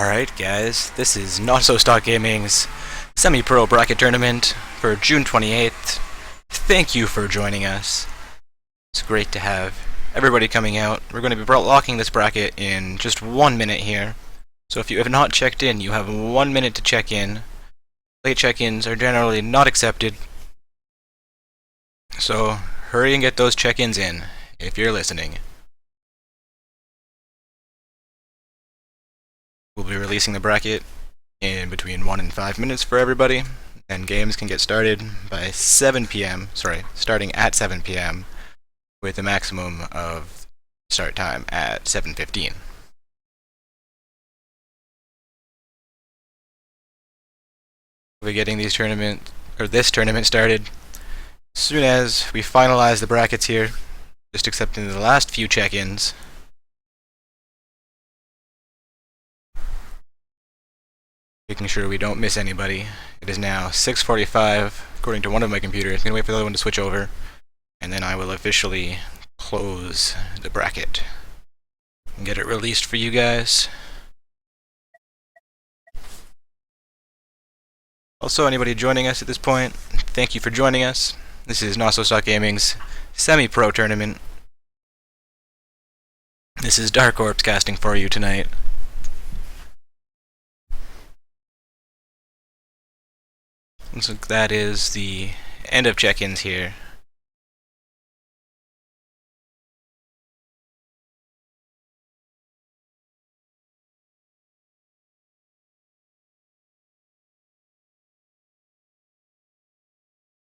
Alright guys, this is Not So Stock Gaming's Semi-Pro Bracket Tournament for June 28th. Thank you for joining us. It's great to have everybody coming out. We're going to be locking this bracket in just 1 minute here. So if you have not checked in, you have 1 minute to check in. Late check-ins are generally not accepted. So hurry and get those check-ins in, if you're listening. We'll be releasing the bracket in between 1 and 5 minutes for everybody, and games can get started by 7 p.m. Starting at 7 p.m. with a maximum of start time at 7:15. We'll be getting this tournament started as soon as we finalize the brackets here, just accepting the last few check-ins. Making sure we don't miss anybody. It is now 6:45 according to one of my computers. I'm going to wait for the other one to switch over, and then I will officially close the bracket and get it released for you guys. Also, anybody joining us at this point, thank you for joining us. This is Not So Stock Gaming's Semi-Pro Tournament. This is Dark Orbs casting for you tonight. So that is the end of check-ins here.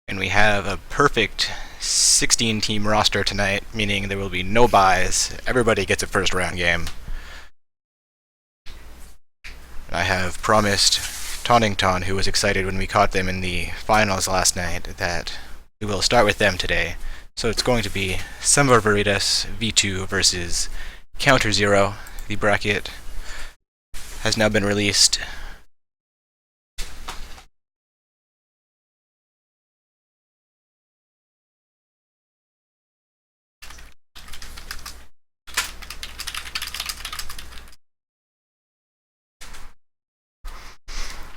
And we have a perfect 16-team roster tonight, meaning there will be no buys. Everybody gets a first-round game. I have promised Tonington, who was excited when we caught them in the finals last night, that we will start with them today. So it's going to be Semper Veritas V2 versus Counter Zero. The bracket has now been released.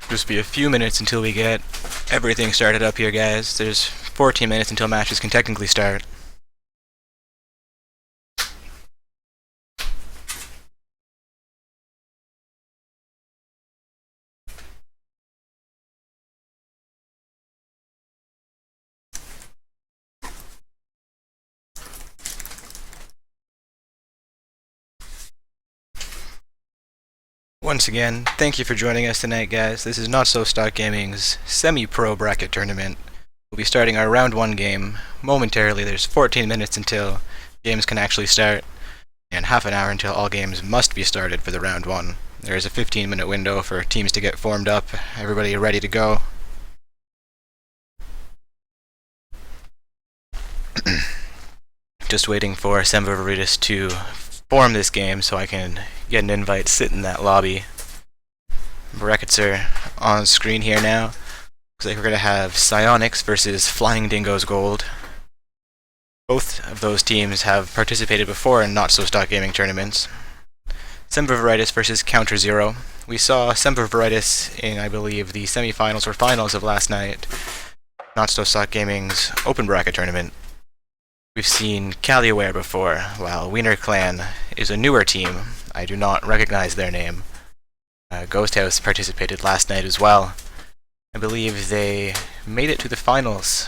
Just be a few minutes until we get everything started up here, guys. There's 14 minutes until matches can technically start. Once again, thank you for joining us tonight, guys. This is Not So Stock Gaming's Semi-Pro Bracket Tournament. We'll be starting our round 1 game momentarily. There's 14 minutes until games can actually start, and half an hour until all games must be started for the round 1. There is a 15-minute window for teams to get formed up. Everybody ready to go. Just waiting for Semper Veritas to form this game so I can get an invite, sit in that lobby. Brackets are on screen here now. Looks like we're going to have Psionics versus Flying Dingoes Gold. Both of those teams have participated before in Not So Stock Gaming tournaments. Semper Veritas versus Counter Zero. We saw Semper Veritas in, I believe, the semifinals or finals of last night. Not So Stock Gaming's Open Bracket Tournament. We've seen Caliaware before, while Wiener Clan is a newer team. I do not recognize their name. Ghost House participated last night as well. I believe they made it to the finals.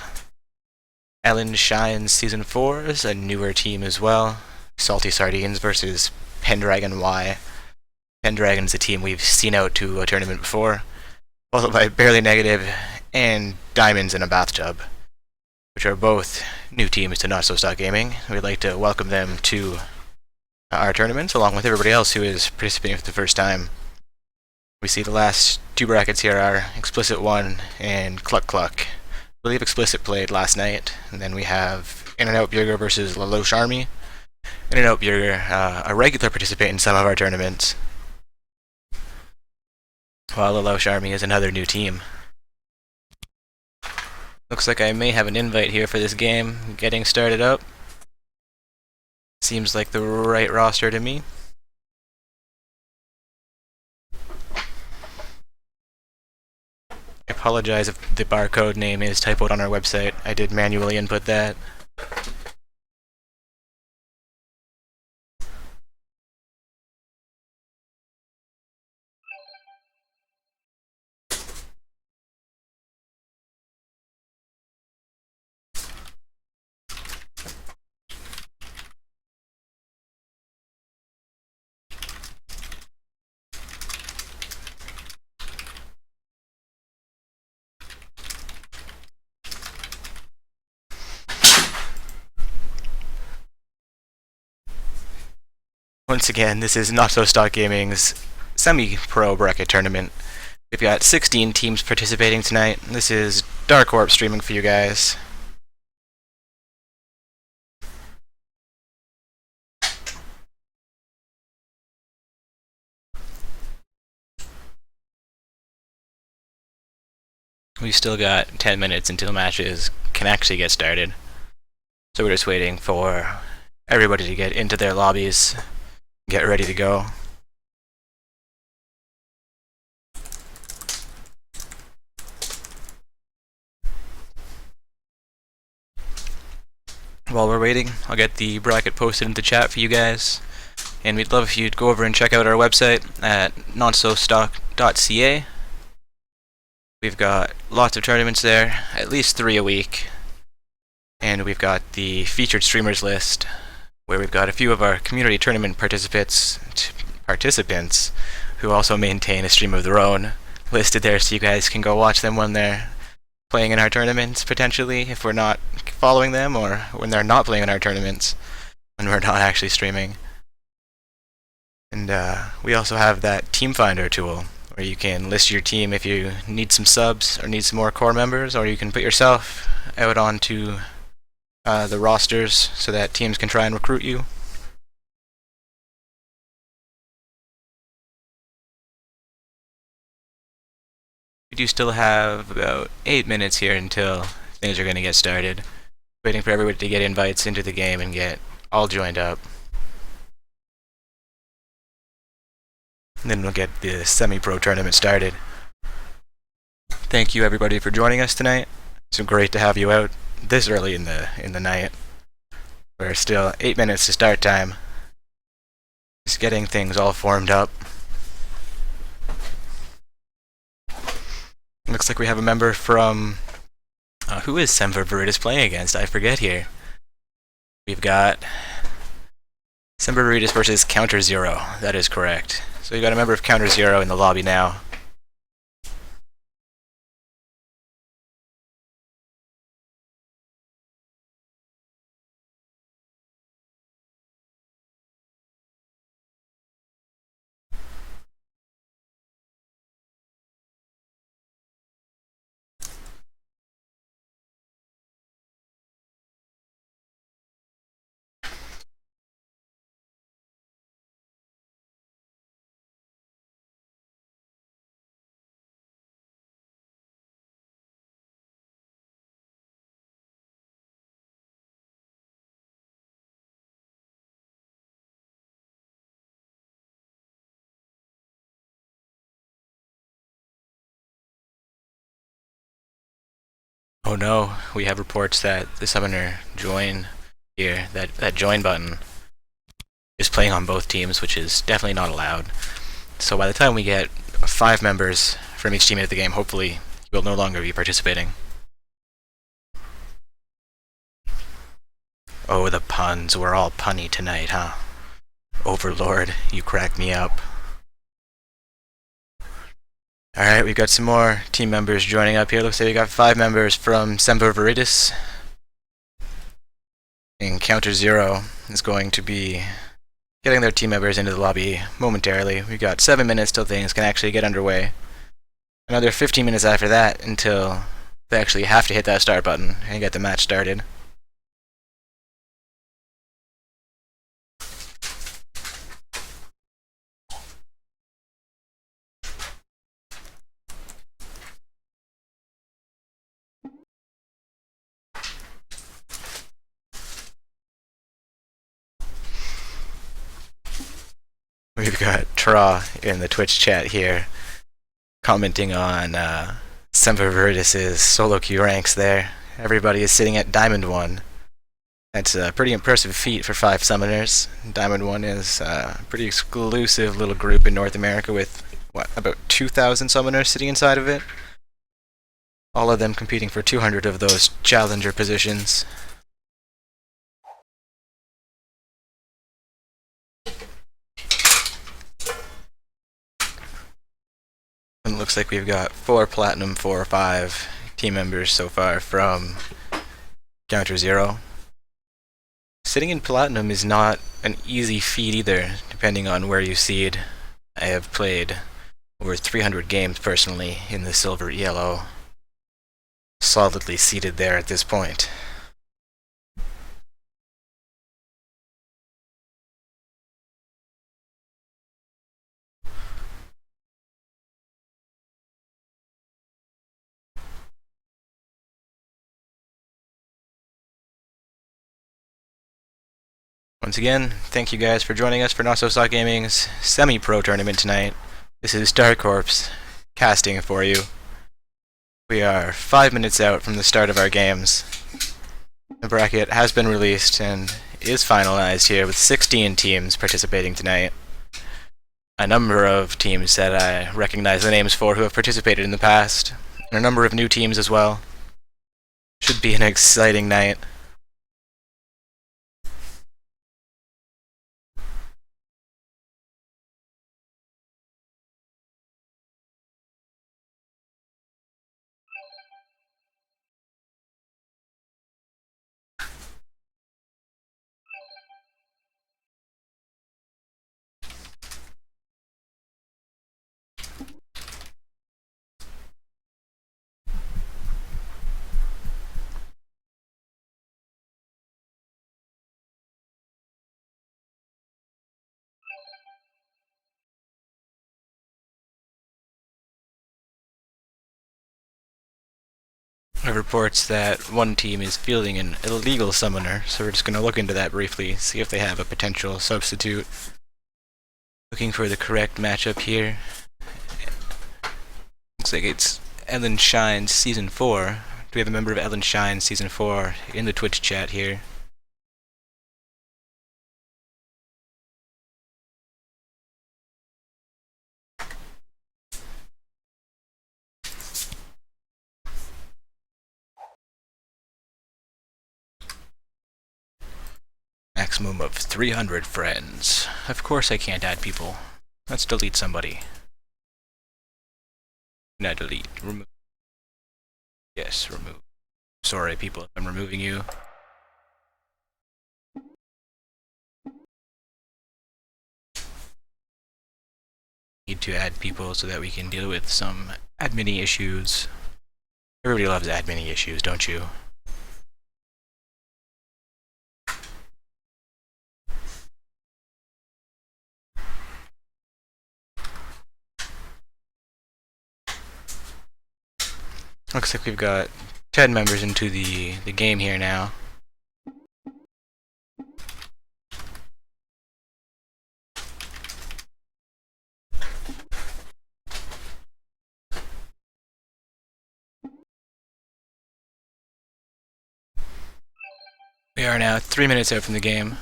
Ellen Shines Season 4 is a newer team as well. Salty Sardines versus Pendragon Y. Pendragon's a team we've seen out to a tournament before, followed by Barely Negative and Diamonds in a Bathtub, which are both new teams to Not So Stock Gaming. We'd like to welcome them to our tournaments, along with everybody else who is participating for the first time. We see the last 2 brackets here are Explicit 1 and Cluck Cluck. I believe Explicit played last night. And then we have In-N-Out Burger versus Lelouch Army. In-N-Out Burger, a regular participant in some of our tournaments, while Lelouch Army is another new team. Looks like I may have an invite here for this game getting started up. Seems like the right roster to me. I apologize if the barcode name is typoed on our website. I did manually input that. Once again, this is Not So Stock Gaming's semi-pro bracket tournament. We've got 16 teams participating tonight. This is Dark Warp streaming for you guys. We've still got 10 minutes until matches can actually get started. So we're just waiting for everybody to get into their lobbies, get ready to go. While we're waiting, I'll get the bracket posted into chat for you guys. And we'd love if you'd go over and check out our website at notsostock.ca. We've got lots of tournaments there, at least 3 a week. And we've got the featured streamers list, where we've got a few of our community tournament participants who also maintain a stream of their own listed there, so you guys can go watch them when they're playing in our tournaments, potentially, if we're not following them, or when they're not playing in our tournaments, when we're not actually streaming. And we also have that Team Finder tool, where you can list your team if you need some subs or need some more core members, or you can put yourself out onto the rosters so that teams can try and recruit you. We do still have about 8 minutes here until things are going to get started. Waiting for everybody to get invites into the game and get all joined up. And then we'll get the semi-pro tournament started. Thank you everybody for joining us tonight. It's great to have you out this early in the night. We're still 8 minutes to start time. Just getting things all formed up. Looks like we have a member from... who is Semper Veritas playing against? I forget here. We've got Semper Veritas versus Counter Zero. That is correct. So we've got a member of Counter Zero in the lobby now. Oh no, we have reports that the summoner join here, that join button, is playing on both teams, which is definitely not allowed. So by the time we get 5 members from each team at the game, hopefully he will no longer be participating. Oh, the puns. We're all punny tonight, huh? Overlord, you crack me up. Alright, we've got some more team members joining up here. Looks like we got 5 members from Semper Veritas. And Counter Zero is going to be getting their team members into the lobby momentarily. We've got 7 minutes till things can actually get underway. Another 15 minutes after that until they actually have to hit that start button and get the match started. We've got Tra in the Twitch chat here commenting on Semper Veritas' solo queue ranks there. Everybody is sitting at Diamond 1. That's a pretty impressive feat for 5 summoners. Diamond 1 is a pretty exclusive little group in North America with, what, about 2,000 summoners sitting inside of it? All of them competing for 200 of those challenger positions. And it looks like we've got 4 Platinum, 4 or 5 team members so far from Counter Zero. Sitting in Platinum is not an easy feat either, depending on where you seed. I have played over 300 games personally in the Silver ELO. Solidly seated there at this point. Once again, thank you guys for joining us for Not So Soft Gaming's semi-pro tournament tonight. This is Dark Corpse casting for you. We are 5 minutes out from the start of our games. The bracket has been released and is finalized here with 16 teams participating tonight. A number of teams that I recognize the names for who have participated in the past, and a number of new teams as well. Should be an exciting night. It reports that one team is fielding an illegal summoner, so we're just going to look into that briefly, see if they have a potential substitute. Looking for the correct matchup here. Looks like it's Ellen Shine Season 4. Do we have a member of Ellen Shine Season 4 in the Twitch chat here? Maximum of 300 friends. Of course I can't add people. Let's delete somebody. Not delete. Remove. Yes, remove. Sorry people if I'm removing you. Need to add people so that we can deal with some admin issues. Everybody loves admin issues, don't you? Looks like we've got 10 members into the game here now. We are now 3 minutes out from the game.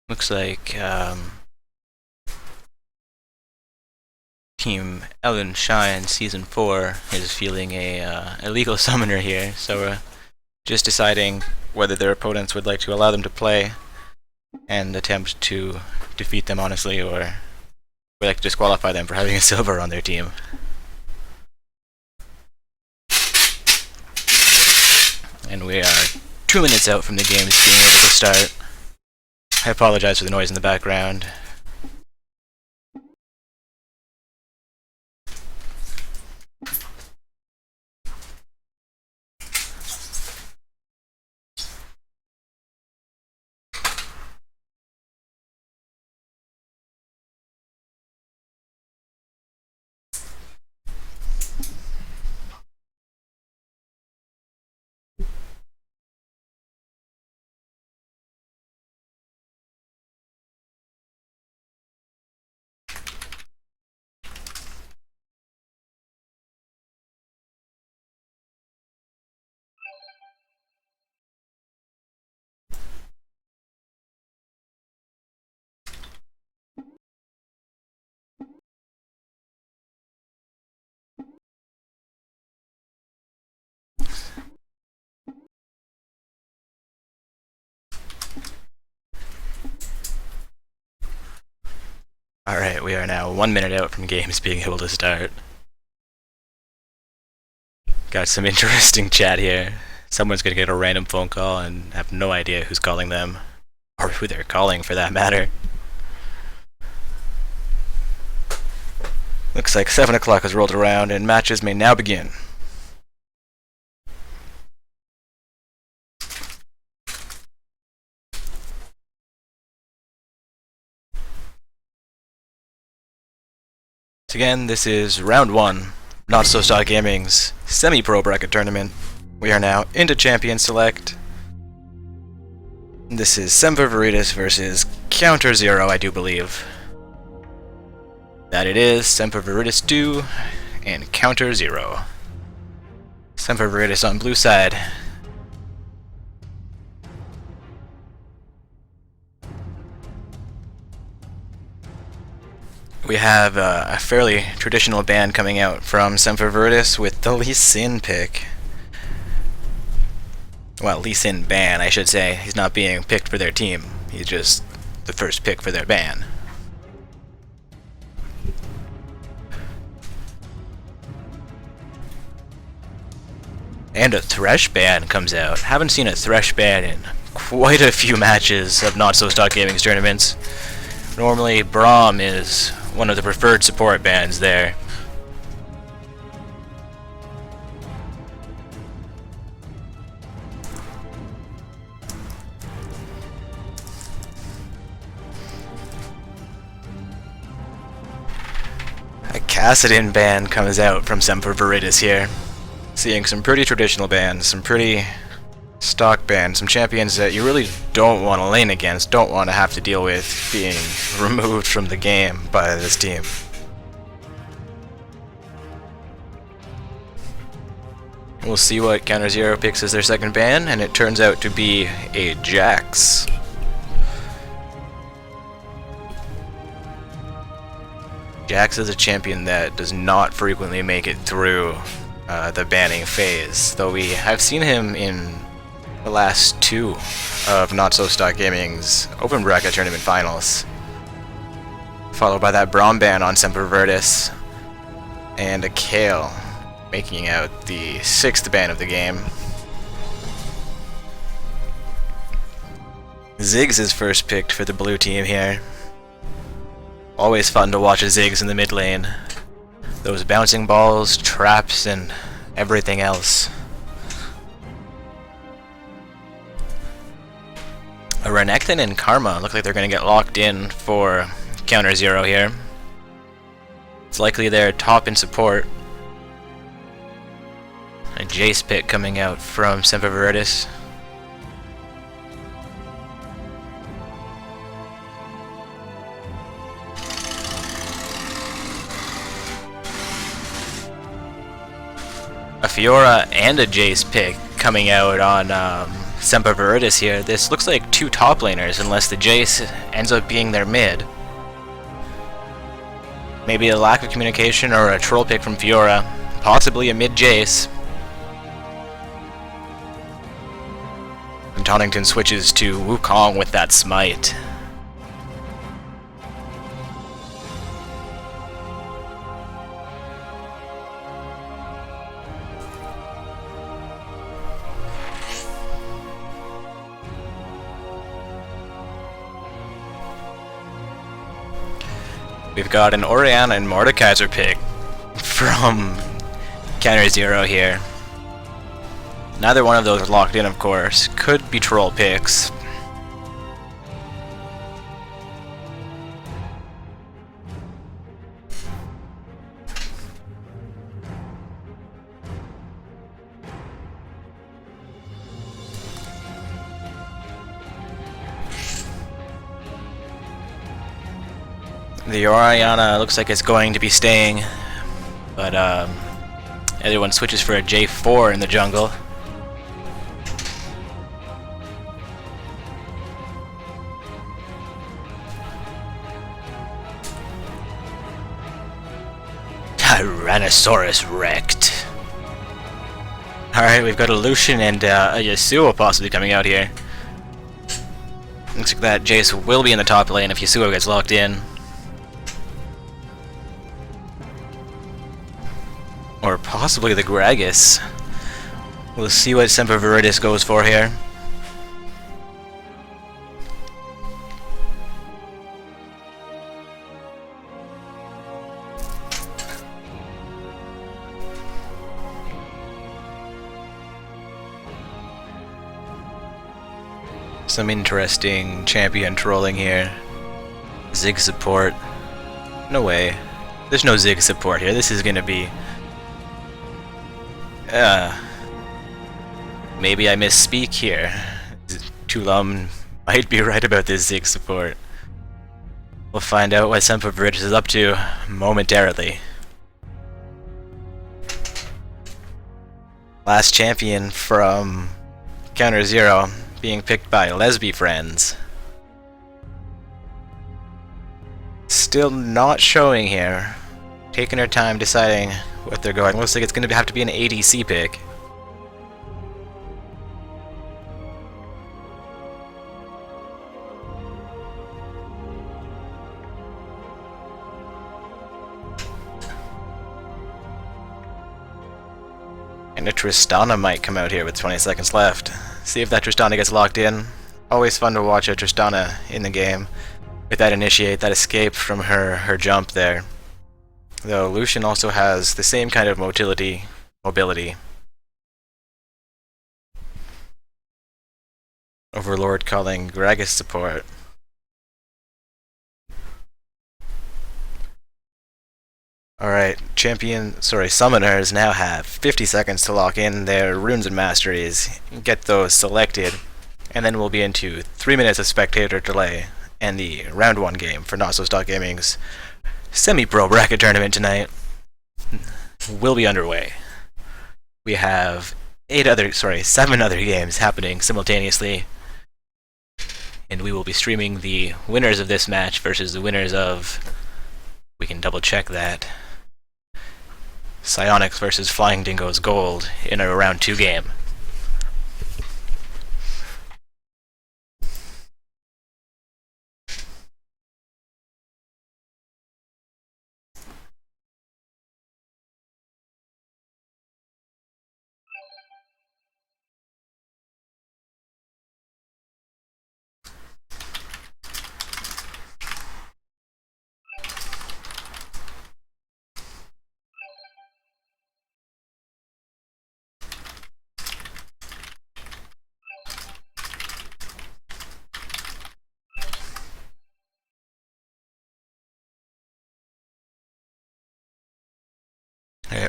Looks like Team Ellen Shine Season 4 is fielding a illegal summoner here, so we're just deciding whether their opponents would like to allow them to play and attempt to defeat them honestly, or we like to disqualify them for having a silver on their team. And we are 2 minutes out from the games being able to start. I apologize for the noise in the background. Alright, we are now 1 minute out from games being able to start. Got some interesting chat here. Someone's gonna get a random phone call and have no idea who's calling them. Or who they're calling, for that matter. Looks like 7 o'clock has rolled around and matches may now begin. Again, this is round 1, Not So Stock Gaming's semi-pro bracket tournament. We are now into Champion Select. This is Semper Veritas versus Counter Zero, I do believe. That it is, Semper Veritas 2 and Counter Zero. Semper Veritas on blue side. We have a fairly traditional band coming out from Semper Veritas with the Lee Sin pick. Well, Lee Sin ban, I should say. He's not being picked for their team. He's just the first pick for their ban. And a Thresh ban comes out. Haven't seen a Thresh ban in quite a few matches of Not So Stock Gaming's tournaments. Normally, Braum is one of the preferred support bands there. A Kassadin band comes out from Semper Veritas here. Seeing some pretty traditional bands, some pretty stock bands, some champions that you really don't want to lane against, don't want to have to deal with being removed from the game by this team. We'll see what Counter Zero picks as their second ban, and it turns out to be a Jax. Jax is a champion that does not frequently make it through the banning phase, though we have seen him in the last 2 of Not So Stock Gaming's Open Bracket Tournament Finals. Followed by that Braum ban on Semper Veritas, and a Kayle, making out the 6th ban of the game. Ziggs is first picked for the blue team here. Always fun to watch a Ziggs in the mid lane. Those bouncing balls, traps, and everything else. A Renekton and Karma look like they're going to get locked in for Counter Zero here. It's likely they're top in support. A Jace pick coming out from Semper Veritas. A Fiora and a Jace pick coming out on Semper Veritas here. This looks like 2 top laners unless the Jace ends up being their mid. Maybe a lack of communication or a troll pick from Fiora. Possibly a mid Jace. And Tonington switches to Wukong with that smite. We've got an Orianna and Mordekaiser pick from Counter Zero here. Neither one of those are locked in, of course. Could be troll picks. The Orianna looks like it's going to be staying, but everyone switches for a J4 in the jungle. Tyrannosaurus wrecked. Alright, we've got a Lucian and a Yasuo possibly coming out here. Looks like that Jace will be in the top lane if Yasuo gets locked in. Or possibly the Gragas. We'll see what Semper Veritas goes for here. Some interesting champion trolling here. Zig support. No way. There's no Zig support here. This is gonna be... maybe I misspeak here. Tulam might be right about this Zig support. We'll find out what Semper Veritas is up to momentarily. Last champion from Counter Zero being picked by Lesby Friends. Still not showing here. Taking her time deciding what they're going. Looks like it's going to have to be an ADC pick. And a Tristana might come out here with 20 seconds left. See if that Tristana gets locked in. Always fun to watch a Tristana in the game. With that initiate, that escape from her jump there. Though Lucian also has the same kind of mobility. Overlord calling Gragas support. Alright, summoners now have 50 seconds to lock in their runes and masteries, get those selected, and then we'll be into 3 minutes of spectator delay, and the round 1 game for Not So Stock Gaming's semi-pro bracket tournament tonight will be underway. We have 7 other games happening simultaneously, and we will be streaming the winners of this match versus the winners of... we can double check that. Psyonix versus Flying Dingo's Gold in a round 2 game.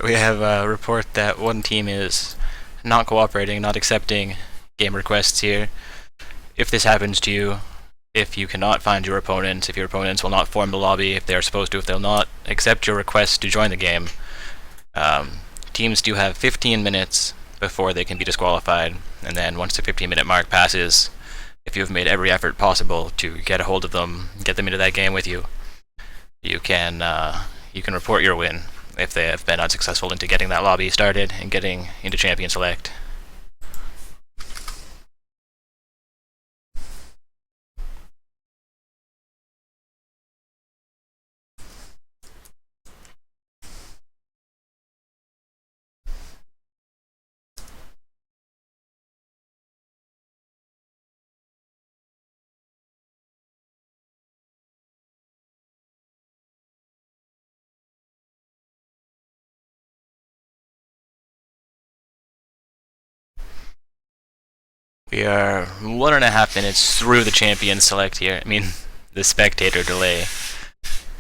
We have a report that one team is not cooperating, not accepting game requests here. If this happens to you, if you cannot find your opponents, if your opponents will not form the lobby, if they are supposed to, if they'll not accept your request to join the game, teams do have 15 minutes before they can be disqualified, and then once the 15-minute mark passes, if you have made every effort possible to get a hold of them, get them into that game with you, you can report your win if they have been unsuccessful into getting that lobby started and getting into Champion Select. We are 1.5 minutes through the Champion Select here. The spectator delay.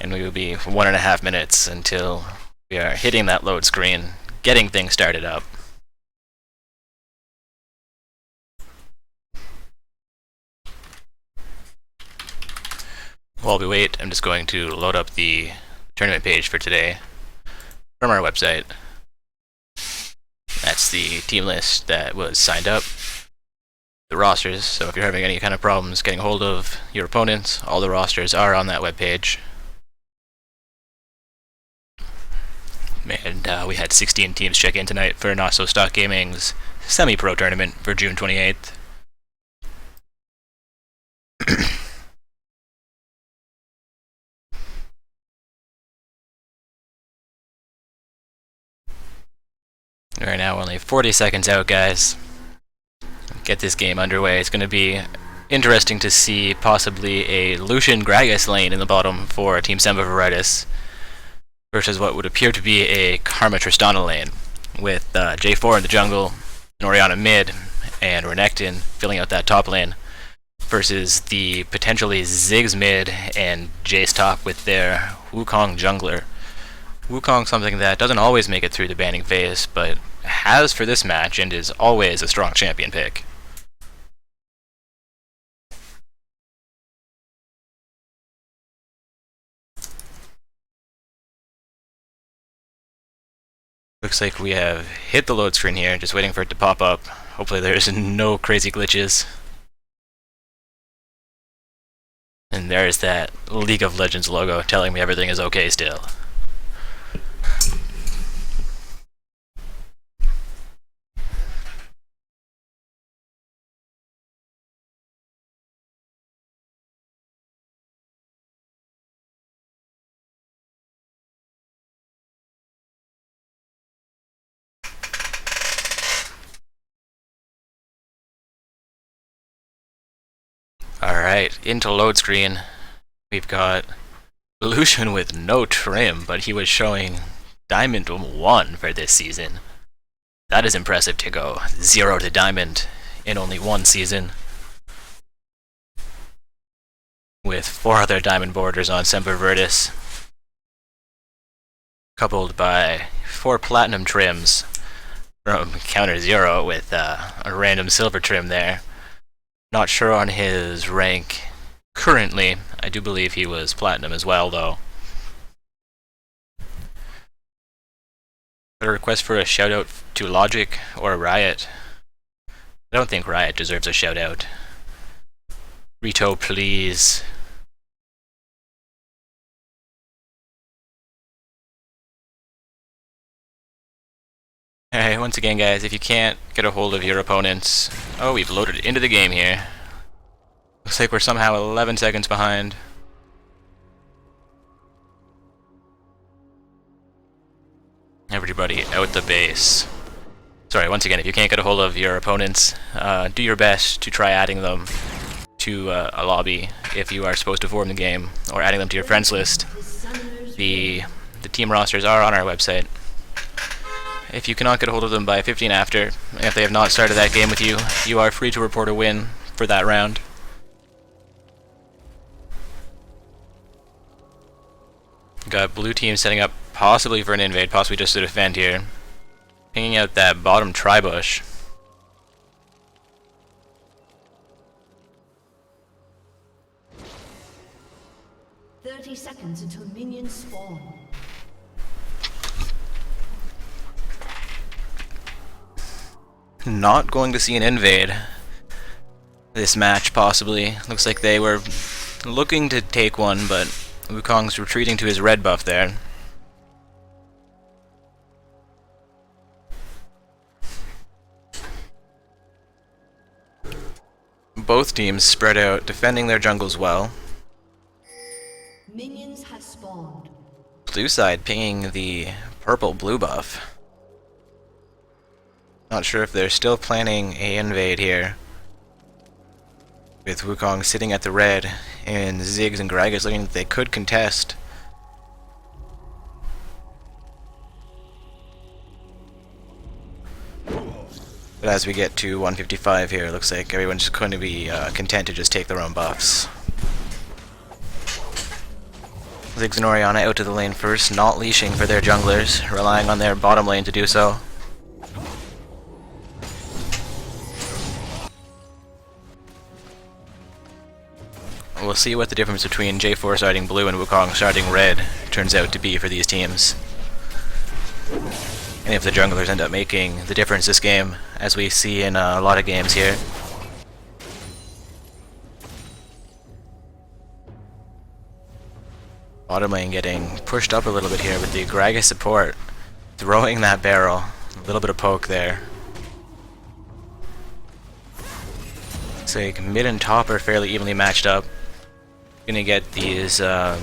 And we will be 1.5 minutes until we are hitting that load screen, getting things started up. While we wait, I'm just going to load up the tournament page for today from our website. That's the team list that was signed up. The rosters, so if you're having any kind of problems getting hold of your opponents, all the rosters are on that webpage. And we had 16 teams check in tonight for Not So Stock Gaming's semi-pro tournament for June 28th. Right now, only 40 seconds out, guys. Get this game underway. It's going to be interesting to see possibly a Lucian Gragas lane in the bottom for Team Semper Veritas versus what would appear to be a Karma Tristana lane with J4 in the jungle, Orianna mid, and Renekton filling out that top lane versus the potentially Ziggs mid and Jace top with their Wukong jungler. Wukong something that doesn't always make it through the banning phase, but has for this match and is always a strong champion pick. Looks like we have hit the load screen here, just waiting for it to pop up. Hopefully there's no crazy glitches. And there's that League of Legends logo telling me everything is okay still. Alright, into load screen. We've got Lucian with no trim, but he was showing Diamond 1 for this season. That is impressive to go 0 to Diamond in only one season. With 4 other Diamond borders on Semper Veritas. Coupled by 4 Platinum trims from Counter Zero with a random silver trim there. Not sure on his rank currently. I do believe he was Platinum as well, though. A request for a shout out to Logic or Riot. I don't think Riot deserves a shout out. Rito, please. Alright, once again guys, if you can't get a hold of your opponents... Oh, we've loaded into the game here. Looks like we're somehow 11 seconds behind. Everybody out the base. Sorry, once again, if you can't get a hold of your opponents, do your best to try adding them to a lobby if you are supposed to form the game, or adding them to your friends list. The team rosters are on our website. If you cannot get a hold of them by 15 after, and if they have not started that game with you, you are free to report a win for that round. Got blue team setting up possibly for an invade, possibly just to defend here. Pinging out that bottom tri-bush. Seconds until minions spawn. Not going to see an invade this match, possibly. Looks like they were looking to take one, but Wukong's retreating to his red buff there. Both teams spread out, defending their jungles well. Minions have spawned. Blue side pinging the purple-blue buff. Not sure if they're still planning a invade here. With Wukong sitting at the red, and Ziggs and Gragas looking like they could contest. But as we get to 155 here, it looks like everyone's just going to be content to just take their own buffs. Ziggs and Orianna out to the lane first, not leashing for their junglers, relying on their bottom lane to do so. We'll see what the difference between J4 starting blue and Wukong starting red turns out to be for these teams. And if the junglers end up making the difference this game, as we see in a lot of games here. Bottom lane getting pushed up a little bit here with the Gragas support, throwing that barrel. A little bit of poke there. Looks like mid and top are fairly evenly matched up. Gonna get these, the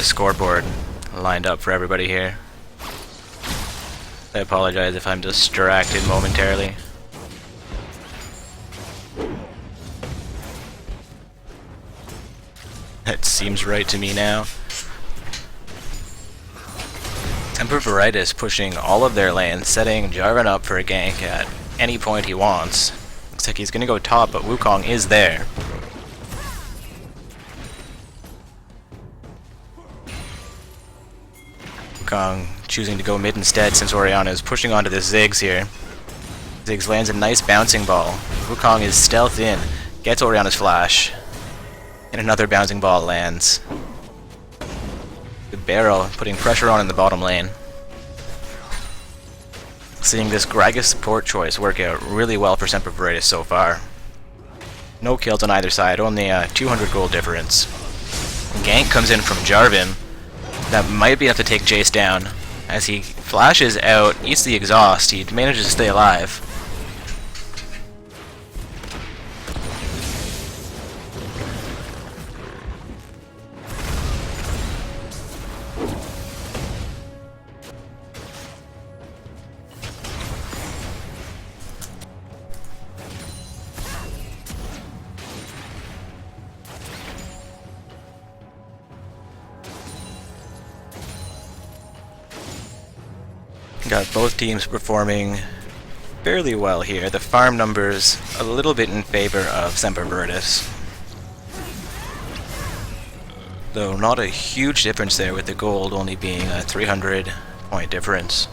scoreboard lined up for everybody here. I apologize if I'm distracted momentarily. That seems right to me now. Temper Veritas pushing all of their lanes, setting Jarvan up for a gank at any point he wants. Looks like he's gonna go top, but Wukong is there. Wukong choosing to go mid instead since Orianna is pushing onto the Ziggs here. Ziggs lands a nice bouncing ball. Wukong is stealthed in, gets Orianna's flash, and another bouncing ball lands. The barrel putting pressure on in the bottom lane. Seeing this Gragas support choice work out really well for Semper Veritas so far. No kills on either side, only a 200 gold difference. Gank comes in from Jarvan. That might be enough to take Jace down. As he flashes out, eats the exhaust, he manages to stay alive. Got both teams performing fairly well here. The farm numbers a little bit in favor of Semper Veritas. Though not a huge difference there, with the gold only being a 300 point difference.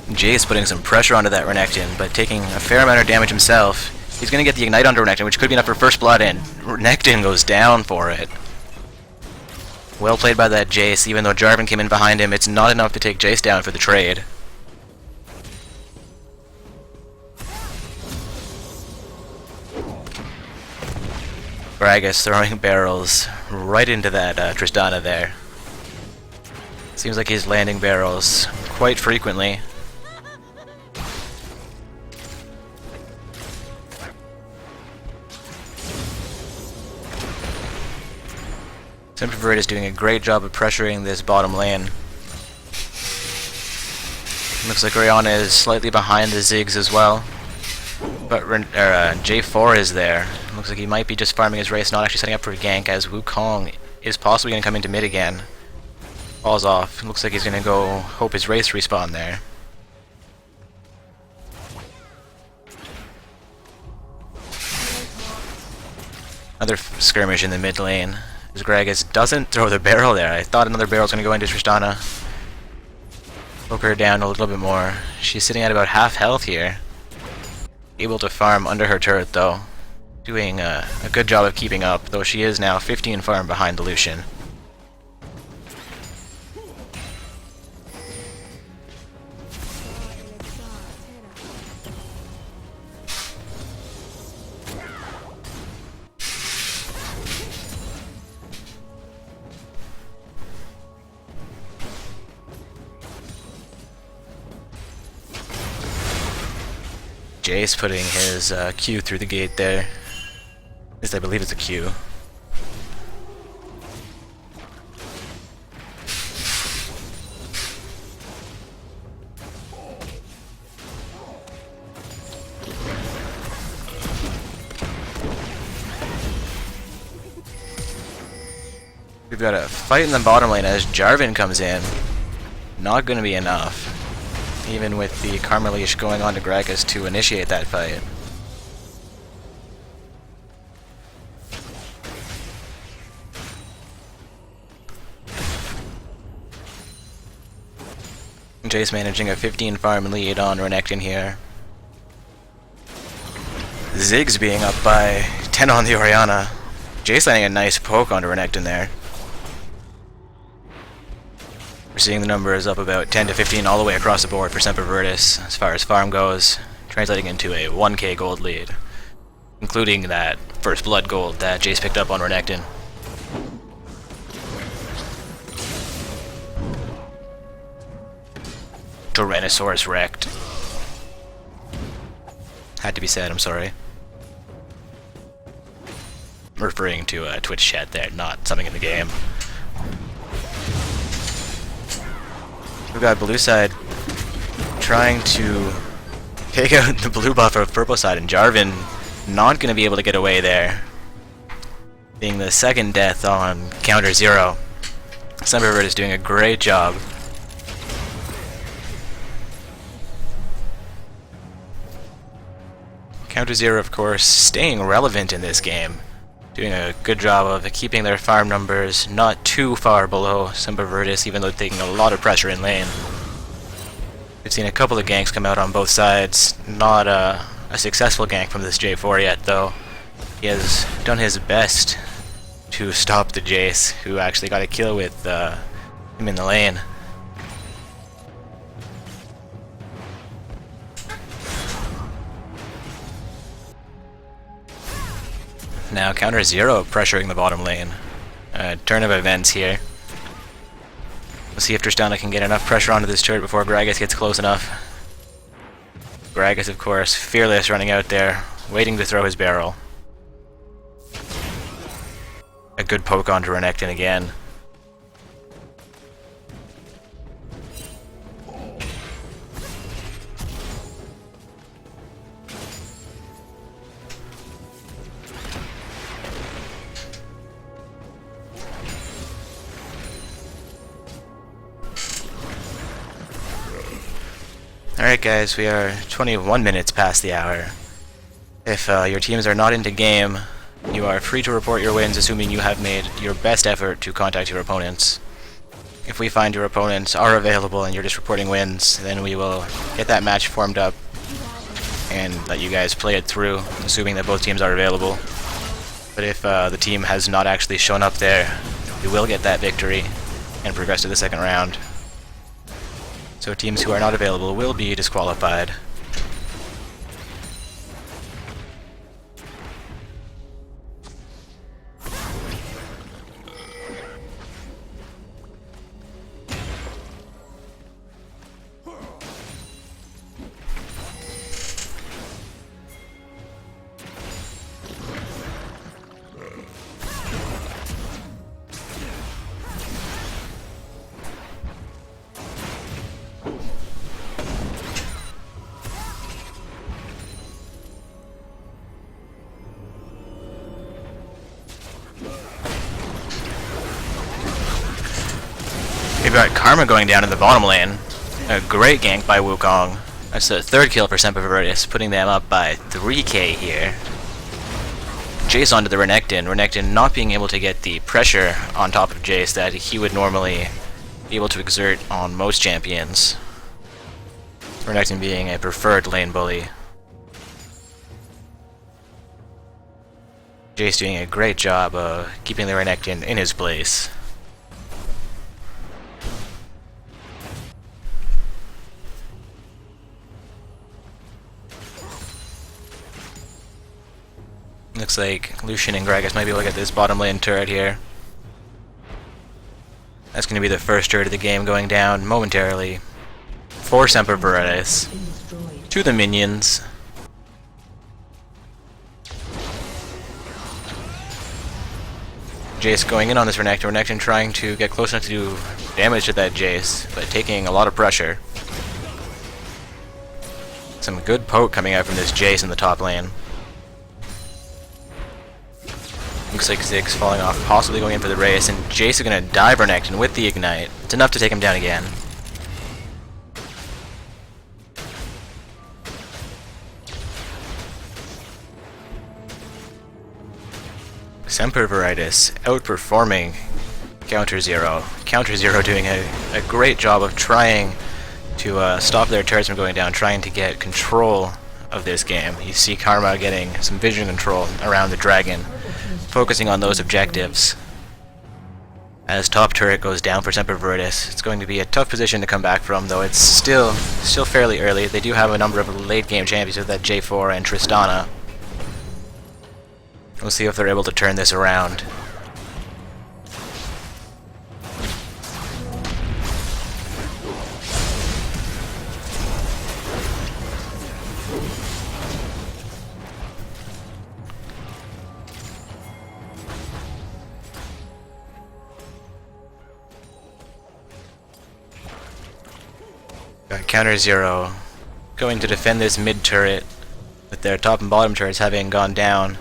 Jace putting some pressure onto that Renekton, but taking a fair amount of damage himself. He's going to get the Ignite onto Renekton, which could be enough for first blood, and Renekton goes down for it. Well played by that Jace. Even though Jarvan came in behind him, it's not enough to take Jace down for the trade. Gragas throwing barrels right into that Tristana there. Seems like he's landing barrels quite frequently. Semper Veritas is doing a great job of pressuring this bottom lane. Looks like Orianna is slightly behind the Ziggs as well. But J4 is there. Looks like he might be just farming his race, not actually setting up for a gank, as Wukong is possibly going to come into mid again. Falls off. Looks like he's going to go hope his race respawn there. Another skirmish in the mid lane. As Gragas doesn't throw the barrel there. I thought another barrel was going to go into Tristana. Poke her down a little bit more. She's sitting at about half health here. Able to farm under her turret though. Doing a good job of keeping up, though she is now 15 farm behind the Lucian. Jace putting his Q through the gate there. At least I believe it's a Q. We've got a fight in the bottom lane as Jarvan comes in. Not going to be enough. Even with the Karma Leash going on to Gragas to initiate that fight. Jace managing a 15 farm lead on Renekton here. Ziggs being up by 10 on the Orianna. Jace landing a nice poke onto Renekton there. We're seeing the numbers up about 10 to 15 all the way across the board for Semper Veritas as far as farm goes, translating into a 1k gold lead, including that first blood gold that Jace picked up on Renekton. Tyrannosaurus wrecked. Had to be said, I'm sorry. Referring to a Twitch chat there, not something in the game. We've got blue side trying to take out the blue buff of purple side, and Jarvan not going to be able to get away there. Being the second death on counter 0. Sempervert is doing a great job. Counter 0, of course, staying relevant in this game. Doing a good job of keeping their farm numbers not too far below Sempervertus, even though taking a lot of pressure in lane. We've seen a couple of ganks come out on both sides. Not a successful gank from this J4 yet, though. He has done his best to stop the Jace, who actually got a kill with him in the lane. Now counter 0 pressuring the bottom lane. Turn of events here. We'll see if Tristana can get enough pressure onto this turret before Gragas gets close enough. Gragas, of course, fearless, running out there, waiting to throw his barrel. A good poke onto Renekton again. Alright guys, we are 21 minutes past the hour. If your teams are not into game, you are free to report your wins, assuming you have made your best effort to contact your opponents. If we find your opponents are available and you're just reporting wins, then we will get that match formed up and let you guys play it through, assuming that both teams are available. But if the team has not actually shown up there, we will get that victory and progress to the second round. So teams who are not available will be disqualified. We've got Karma going down in the bottom lane. A great gank by Wukong. That's the third kill for Sempervertus, putting them up by 3k here. Jace onto the Renekton. Renekton not being able to get the pressure on top of Jace that he would normally be able to exert on most champions. Renekton being a preferred lane bully. Jace doing a great job of keeping the Renekton in his place. Looks like Lucian and Gragas might be able to get this bottom lane turret here. That's going to be the first turret of the game going down momentarily. For Sempervertus. To the minions. Jace going in on this Renekton. Renekton trying to get close enough to do damage to that Jace, but taking a lot of pressure. Some good poke coming out from this Jace in the top lane. Looks like Ziggs falling off, possibly going in for the race, and Jace is going to dive Renekton with the Ignite. It's enough to take him down again. Sempervertus outperforming Counter 0. Counter 0 doing a great job of trying to stop their turrets from going down, trying to get control of this game. You see Karma getting some vision control around the dragon, focusing on those objectives. As top turret goes down for Sempervertus, it's going to be a tough position to come back from, though it's still fairly early. They do have a number of late game champions with that J4 and Tristana. We'll see if they're able to turn this around. Counter Zero going to defend this mid turret with their top and bottom turrets having gone down.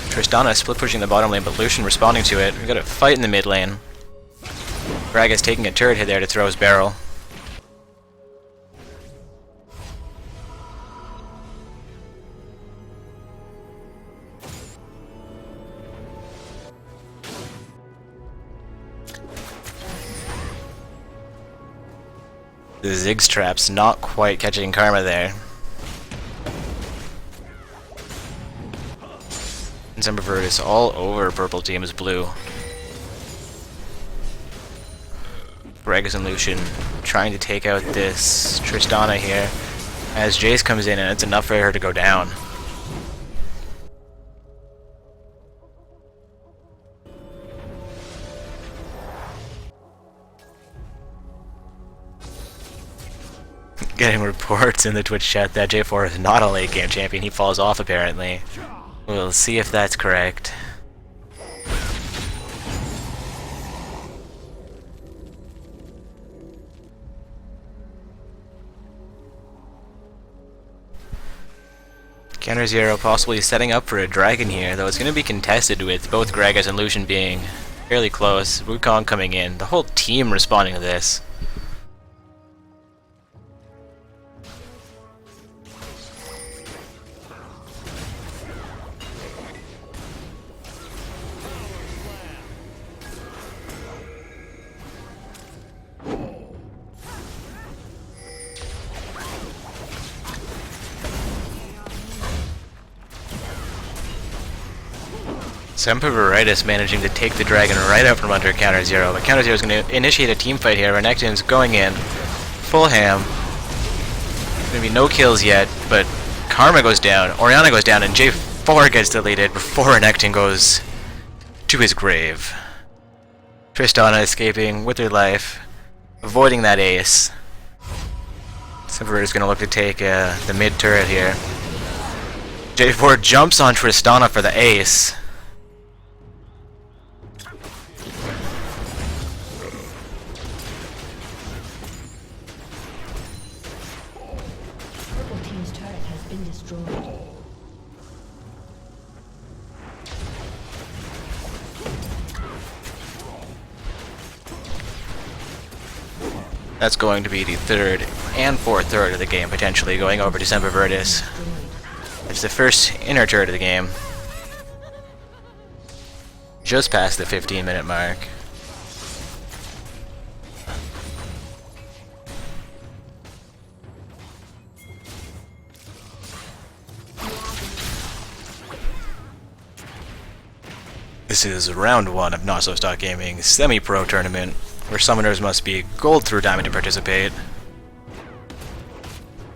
Tristana split pushing the bottom lane, but Lucian responding to it. We've got a fight in the mid lane. Gragas taking a turret hit there to throw his barrel. The Ziggs trap's not quite catching Karma there. And Semper Virtus all over purple team's blue. Gragas and Lucian trying to take out this Tristana here as Jace comes in, and it's enough for her to go down. Getting reports in the Twitch chat that J4 is not a late game champion. He falls off apparently. We'll see if that's correct. Counter Zero possibly setting up for a dragon here, though it's going to be contested with both Gragas and Lucian being fairly close. Wukong coming in, the whole team responding to this. Semper Virtus managing to take the dragon right out from under Counter Zero, but Counter Zero is going to initiate a team fight here. Renekton's going in, full ham. Going to be no kills yet, but Karma goes down, Orianna goes down, and J4 gets deleted before Renekton goes to his grave. Tristana escaping with her life, avoiding that ace. Semper Virtus is going to look to take the mid turret here. J4 jumps on Tristana for the ace. Purple team's turret has been destroyed. That's going to be the third and fourth turret of the game, potentially going over to Semper Virtus. It's the first inner turret of the game. Just past the 15-minute mark. This is round one of Not So Stock Gaming's semi-pro tournament, where summoners must be gold through diamond to participate.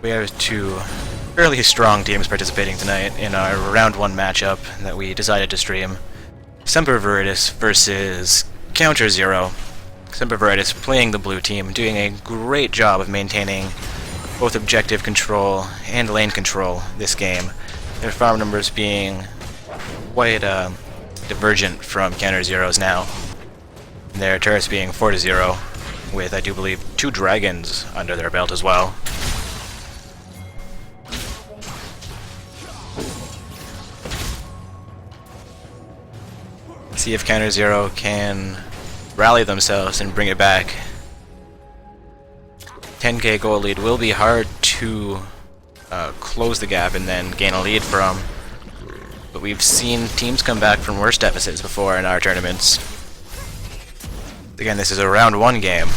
We have two fairly strong teams participating tonight in our round one matchup that we decided to stream. Semper Virtus versus Counter Zero. Semper Virtus playing the blue team, doing a great job of maintaining both objective control and lane control this game. Their farm numbers being quite divergent from Counter Zero's now. Their turrets being 4-0, with, I do believe, 2 dragons under their belt as well. See if Counter Zero can rally themselves and bring it back. 10k gold lead will be hard to close the gap and then gain a lead from, but we've seen teams come back from worse deficits before in our tournaments. Again, this is a round one game.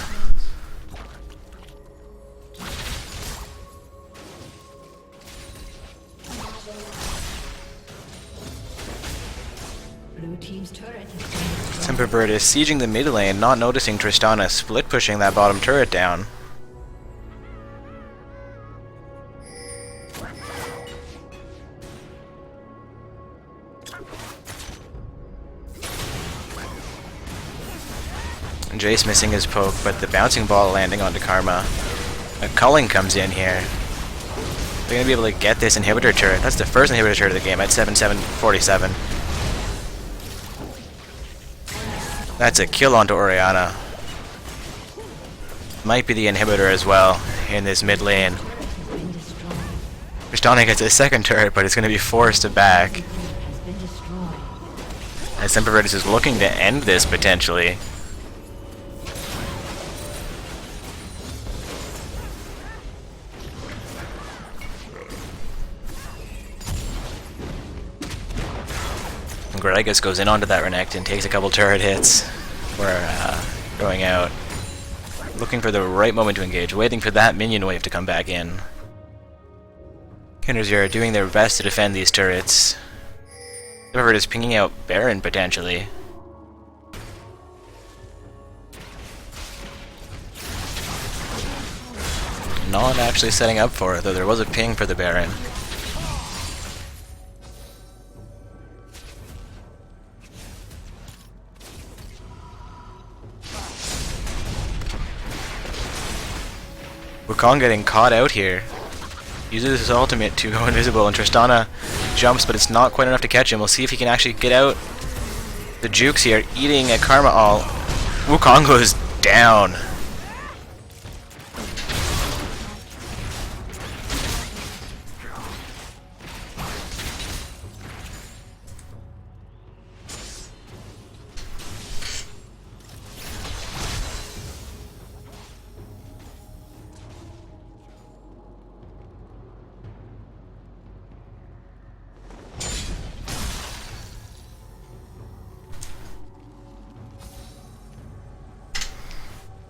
Blue team's turret has been destroyed. Semper Virtus sieging the mid lane, not noticing Tristana split pushing that bottom turret down. Jace missing his poke, but the bouncing ball landing onto Karma. A Culling comes in here. They're going to be able to get this inhibitor turret. That's the first inhibitor turret of the game at 7-7-47. That's a kill onto Orianna. might be the inhibitor as well in this mid lane. Has been destroyed. Tristana gets a second turret, but it's going to be forced back. Has been destroyed. As Semper Virtus is looking to end this potentially. Gragas goes in onto that Renekton, takes a couple turret hits. We're going out. Looking for the right moment to engage, waiting for that minion wave to come back in. Counters are doing their best to defend these turrets. Semper is pinging out Baron potentially. Not actually setting up for it, though there was a ping for the Baron. Wukong getting caught out here. Uses his ultimate to go invisible, and Tristana jumps, but it's not quite enough to catch him. We'll see if he can actually get out. The Jukes here eating a Karma All. Wukong goes down.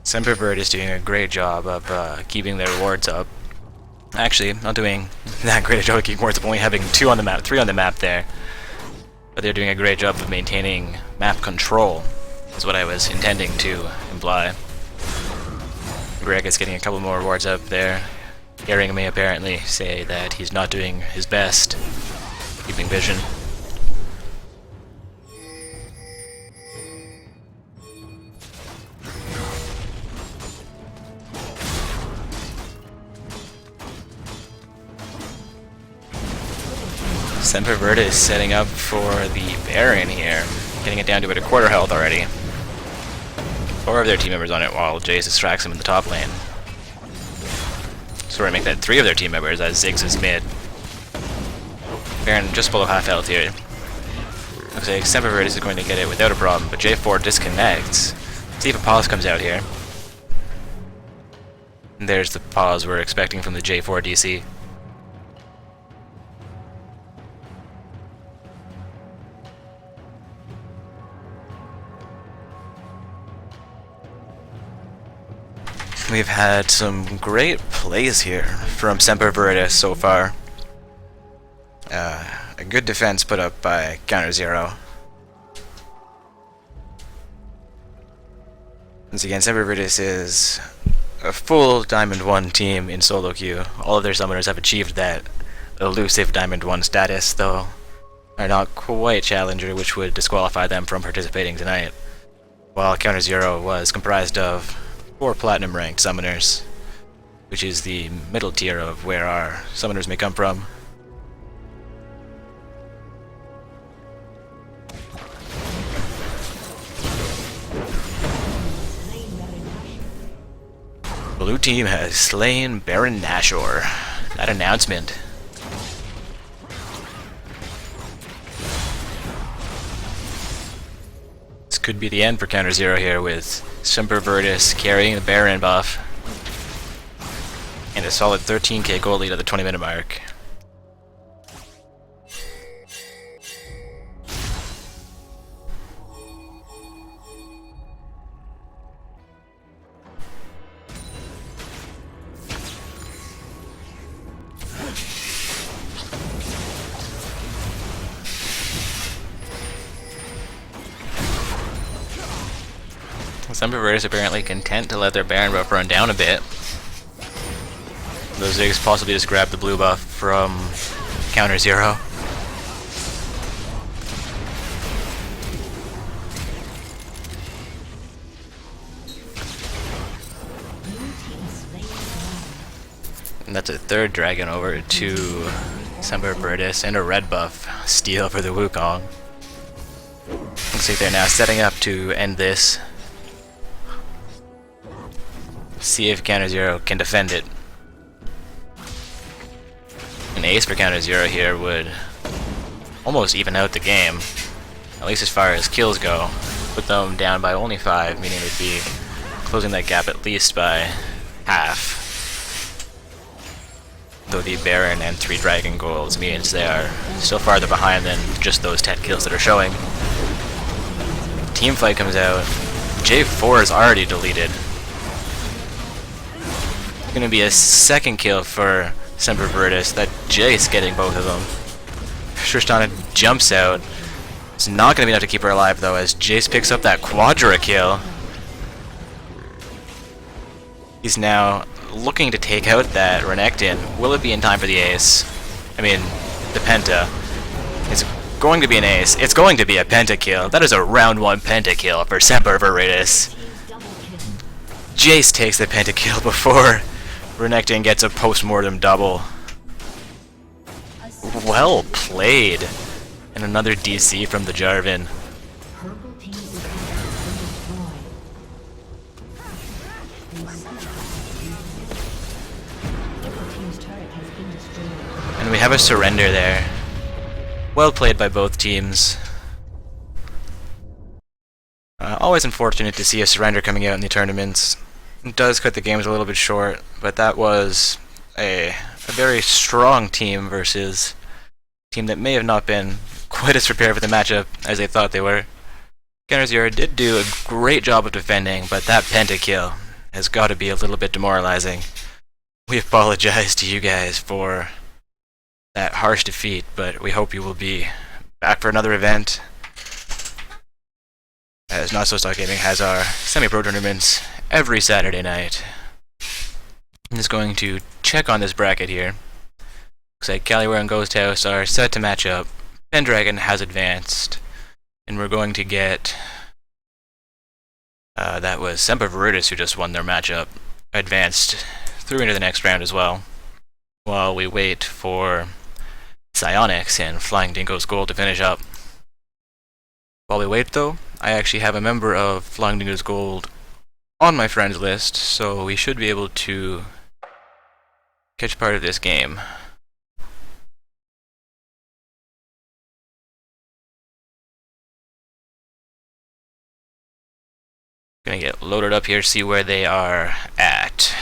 Semper Bird is doing a great job of keeping their wards up. Actually, not doing that great a job of keeping wards up, only having 2 on the map, 3 on the map there. But they're doing a great job of maintaining map control, is what I was intending to imply. Greg is getting a couple more wards up there. Hearing me apparently say that he's not doing his best keeping vision. Semper Virtus is setting up for the Baron here, getting it down to about a quarter health already. 4 of their team members on it while Jace distracts him in the top lane. So we're gonna make that 3 of their team members as Ziggs is mid. Baron just below half health here. Looks like Semper Virtus is going to get it without a problem, but J4 disconnects. See if a pause comes out here. And there's the pause we're expecting from the J4 DC. We've had some great plays here from Semper Virtus so far. A good defense put up by Counter Zero. Once again, Semper Virtus is a full Diamond 1 team in solo queue. All of their summoners have achieved that elusive Diamond 1 status, though are not quite Challenger, which would disqualify them from participating tonight. While Counter Zero was comprised of 4 Platinum ranked summoners, which is the middle tier of where our summoners may come from. Blue team has slain Baron Nashor. That announcement. This could be the end for Counter Zero here, with Semper Virtus carrying the Baron buff and a solid 13k gold lead at the 20-minute mark. Semper Virtus apparently content to let their Baron buff run down a bit. Those Ziggs possibly just grab the blue buff from Counter Zero. And that's a 3rd dragon over to Semper Virtus and a red buff steal for the Wukong. Looks like they're now setting up to end this. See if Counter Zero can defend it. An ace for Counter Zero here would almost even out the game, at least as far as kills go. Put them down by only 5, meaning they'd be closing that gap at least by half. Though the Baron and 3 Dragon Golds means they are still farther behind than just those 10 kills that are showing. Team fight comes out. J4 is already deleted. Gonna be a second kill for Semper Veritas. That Jace getting both of them. Tristana jumps out. It's not gonna be enough to keep her alive though, as Jace picks up that quadra kill. He's now looking to take out that Renekton. Will it be in time for the ace? I mean, the penta. It's going to be an ace. It's going to be a pentakill. That is a round 1 pentakill for Semper Veritas. Jace takes the pentakill before Renekton gets a post-mortem double. Well played. And another DC from the Jarvan. Purple team's inhibitor has been destroyed. Purple team's turret has been destroyed. And we have a surrender there. Well played by both teams. Always unfortunate to see a surrender coming out in the tournaments. It does cut the games a little bit short, but that was a very strong team versus a team that may have not been quite as prepared for the matchup as they thought they were. Counter Zero did do a great job of defending, but that pentakill has got to be a little bit demoralizing. We apologize to you guys for that harsh defeat, but we hope you will be back for another event, as Not So Stock Gaming has our semi-pro tournaments every Saturday night. I'm just going to check on this bracket here. Looks like Caliware and Ghost House are set to match up. Pendragon has advanced, and we're going to get that was Semper Veritas who just won their matchup, advanced through into the next round as well, while we wait for Psyonix and Flying Dingo's Gold to finish up. While we wait though, I actually have a member of Flying Dingo's Gold on my friends list, so we should be able to catch part of this game. Gonna get loaded up here, see where they are at.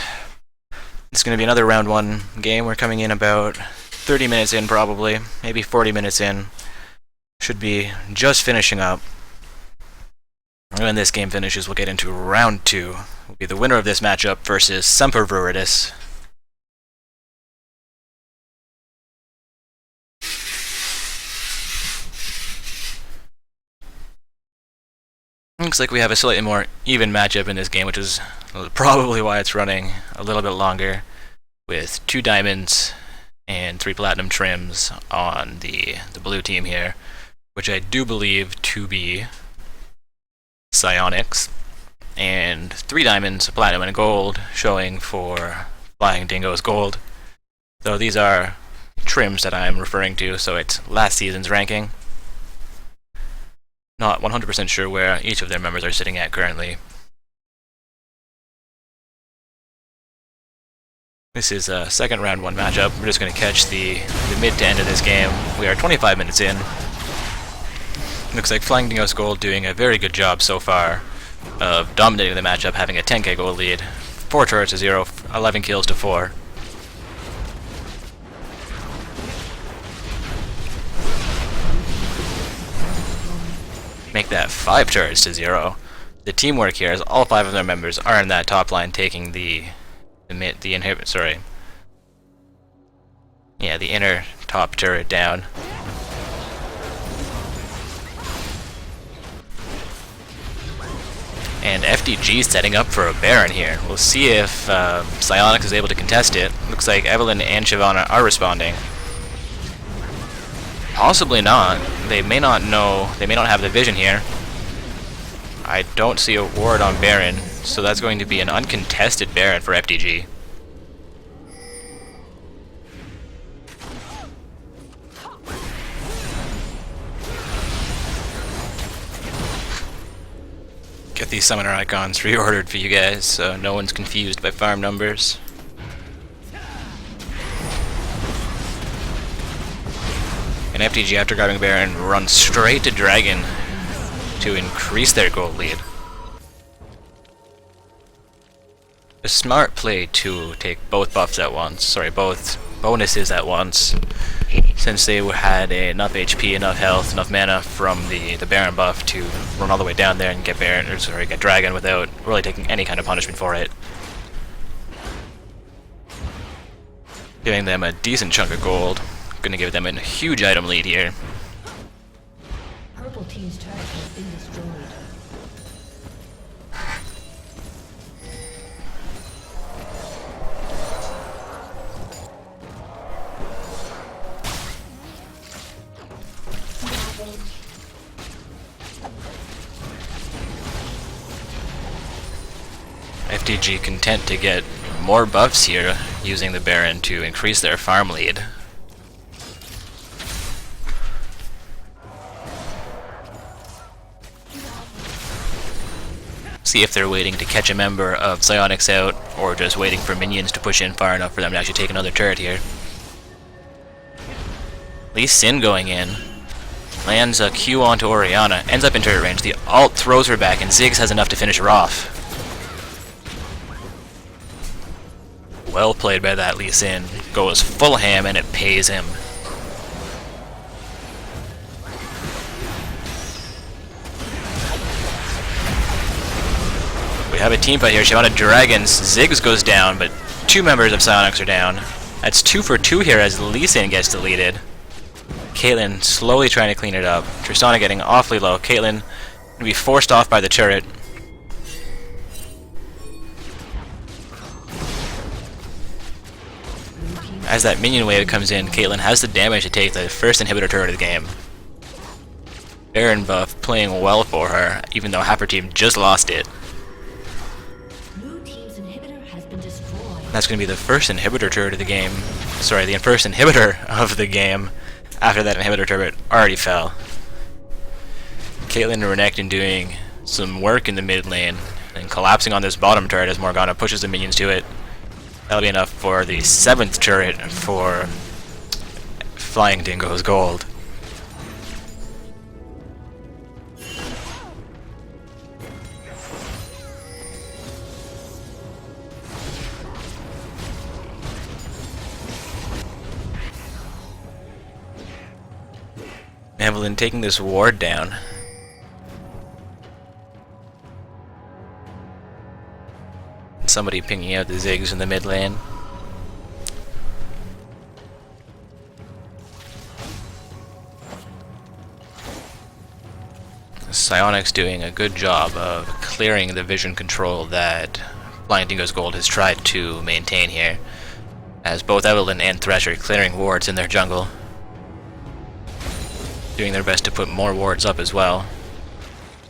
It's gonna be another round 1 game. We're coming in about 30 minutes in probably, maybe 40 minutes in. Should be just finishing up. When this game finishes, we'll get into round 2. Will be the winner of this matchup versus Semper Veritas. Looks like we have a slightly more even matchup in this game, which is probably why it's running a little bit longer, with 2 diamonds and 3 platinum trims on the blue team here, which I do believe to be Psyonix, and 3 diamonds, a platinum, and a gold showing for Flying Dingo's Gold. So these are trims that I'm referring to, so it's last season's ranking. Not 100% sure where each of their members are sitting at currently. This is a second round 1 matchup. We're just going to catch the mid to end of this game. We are 25 minutes in. Looks like Flying Dingo's Gold doing a very good job so far of dominating the matchup, having a 10k gold lead. 4 turrets to 0, 11 kills to 4. Make that 5 turrets to 0. The teamwork here is all 5 of their members are in that top line taking the inner top turret down. And FDG setting up for a Baron here. We'll see if Psyonix is able to contest it. Looks like Evelynn and Shyvana are responding. Possibly not. They may not know. They may not have the vision here. I don't see a ward on Baron, so that's going to be an uncontested Baron for FDG. Get these summoner icons reordered for you guys, so no one's confused by farm numbers. And FTG, after grabbing Baron, runs straight to Dragon to increase their gold lead. A smart play to take both buffs at once, sorry, both bonuses at once, since they had enough HP, enough health, enough mana from the Baron buff to run all the way down there and get Baron, or sorry, get Dragon without really taking any kind of punishment for it. Giving them a decent chunk of gold. Gonna give them a huge item lead here. Purple team's turret has been destroyed. FTG content to get more buffs here, using the Baron to increase their farm lead. See if they're waiting to catch a member of Psionics out, or just waiting for minions to push in far enough for them to actually take another turret here. Lee Sin going in. Lands a Q onto Orianna, ends up in turret range. The ult throws her back, and Ziggs has enough to finish her off. Well played by that Lee Sin. Goes full ham, and it pays him. We have a team fight here. Shyvana Dragons. Ziggs goes down, but two members of Psionics are down. That's 2 for 2 here as Lee Sin gets deleted. Caitlyn slowly trying to clean it up. Tristana getting awfully low. Caitlyn gonna be forced off by the turret. As that minion wave comes in, Caitlyn has the damage to take the first inhibitor turret of the game. Baron buff playing well for her, even though half her team just lost it. Blue team's inhibitor has been destroyed. That's going to be the first inhibitor turret of the game. Sorry, the first inhibitor of the game after that inhibitor turret already fell. Caitlyn and Renekton doing some work in the mid lane and collapsing on this bottom turret as Morgana pushes the minions to it. That'll be enough for the 7th turret for Flying Dingo's gold. Evelyn taking this ward down. Somebody pinging out the Ziggs in the mid lane. Psionics doing a good job of clearing the vision control that Flying Dingo's gold has tried to maintain here, as both Evelyn and Thresh are clearing wards in their jungle, doing their best to put more wards up as well.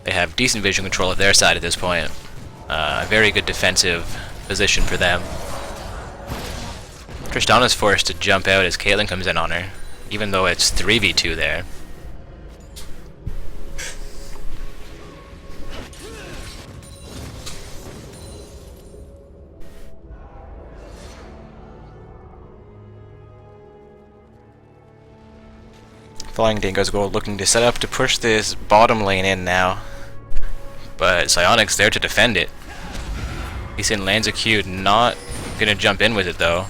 They have decent vision control of their side at this point. A very good defensive position for them. Tristana's forced to jump out as Caitlyn comes in on her, even though it's 3v2 there. Flying Dingo's gold looking to set up to push this bottom lane in now, but Psionics there to defend it. Lee Sin lands a Q, not gonna jump in with it though.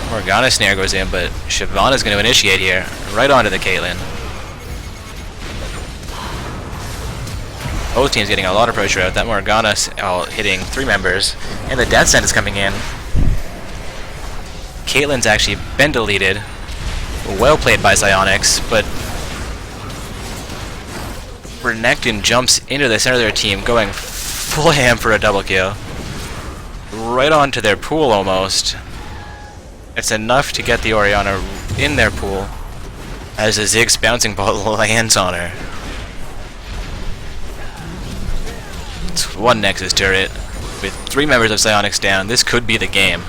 Morgana snare goes in, but Shyvana's gonna initiate here, right onto the Caitlyn. Both teams getting a lot of pressure out. That Morgana hitting 3 members, and the Death Sentence coming in. Caitlyn's actually been deleted. Well played by Psionics, but Renekton jumps into the center of their team, going full ham for a double kill. Right onto their pool almost. It's enough to get the Orianna in their pool as a Ziggs bouncing ball lands on her. It's 1 Nexus turret. With 3 members of Psionics down, this could be the game.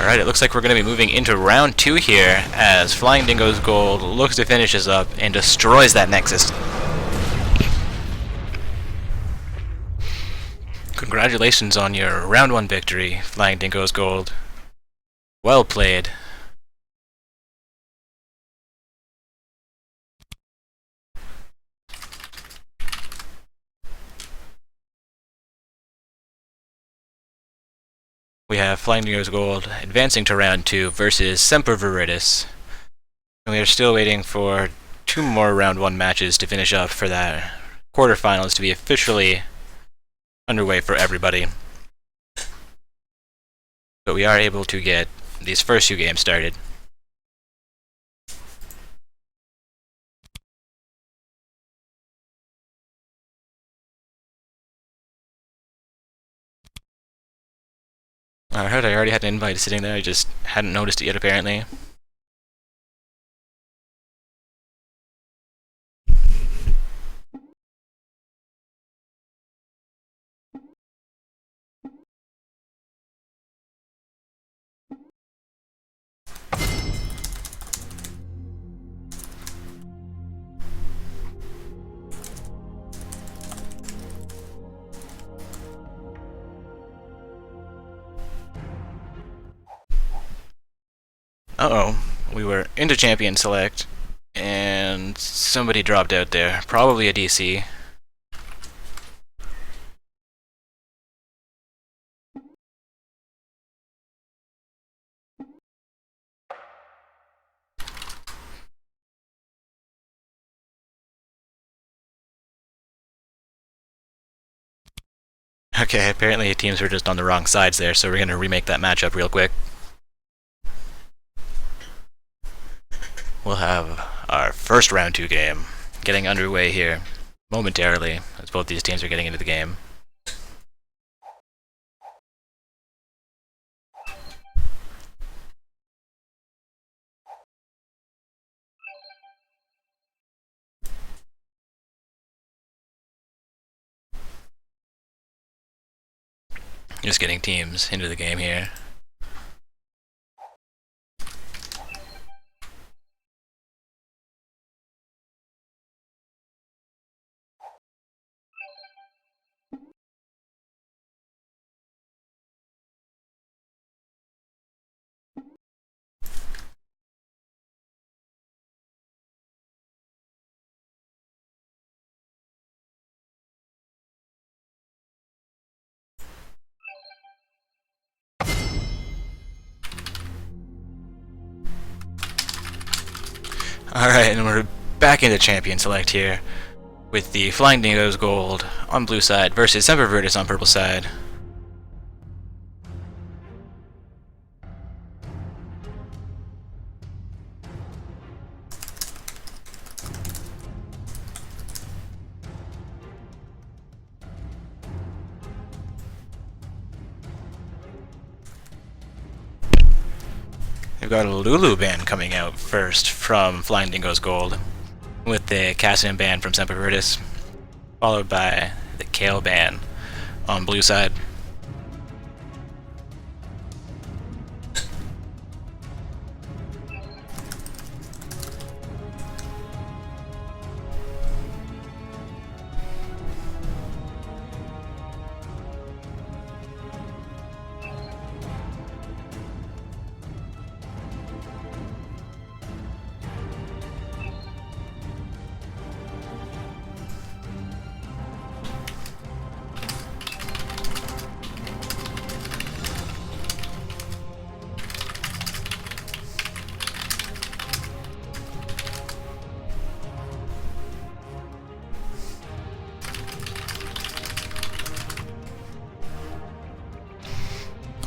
Alright, it looks like we're going to be moving into round 2 here as Flying Dingo's Gold looks to finish us up and destroys that Nexus. Congratulations on your round 1 victory, Flying Dingo's Gold. Well played. We have Flying Dingo's Gold advancing to round 2 versus Semper Veritas. And we are still waiting for 2 more round 1 matches to finish up for that quarterfinals to be officially underway for everybody. But we are able to get these first 2 games started. I heard I already had an invite sitting there, I just hadn't noticed it yet apparently. Uh-oh, we were into Champion Select, and somebody dropped out there. Probably a DC. Okay, apparently teams were just on the wrong sides there, so we're gonna remake that matchup real quick. We'll have our first round 2 game getting underway here momentarily as both these teams are getting into the game. Just getting teams into the game here. Alright, and we're back into Champion Select here with the Flying Dingo's Gold on blue side versus Semper Veritas on purple side. We've got a Lulu band coming out first from Flying Dingo's Gold, with the Cassian band from Semper Veritas, followed by the Kale band on blue side.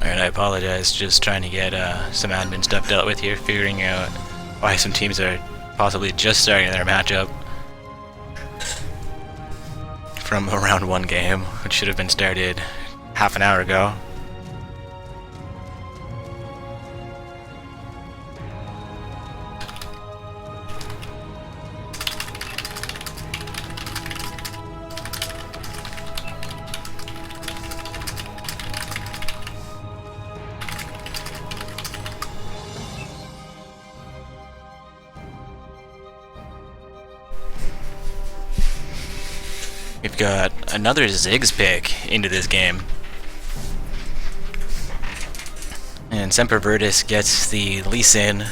Alright, I apologize, just trying to get some admin stuff dealt with here, figuring out why some teams are possibly just starting their matchup from a round 1 game, which should have been started half an hour ago. We've got another Ziggs pick into this game. And Semper Virtus gets the Lee Sin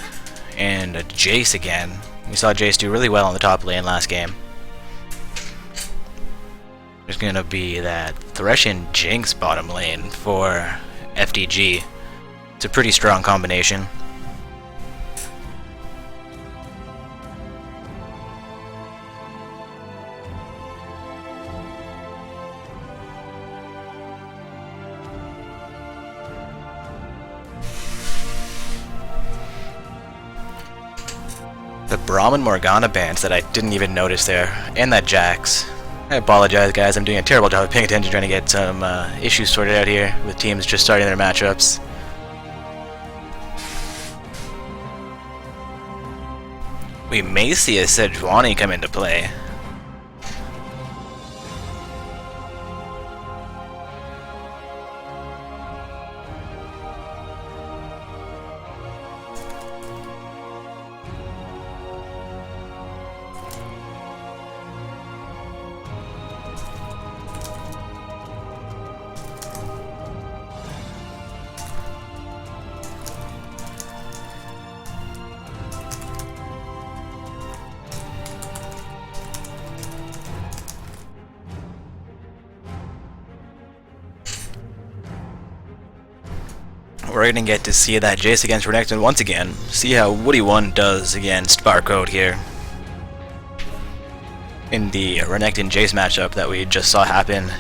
and a Jace again. We saw Jace do really well on the top lane last game. There's gonna be that Thresh and Jinx bottom lane for FDG. It's a pretty strong combination. The Brahmin Morgana bands that I didn't even notice there, and that Jax. I apologize, guys. I'm doing a terrible job of paying attention, trying to get some issues sorted out here with teams just starting their matchups. We may see a Sejuani come into play. We're gonna get to see that Jace against Renekton once again. See how Woody 1 does against Barcode here. In the Renekton Jace matchup that we just saw happen.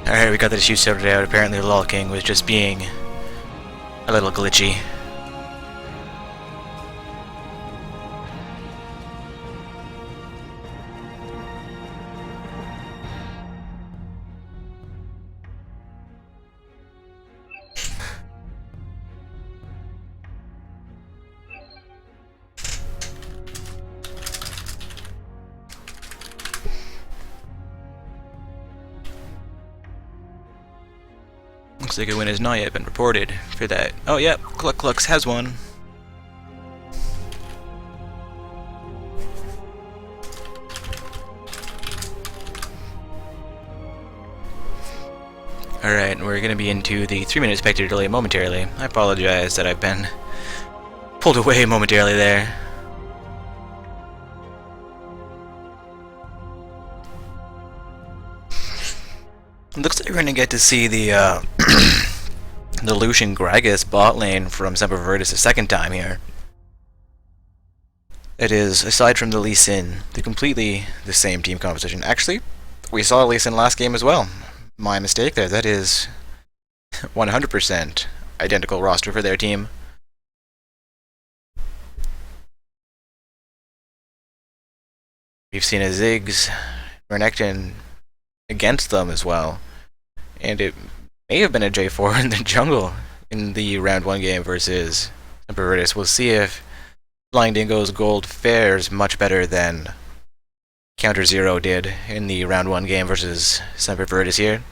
Alright, we got the issue sorted out. Apparently LOL King was just being a little glitchy. Looks like a win has not yet been reported for that. Oh, yep, Cluck Clucks has one. Alright, we're gonna be into the 3-minute spectator delay momentarily. I apologize that I've been pulled away momentarily there. Looks like we're gonna get to see the the Lucian Gragas bot lane from Semper Virtus a second time here. It is, aside from the Lee Sin, completely the same team composition. Actually, we saw Lee Sin last game as well. My mistake there. That is 100% identical roster for their team. We've seen a Ziggs, Renekton against them as well. And it may have been a J4 in the jungle in the round 1 game versus Semper Virtus. We'll see if Flying Dingo's gold fares much better than Counter Zero did in the round 1 game versus Semper Virtus here.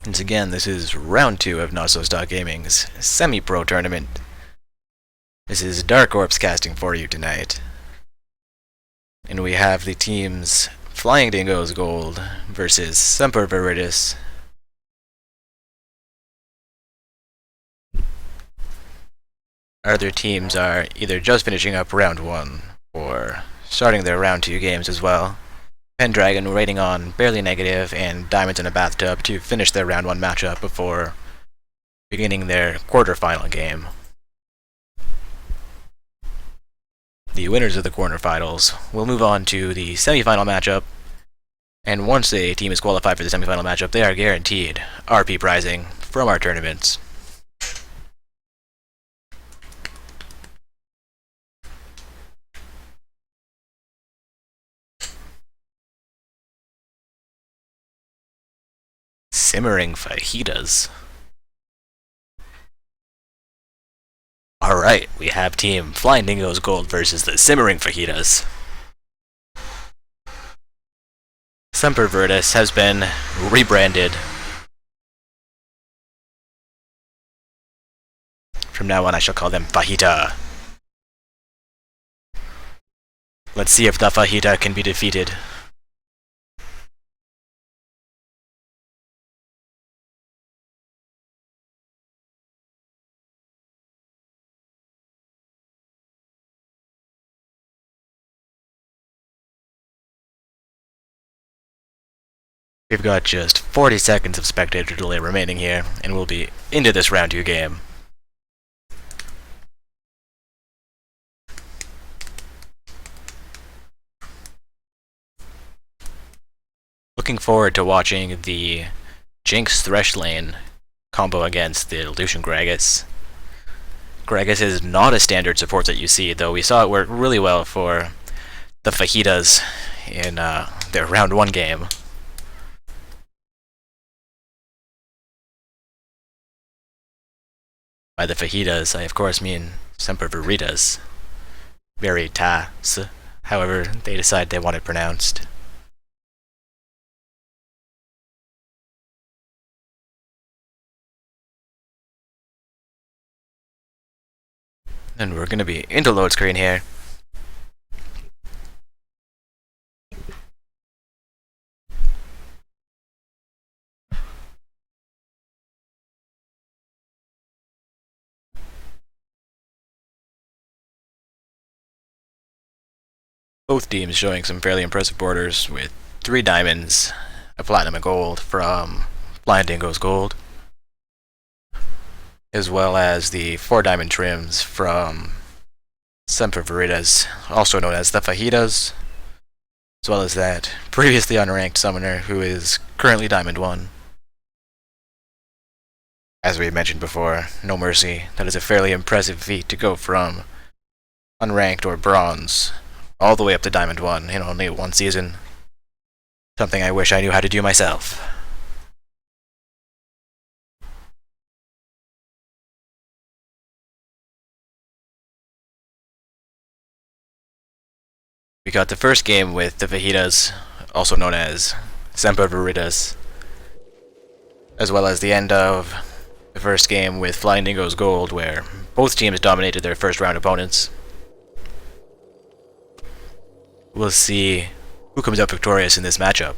Once again, this is round 2 of Not So Stock Gaming's semi-pro tournament. This is Dark Orbs casting for you tonight. And we have the teams Flying Dingo's gold versus Semper Virtus. Other teams are either just finishing up round 1 or starting their round 2 games as well. Pendragon rating on Barely Negative and Diamonds in a Bathtub to finish their round 1 matchup before beginning their quarterfinal game. The winners of the quarterfinals will move on to the semifinal matchup, and once a team is qualified for the semifinal matchup, they are guaranteed RP prizing from our tournaments. Simmering fajitas. Alright, we have Team Flying Dingoes Gold versus the Simmering Fajitas. Semper Virtus has been rebranded. From now on, I shall call them Fajita. Let's see if the Fajita can be defeated. We've got just 40 seconds of spectator delay remaining here, and we'll be into this round 2 game. Looking forward to watching the Jinx Threshlane combo against the Lucian Gragas. Gragas is not a standard support that you see, though we saw it work really well for the Fajitas in their round 1 game. By the Fajitas, I of course mean Semper Veritas. Veritas, however they decide they want it pronounced. And we're going to be into load screen here. Both teams showing some fairly impressive borders with 3 diamonds, a platinum and gold from Flying Dingoes Gold, as well as the 4 diamond trims from Semper Veritas, also known as the Fajitas, as well as that previously unranked summoner who is currently Diamond 1. As we mentioned before, No Mercy, that is a fairly impressive feat to go from unranked or bronze all the way up to Diamond 1 in only 1 season. Something I wish I knew how to do myself. We got the first game with the Fajitas, also known as Semper Veritas, as well as the end of the first game with Flying Dingoes Gold, where both teams dominated their first round opponents. We'll see who comes out victorious in this matchup.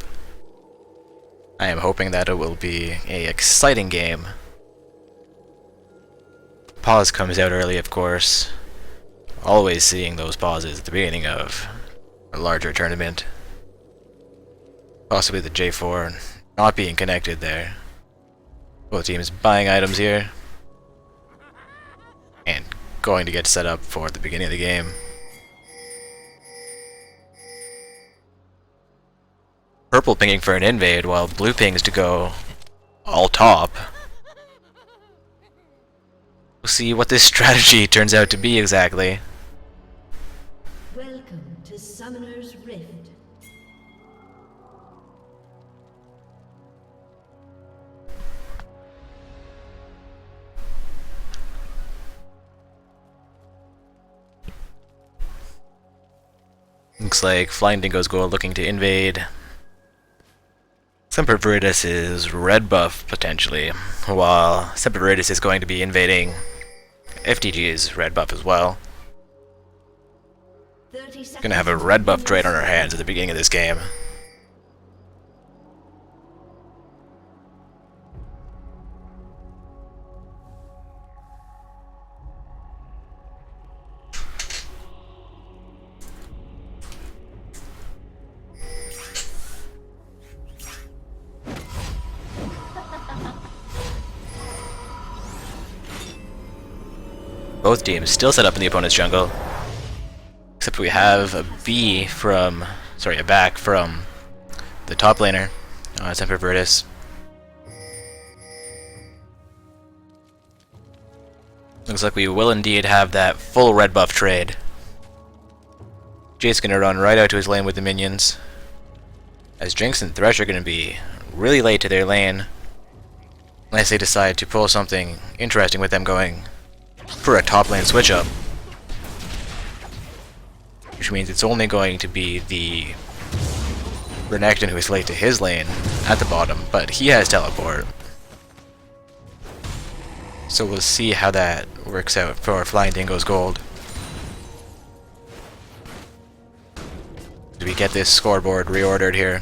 I am hoping that it will be an exciting game. Pause comes out early, of course. Always seeing those pauses at the beginning of a larger tournament. Possibly the J4 not being connected there. Both teams buying items here. And going to get set up for the beginning of the game. Purple pinging for an invade, while blue pings to go all top. We'll see what this strategy turns out to be exactly. Welcome to Summoner's Rift. Looks like Flying Dingoes Gold looking to invade. Semper Veritas is red buff, potentially, while Semper Veritas is going to be invading FTG's red buff as well. Gonna have a red buff trade on our hands at the beginning of this game. Both teams still set up in the opponent's jungle. Except we have a B from... sorry, a back from the top laner, Semper Virtus. Looks like we will indeed have that full red buff trade. Jace's gonna run right out to his lane with the minions, as Jinx and Thresh are gonna be really late to their lane, unless they decide to pull something interesting with them going for a top lane switch up. Which means it's only going to be the Renekton who is late to his lane at the bottom, but he has teleport. So we'll see how that works out for Flying Dingo's gold. Do we get this scoreboard reordered here?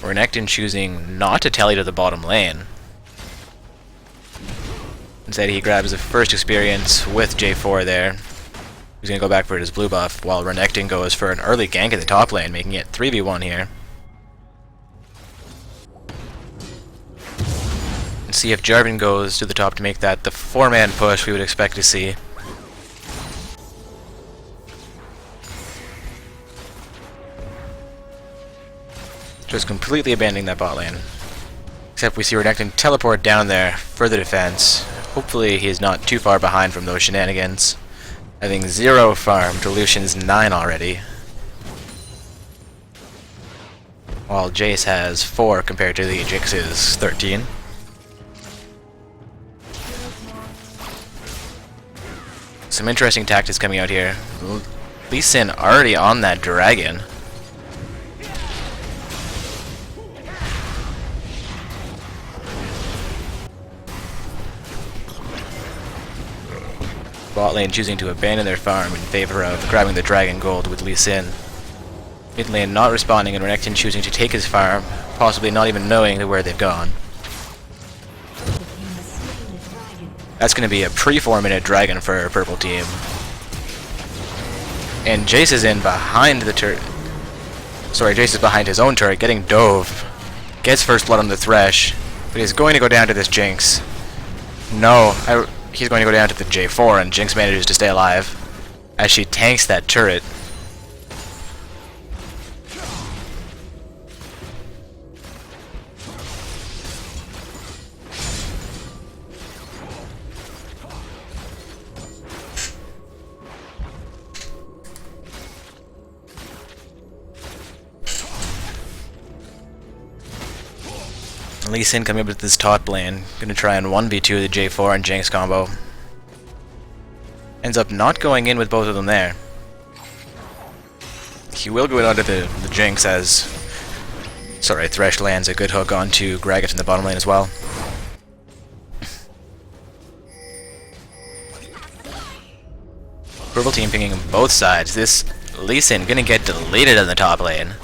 Renekton choosing not to tally to the bottom lane. Instead he grabs the first experience with J4 there. He's going to go back for his blue buff, while Renekton goes for an early gank at the top lane, making it 3v1 here. And see if Jarvan goes to the top to make that the 4-man push we would expect to see. Just completely abandoning that bot lane. Except we see Renekton teleport down there for the defense. Hopefully he's not too far behind from those shenanigans. Having 0 farm to Lucian's 9 already. While Jace has 4 compared to the Jinx's 13. Some interesting tactics coming out here. Lee Sin already on that dragon. Bot lane choosing to abandon their farm in favor of grabbing the dragon gold with Lee Sin. Mid lane not responding and Renekton choosing to take his farm, possibly not even knowing where they've gone. That's going to be a pre-4-minute dragon for our purple team. And Jace is in behind the turret. Sorry, Jace is behind his own turret, getting dove. Gets first blood on the Thresh, but he's going to go down to this Jinx. No, he's going to go down to the J4, and Jinx manages to stay alive as she tanks that turret. Lee Sin coming up with this top lane, gonna try and 1v2 the J4 and Jinx combo. Ends up not going in with both of them there. He will go onto the Jinx as... Sorry, Thresh lands a good hook onto Gragas in the bottom lane as well. Purple team pinging both sides. This Lee Sin gonna get deleted in the top lane.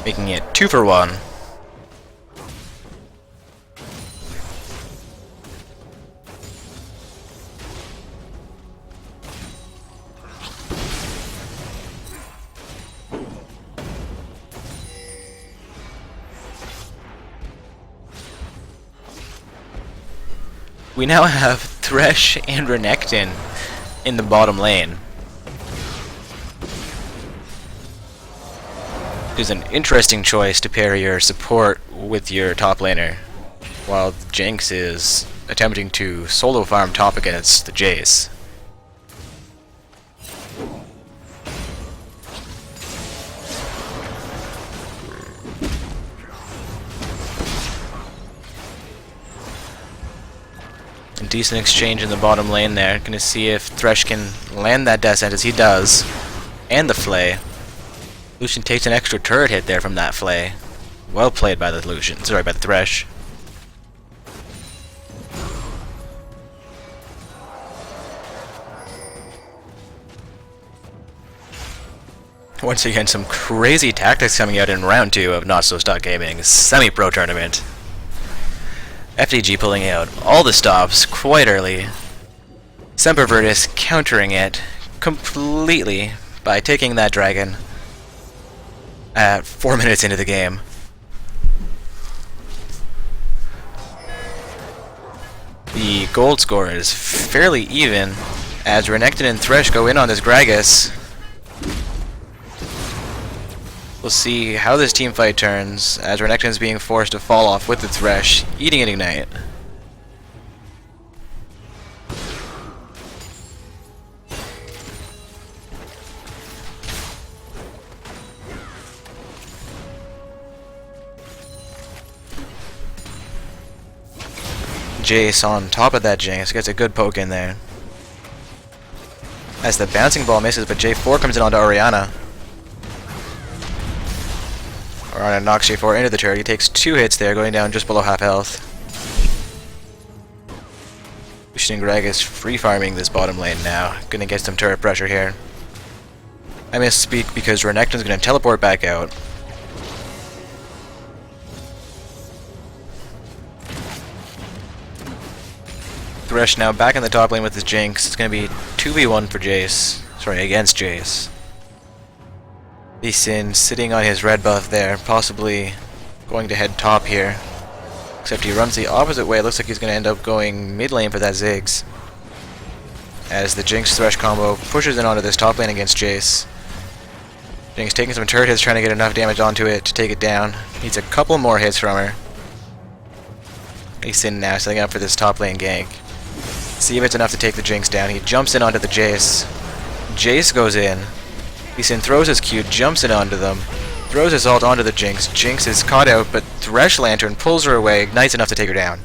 Making it 2 for 1. We now have Thresh and Renekton in the bottom lane. Is an interesting choice to pair your support with your top laner, while Jinx is attempting to solo farm top against the Jace. A decent exchange in the bottom lane there. Gonna see if Thresh can land that death sentence. He does. And the Flay. Lucian takes an extra turret hit there from that Flay. Well played by the Lucian. Sorry, by the Thresh. Once again, some crazy tactics coming out in round 2 of Not So Stock Gaming's semi-pro tournament. FDG pulling out all the stops quite early. Semper Virtus countering it completely by taking that dragon at 4 minutes into the game. The gold score is fairly even as Renekton and Thresh go in on this Gragas. We'll see how this team fight turns as Renekton is being forced to fall off with the Thresh, eating an Ignite. Jace on top of that Jinx gets a good poke in there. As the bouncing ball misses, but J4 comes in onto Orianna. Orianna knocks J4 into the turret. He takes 2 hits there, going down just below half health. Lucian and Gragas free farming this bottom lane now. Gonna get some turret pressure here. I misspeak because Renekton's gonna teleport back out. Thresh now back in the top lane with his Jinx. It's going to be 2v1 for Jace. Sorry, against Jace. Lee Sin sitting on his red buff there, possibly going to head top here. Except he runs the opposite way. It looks like he's going to end up going mid lane for that Ziggs. As the Jinx Thresh combo pushes in onto this top lane against Jace. Jinx taking some turret hits, trying to get enough damage onto it to take it down. Needs a couple more hits from her. Lee Sin now setting up for this top lane gank. See if it's enough to take the Jinx down. He jumps in onto the Jace. Jace goes in. Lee Sin throws his Q, jumps in onto them, throws his ult onto the Jinx. Jinx is caught out, but Thresh Lantern pulls her away, ignites enough to take her down.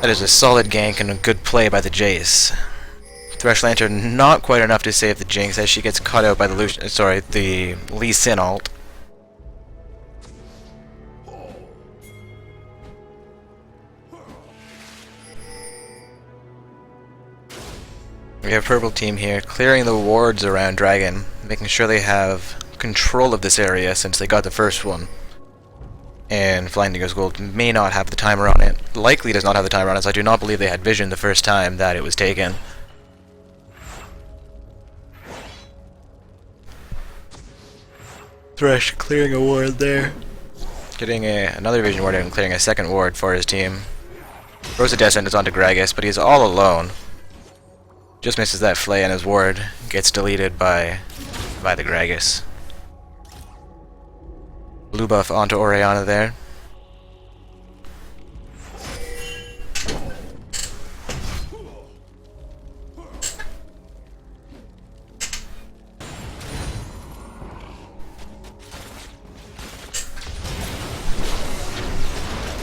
That is a solid gank and a good play by the Jace. Thresh Lantern not quite enough to save the Jinx as she gets caught out by the the Lee Sin ult. We have purple team here clearing the wards around Dragon, making sure they have control of this area since they got the first one. And Flying Dingo's Gold may not have the timer on it. Likely does not have the timer on it, so I do not believe they had vision the first time that it was taken. Thresh clearing a ward there. Getting another vision ward and clearing a second ward for his team. Throws a Death Sentence onto Gragas, but he's all alone. Just misses that Flay and his ward gets deleted by the Gragas. Blue buff onto Orianna there.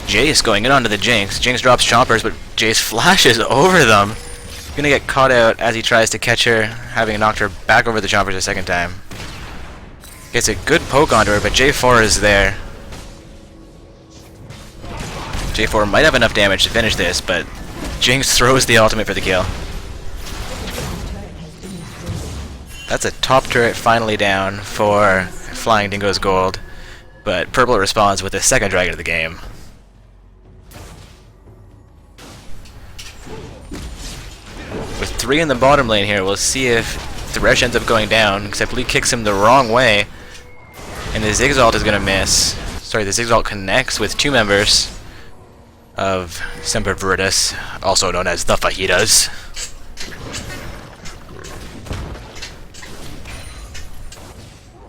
Jace going in onto the Jinx. Jinx drops Chompers, but Jace flashes over them. Gonna get caught out as he tries to catch her, having knocked her back over the Chompers a second time. Gets a good poke onto her, but J4 is there. J4 might have enough damage to finish this, but Jinx throws the ultimate for the kill. That's a top turret finally down for Flying Dingo's Gold, but Purple responds with the second dragon of the game. With 3 in the bottom lane here, we'll see if Thresh ends up going down, except Lee kicks him the wrong way, and the Ziggs ult is going to miss. Sorry, the Ziggs ult connects with 2 members of Semper Virtus, also known as the Fajitas.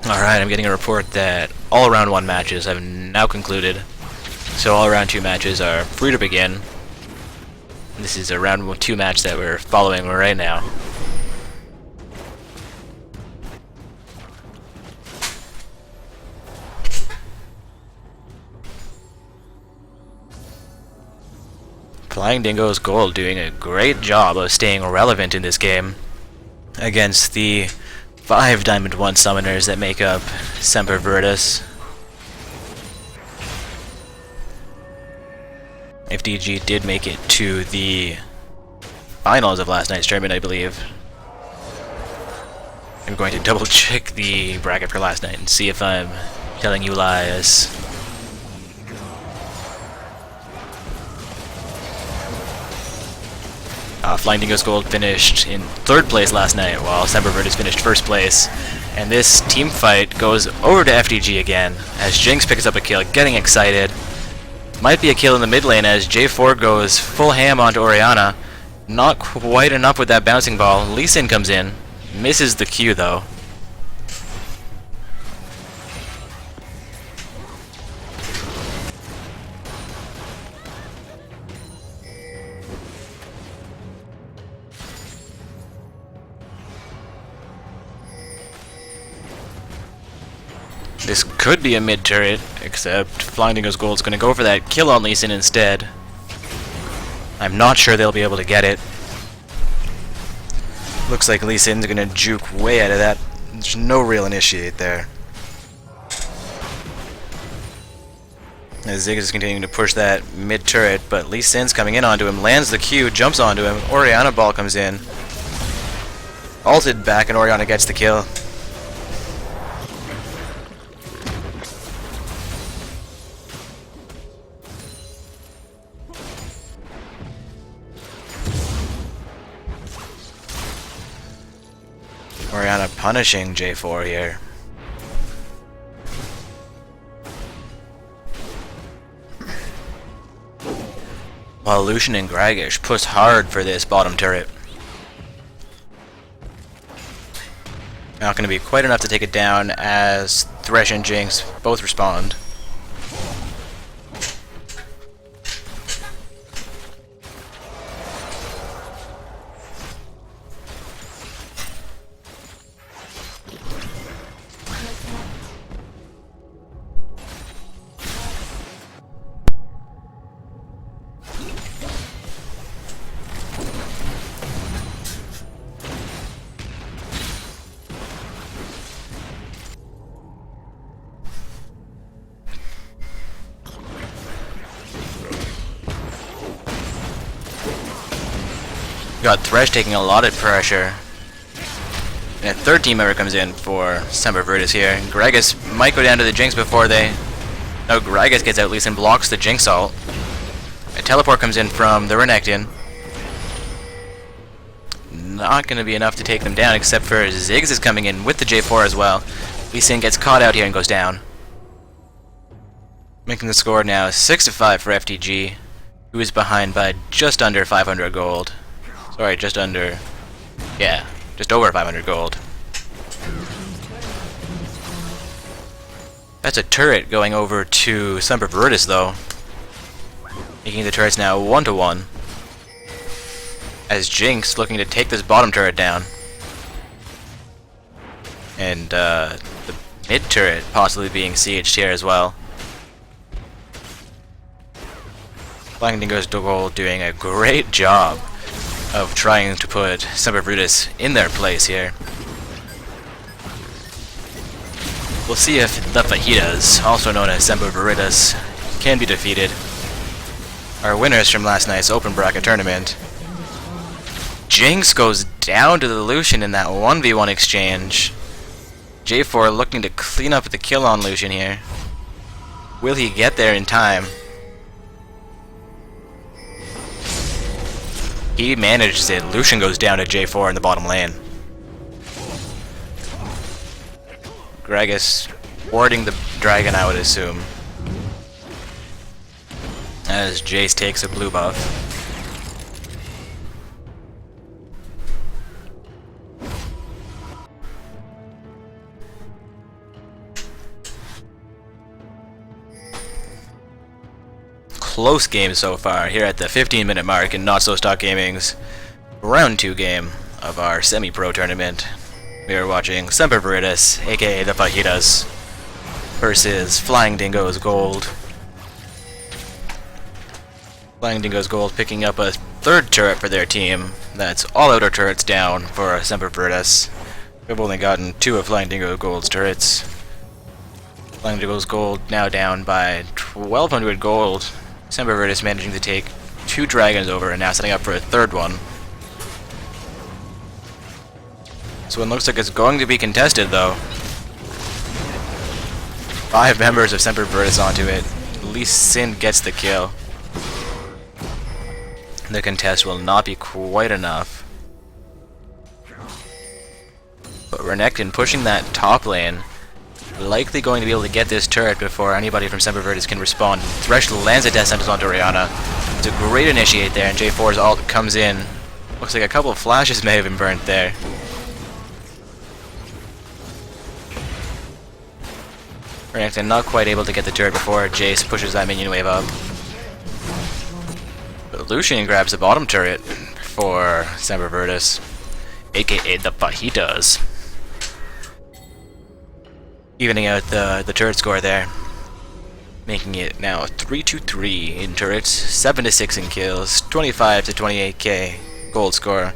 Alright, I'm getting a report that all round 1 matches have now concluded, so all round 2 matches are free to begin. This is a round 2 match that we're following right now. Flying Dingo's Gold doing a great job of staying relevant in this game against the 5 Diamond 1 summoners that make up Semper Virtus. FDG did make it to the finals of last night's tournament, I believe. I'm going to double check the bracket for last night and see if I'm telling you lies. Flying Dingo's Gold finished in 3rd place last night, while Semper Virtus finished 1st place. And this team fight goes over to FDG again, as Jinx picks up a kill, getting excited. Might be a kill in the mid lane as J4 goes full ham onto Orianna. Not quite enough with that bouncing ball. Lee Sin comes in, misses the Q though. This could be a mid turret, except Flying Dingo's Gold's gonna go for that kill on Lee Sin instead. I'm not sure they'll be able to get it. Looks like Lee Sin's gonna juke way out of that. There's no real initiate there. As Ziggs is continuing to push that mid turret, but Lee Sin's coming in onto him, lands the Q, jumps onto him. Orianna ball comes in. Ulted back and Orianna gets the kill. Orianna punishing J4 here. While Lucian and Gragish push hard for this bottom turret. Not going to be quite enough to take it down as Thresh and Jinx both respond. Got Thresh taking a lot of pressure. And a 3rd team member comes in for Semper Virtus here. Gragas might go down to the Jinx before they... No, Gragas gets out, Lee Sin blocks the Jinx ult. A teleport comes in from the Renekton. Not going to be enough to take them down, except for Ziggs is coming in with the J4 as well. Lee Sin gets caught out here and goes down. Making the score now 6-5 for FTG, who is behind by just under 500 gold. Sorry, just under... Yeah, just over 500 gold. That's a turret going over to Semper Virtus, though. Making the turrets now 1-1. As Jinx looking to take this bottom turret down. And the mid turret possibly being sieged here as well. Flying Dingo's Gold doing a great job of trying to put Semper Virtus in their place here. We'll see if the Fajitas, also known as Semper Virtus, can be defeated. Our winners from last night's open bracket tournament. Jinx goes down to the Lucian in that 1v1 exchange. J4 looking to clean up the kill on Lucian here. Will he get there in time? He manages it. Lucian goes down to J4 in the bottom lane. Gragas warding the dragon, I would assume. As Jace takes a blue buff. Close game so far here at the 15-minute mark in Not So Stock Gaming's round 2 game of our semi-pro tournament. We are watching Semper Virtus, aka the Fajitas, versus Flying Dingo's Gold. Flying Dingo's Gold picking up a 3rd turret for their team. That's all outer turrets down for Semper Virtus. We've only gotten 2 of Flying Dingo Gold's turrets. Flying Dingo's Gold now down by 1200 gold. Semper Virtus managing to take 2 dragons over and now setting up for a 3rd one. So it looks like it's going to be contested though. 5 members of Semper Virtus onto it. Lee Sin gets the kill. The contest will not be quite enough. But Renekton pushing that top lane, likely going to be able to get this turret before anybody from Semper Virtus can respond. Thresh lands a Death Sentence onto Orianna. It's a great initiate there, and J4's ult comes in. Looks like a couple of flashes may have been burnt there. Renekton not quite able to get the turret before Jace pushes that minion wave up. But Lucian grabs the bottom turret for Semper Virtus, aka the Fajitas. Evening out the turret score there, making it now 3-2-3 in turrets, 7-6 in kills, 25 to 28k gold score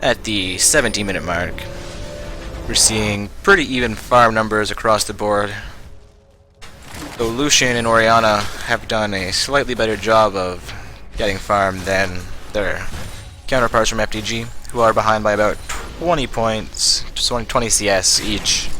at the 17-minute mark. We're seeing pretty even farm numbers across the board, though Lucian and Orianna have done a slightly better job of getting farm than their counterparts from FTG, who are behind by about 20 points, 20 CS each.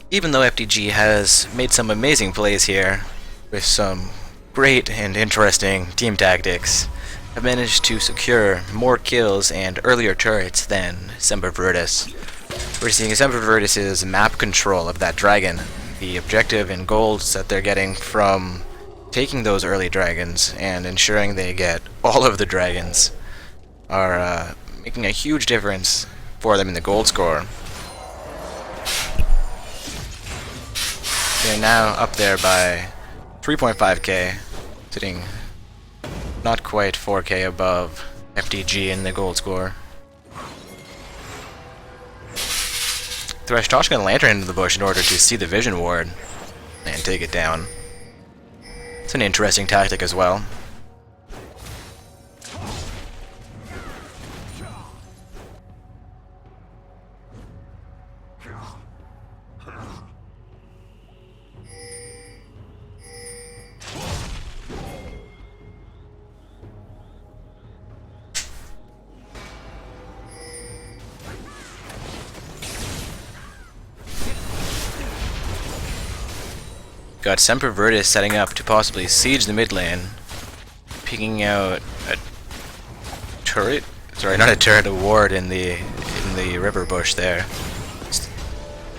Even though FTG has made some amazing plays here, with some great and interesting team tactics, have managed to secure more kills and earlier turrets than Semper Virtus. We're seeing Semper Virtus' map control of that dragon, the objective and goals that they're getting from taking those early dragons and ensuring they get all of the dragons are making a huge difference for them in the gold score. They're now up there by 3.5k, sitting not quite 4k above FTG in the gold score. Thresh tossing a lantern into the bush in order to see the vision ward and take it down. It's an interesting tactic as well. Got Semper Virtus setting up to possibly siege the mid lane, picking out a turret. Sorry, not a turret, a ward in the river bush there.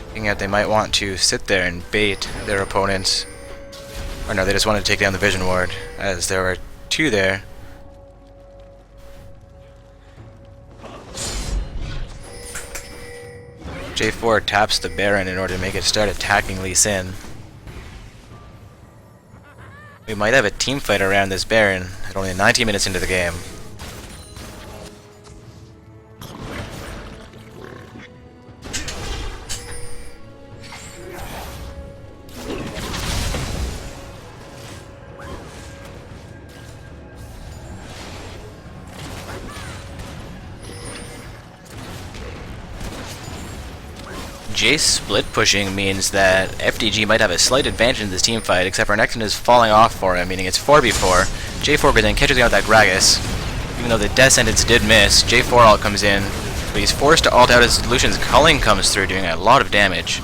Picking out they might want to sit there and bait their opponents, or no, they just want to take down the vision ward, as there are two there. J4 taps the Baron in order to make it start attacking Lee Sin. We might have a team fight around this Baron at only 19 minutes into the game. Jace split pushing means that FTG might have a slight advantage in this team fight, except for Renekton is falling off for him, meaning it's 4v4. J4 then catches out that Gragas. Even though the Death Sentence did miss, J4 ult comes in, but he's forced to ult out as Lucian's culling comes through, doing a lot of damage.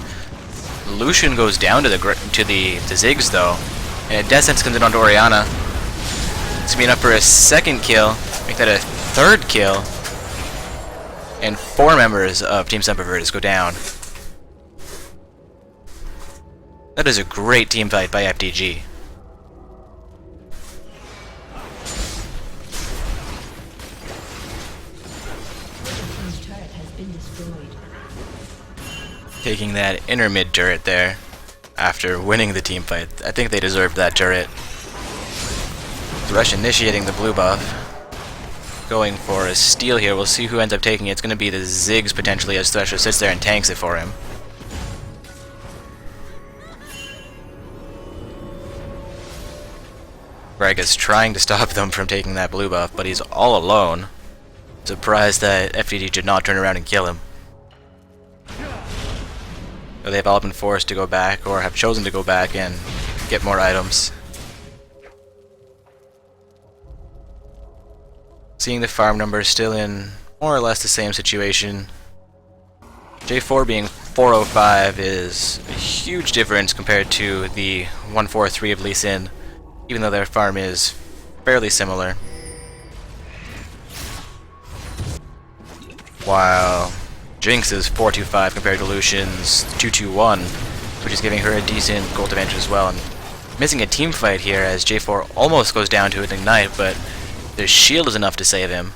Lucian goes down to the Ziggs though, and a Death Sentence comes in onto Orianna. It's being up for a second kill, make that a third kill, and 4 members of Team Semper Virtus go down. That is a great team fight by FTG. Turret has been destroyed. Taking that inner mid turret there after winning the team fight. I think they deserved that turret. Thresh initiating the blue buff. Going for a steal here. We'll see who ends up taking it. It's going to be the Ziggs potentially, as Thresh sits there and tanks it for him. Gragas trying to stop them from taking that blue buff, but he's all alone. Surprised that FTG did not turn around and kill him. They've all been forced to go back, or have chosen to go back and get more items. Seeing the farm numbers still in more or less the same situation. J4 being 405 is a huge difference compared to the 143 of Lee Sin, even though their farm is fairly similar. While Jinx is 425 compared to Lucian's 221, which is giving her a decent gold advantage as well. And missing a team fight here as J4 almost goes down to an ignite, but their shield is enough to save him.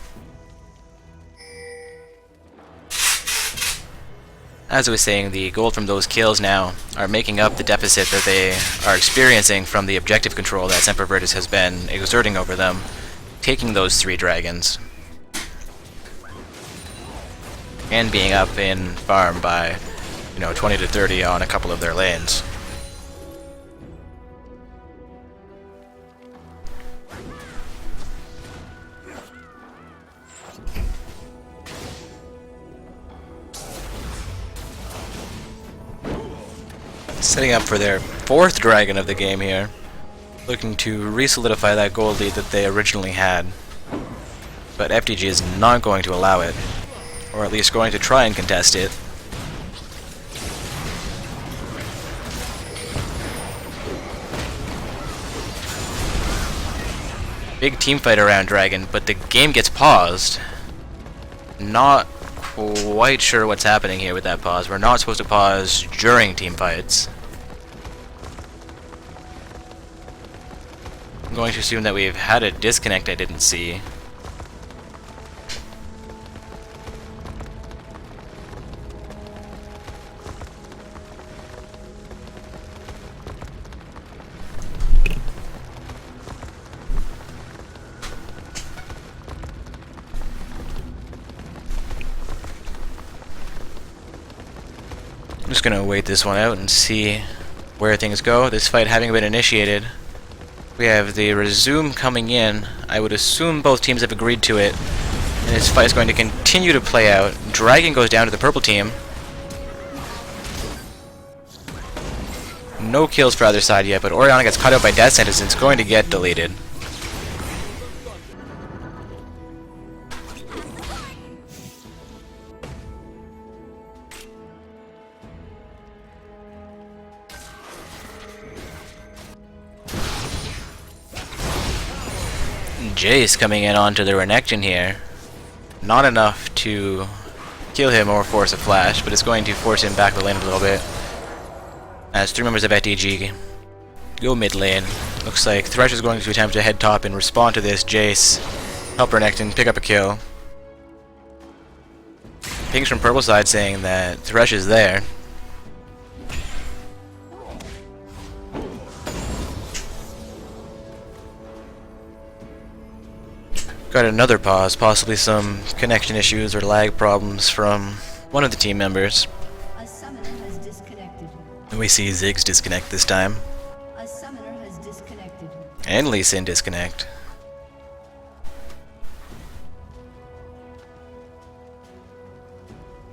As I was saying, the gold from those kills now are making up the deficit that they are experiencing from the objective control that Semper Virtus has been exerting over them, taking those 3 dragons. And being up in farm by, 20 to 30 on a couple of their lanes. Setting up for their 4th dragon of the game here, looking to re-solidify that gold lead that they originally had. But FTG is not going to allow it, or at least going to try and contest it. Big team fight around Dragon, but the game gets paused. Not quite sure what's happening here with that pause. We're not supposed to pause during team fights. I'm going to assume that we've had a disconnect I didn't see. I'm just gonna wait this one out and see where things go. This fight having been initiated, we have the resume coming in. I would assume both teams have agreed to it, and this fight is going to continue to play out. Dragon goes down to the purple team. No kills for either side yet, but Orianna gets caught out by Death Sentence and it's going to get deleted. Jace coming in onto the Renekton here. Not enough to kill him or force a flash, but it's going to force him back the lane a little bit. As 3 members of FTG go mid lane. Looks like Thresh is going to attempt to head top and respond to this. Jace help Renekton pick up a kill. Pings from purple side saying that Thresh is there. Got another pause, possibly some connection issues or lag problems from one of the team members. A summoner has disconnected. And we see Ziggs disconnect this time. A summoner has disconnected. And Lee Sin disconnect.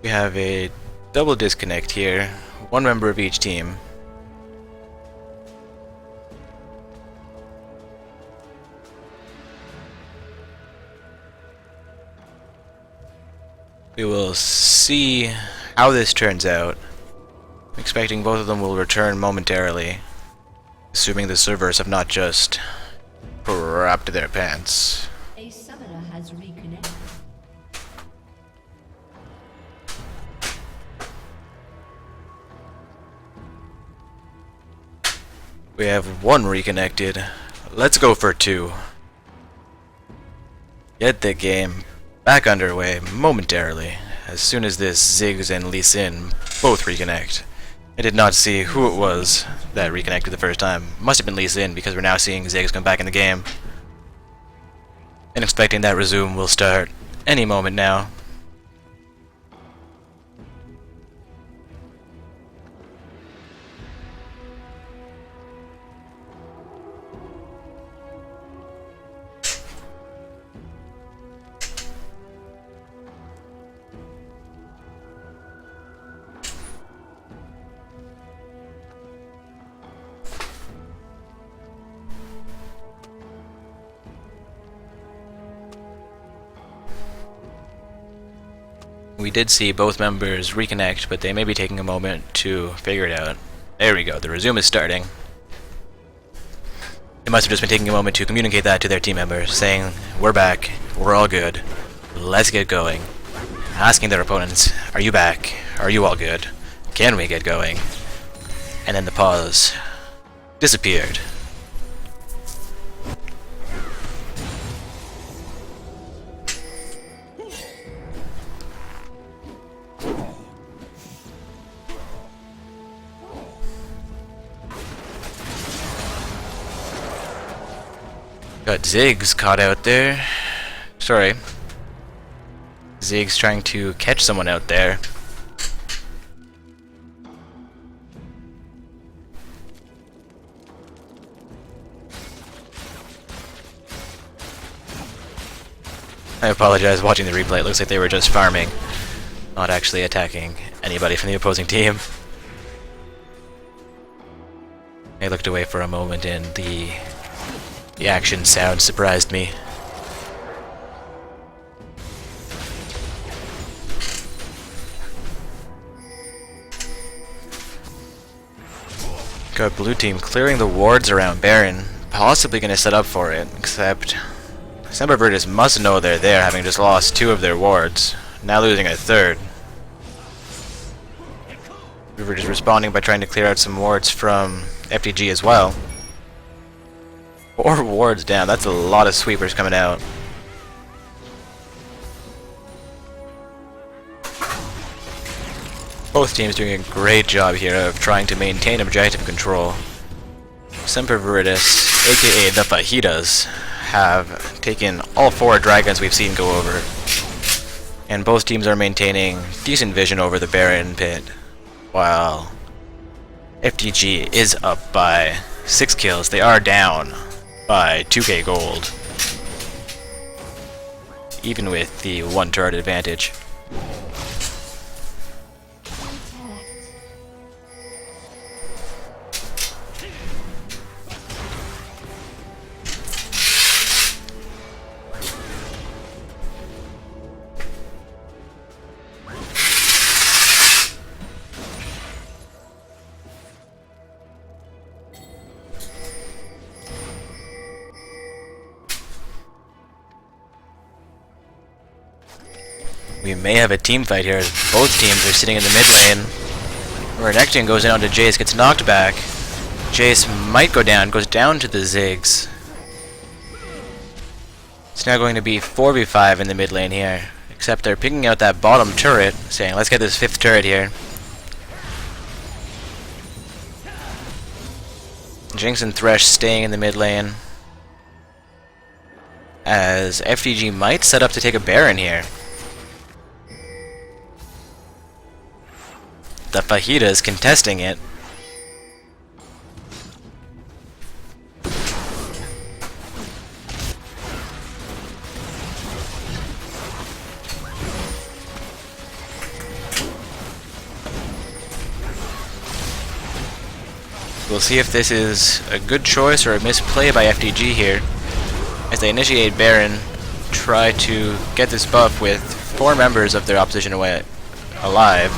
We have a double disconnect here. 1 member of each team. We will see how this turns out. I'm expecting both of them will return momentarily, assuming the servers have not just crapped their pants. A summoner has reconnected. We have 1 reconnected. Let's go for 2. Get the game back underway momentarily, as soon as this Ziggs and Lee Sin both reconnect. I did not see who it was that reconnected the first time. Must have been Lee Sin, because we're now seeing Ziggs come back in the game. And expecting that resume will start any moment now. We did see both members reconnect, but they may be taking a moment to figure it out. There we go, the resume is starting. They must have just been taking a moment to communicate that to their team members, saying, we're back, we're all good, let's get going. Asking their opponents, are you back? Are you all good? Can we get going? And then the pause disappeared. Got Ziggs caught out there. Sorry. Ziggs trying to catch someone out there. I apologize, watching the replay, it looks like they were just farming, not actually attacking anybody from the opposing team. I looked away for a moment and the action sound surprised me. Got blue team clearing the wards around Baron, possibly going to set up for it, except Semper Virtus must know they're there, having just lost 2 of their wards, now losing a 3rd. We were just responding by trying to clear out some wards from FTG as well. 4 wards down, that's a lot of sweepers coming out. Both teams doing a great job here of trying to maintain objective control. Semper Virtus, aka the Fajitas, have taken all 4 dragons we've seen go over. And both teams are maintaining decent vision over the Baron pit, while FTG is up by 6 kills. They are down by 2k gold, even with the 1 turret advantage. We may have a team fight here as both teams are sitting in the mid lane. Renekton goes down to Jace, gets knocked back. Jace might go down, goes down to the Ziggs. It's now going to be 4v5 in the mid lane here. Except they're picking out that bottom turret, saying, let's get this 5th turret here. Jinx and Thresh staying in the mid lane, as FTG might set up to take a Baron here. The Fajitas contesting it. We'll see if this is a good choice or a misplay by FTG here, as they initiate Baron, try to get this buff with 4 members of their opposition away alive.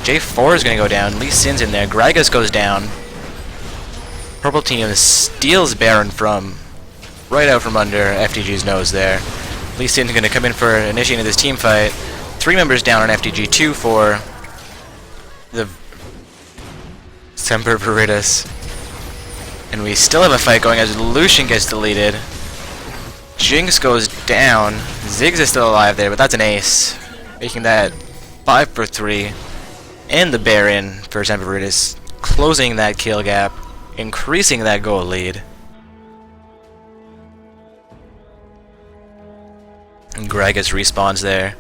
J4 is going to go down, Lee Sin's in there, Gragas goes down. Purple team steals Baron from right out from under FTG's nose there. Lee Sin's going to come in for initiating this team fight. 3 members down on FTG, 2 for the Semper Virtus. And we still have a fight going as Lucian gets deleted. Jinx goes down. Ziggs is still alive there, but that's an ace, making that 5 for 3. And the Baron for Semper Virtus, closing that kill gap, increasing that goal lead. And Gragas respawns there.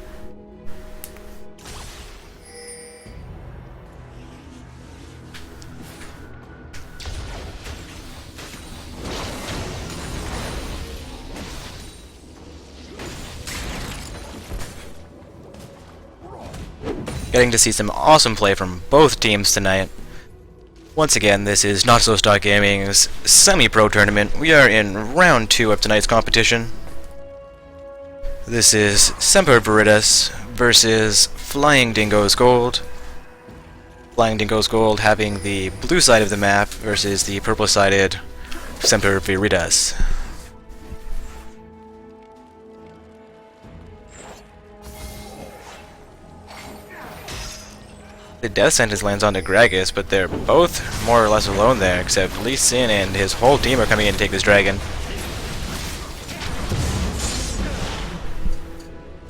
Getting to see some awesome play from both teams tonight. Once again, this is Not So Stock Gaming's semi-pro tournament. We are in round 2 of tonight's competition. This is Semper Virtus versus Flying Dingo's Gold. Flying Dingo's Gold having the blue side of the map versus the purple-sided Semper Veritas. The death sentence lands onto Gragas, but they're both more or less alone there, except Lee Sin and his whole team are coming in to take this dragon.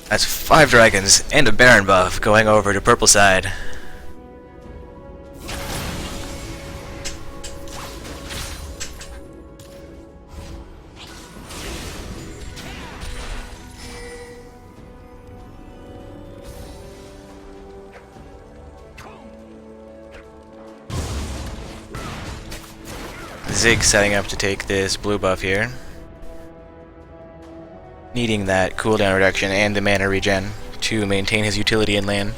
That's 5 dragons and a Baron buff going over to purple side. Zig setting up to take this blue buff here. Needing that cooldown reduction and the mana regen to maintain his utility in lane.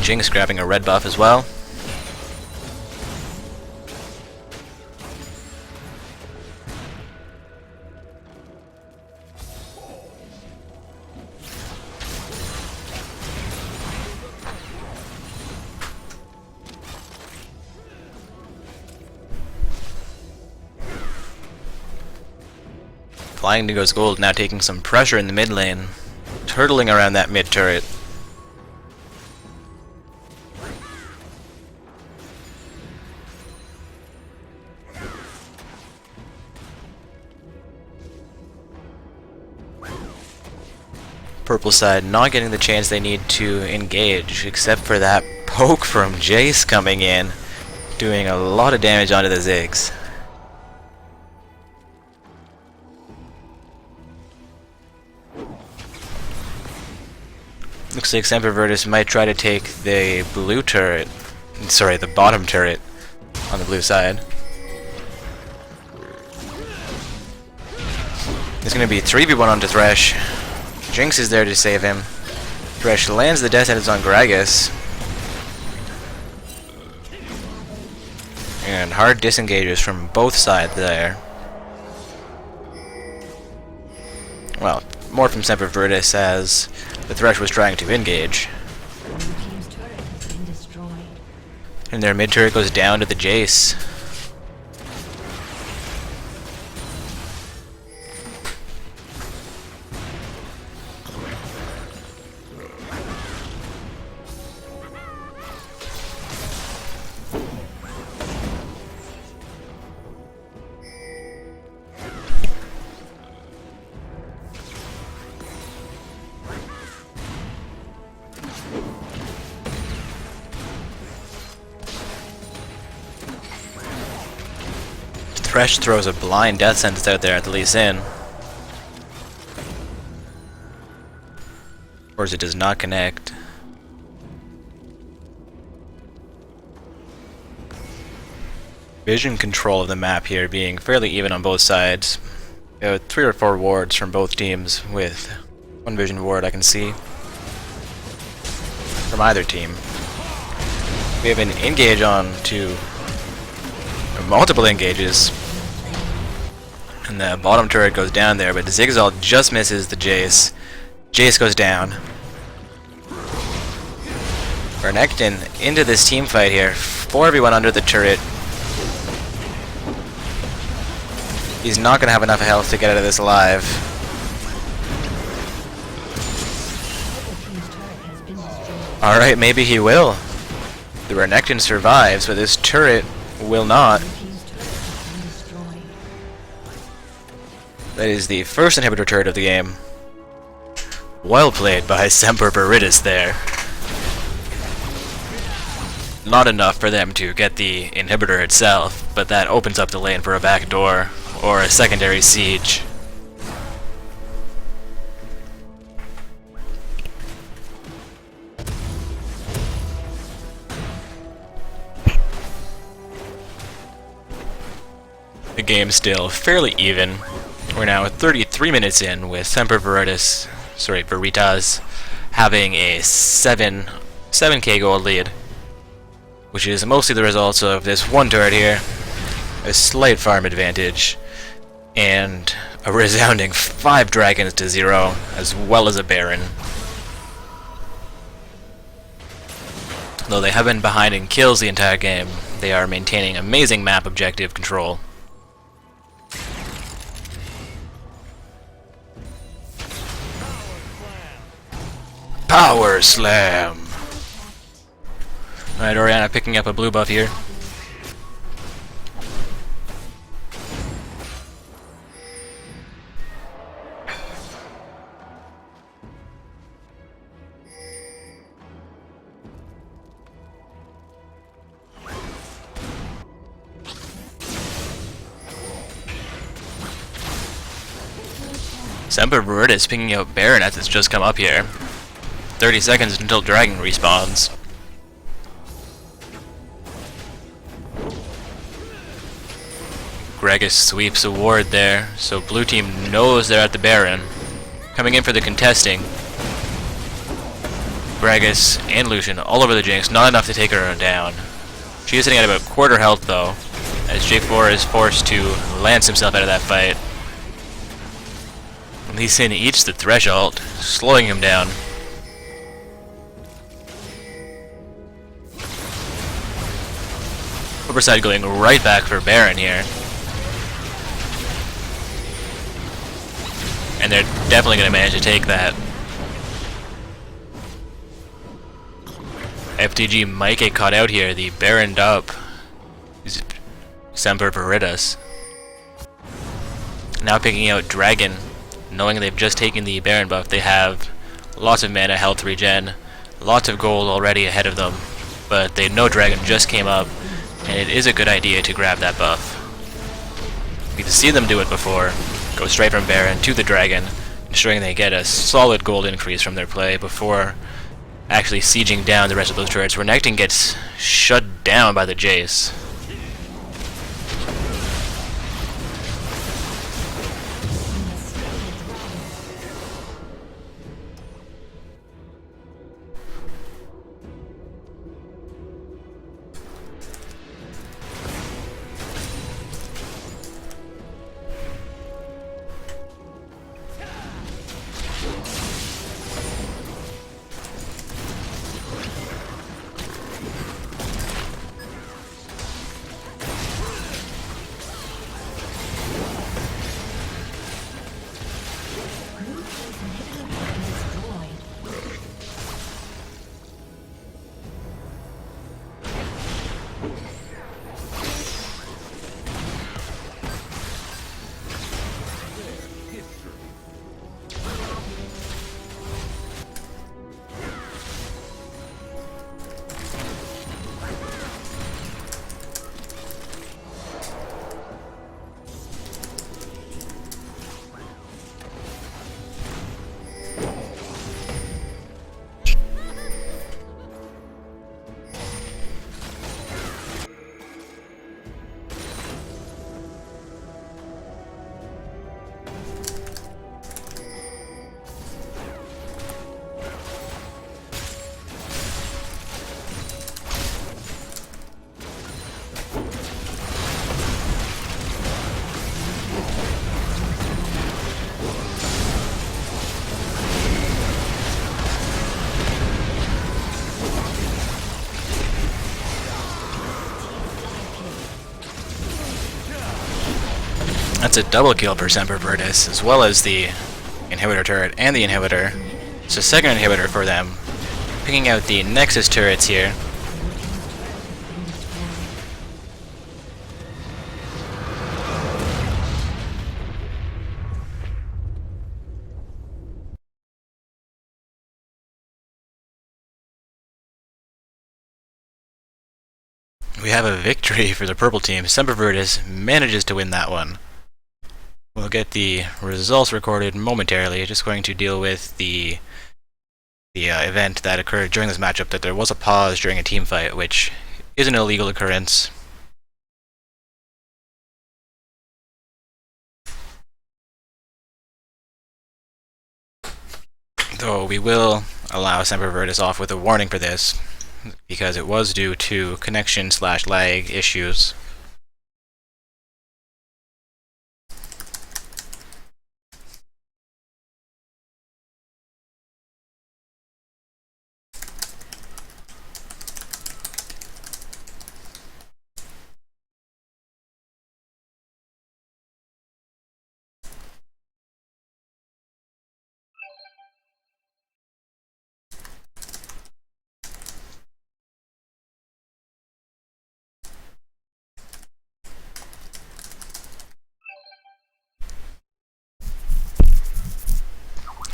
Jinx grabbing a red buff as well. Flying Dingo's Gold now taking some pressure in the mid lane, turtling around that mid turret. Purple side not getting the chance they need to engage, except for that poke from Jace coming in, doing a lot of damage onto the Ziggs. Looks like Semper Veritas might try to take the blue turret, sorry, the bottom turret on the blue side. There's going to be 3v1 onto Thresh. Jinx is there to save him. Thresh lands the death sentence on Gragas. And hard disengages from both sides there. Well, more from Semper Veritas as the Thresh was trying to engage. Blue team's turret has been destroyed. And their mid turret goes down to the Jace. Thresh throws a blind death sentence out there at the Lee Sin. Or as it does not connect. Vision control of the map here being fairly even on both sides. 3 or 4 wards from both teams with 1 vision ward I can see from either team. We have an engage on to multiple engages. And the bottom turret goes down there, but Zigzal just misses the Jace. Jace goes down. Renekton into this team fight here. 4v1 under the turret. He's not going to have enough health to get out of this alive. Alright, maybe he will. The Renekton survives, but this turret will not. That is the first inhibitor turret of the game. Well played by Semper Veritas there. Not enough for them to get the inhibitor itself, but that opens up the lane for a backdoor or a secondary siege. The game's still fairly even. We're now 33 minutes in with Semper Veritas having a 7-6 7k gold lead, which is mostly the result of this one turret here, a slight farm advantage, and a resounding 5 dragons to 0, as well as a Baron. Though they have been behind in kills the entire game, they are maintaining amazing map objective control. Power Slam! Alright, Orianna picking up a blue buff here. Semper Veritas picking out Baron as it's just come up here. 30 seconds until Dragon respawns. Gragas sweeps a ward there, so blue team knows they're at the Baron. Coming in for the contesting. Gragas and Lucian all over the Jinx, not enough to take her down. She is sitting at about quarter health though, as J4 is forced to lance himself out of that fight. Lee Sin eats the threshold, slowing him down. Riverside going right back for Baron here. And they're definitely going to manage to take that. FTG might get caught out here. The Baroned up Semper Veritas. Now picking out Dragon. Knowing they've just taken the Baron buff, they have lots of mana, health regen, lots of gold already ahead of them, but they know Dragon just came up, and it is a good idea to grab that buff. We've seen them do it before, go straight from Baron to the Dragon, ensuring they get a solid gold increase from their play before actually sieging down the rest of those turrets. Renekton gets shut down by the Jace. That's a double kill for Semper Veritas, as well as the inhibitor turret and the inhibitor. It's a second inhibitor for them. Picking out the Nexus turrets here. We have a victory for the purple team. Semper Veritas manages to win that one. We'll get the results recorded momentarily. Just going to deal with the event that occurred during this matchup, that there was a pause during a team fight, which is an illegal occurrence. Though we will allow Semper Virtus off with a warning for this, because it was due to connection/lag issues.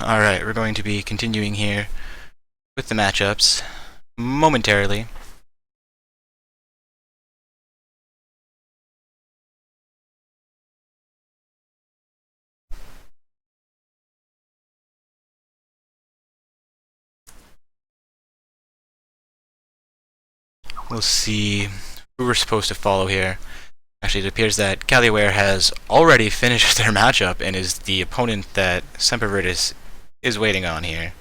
Alright, we're going to be continuing here with the matchups momentarily. We'll see who we're supposed to follow here. Actually, it appears that Caliware has already finished their matchup and is the opponent that Semper Virtus is waiting on here.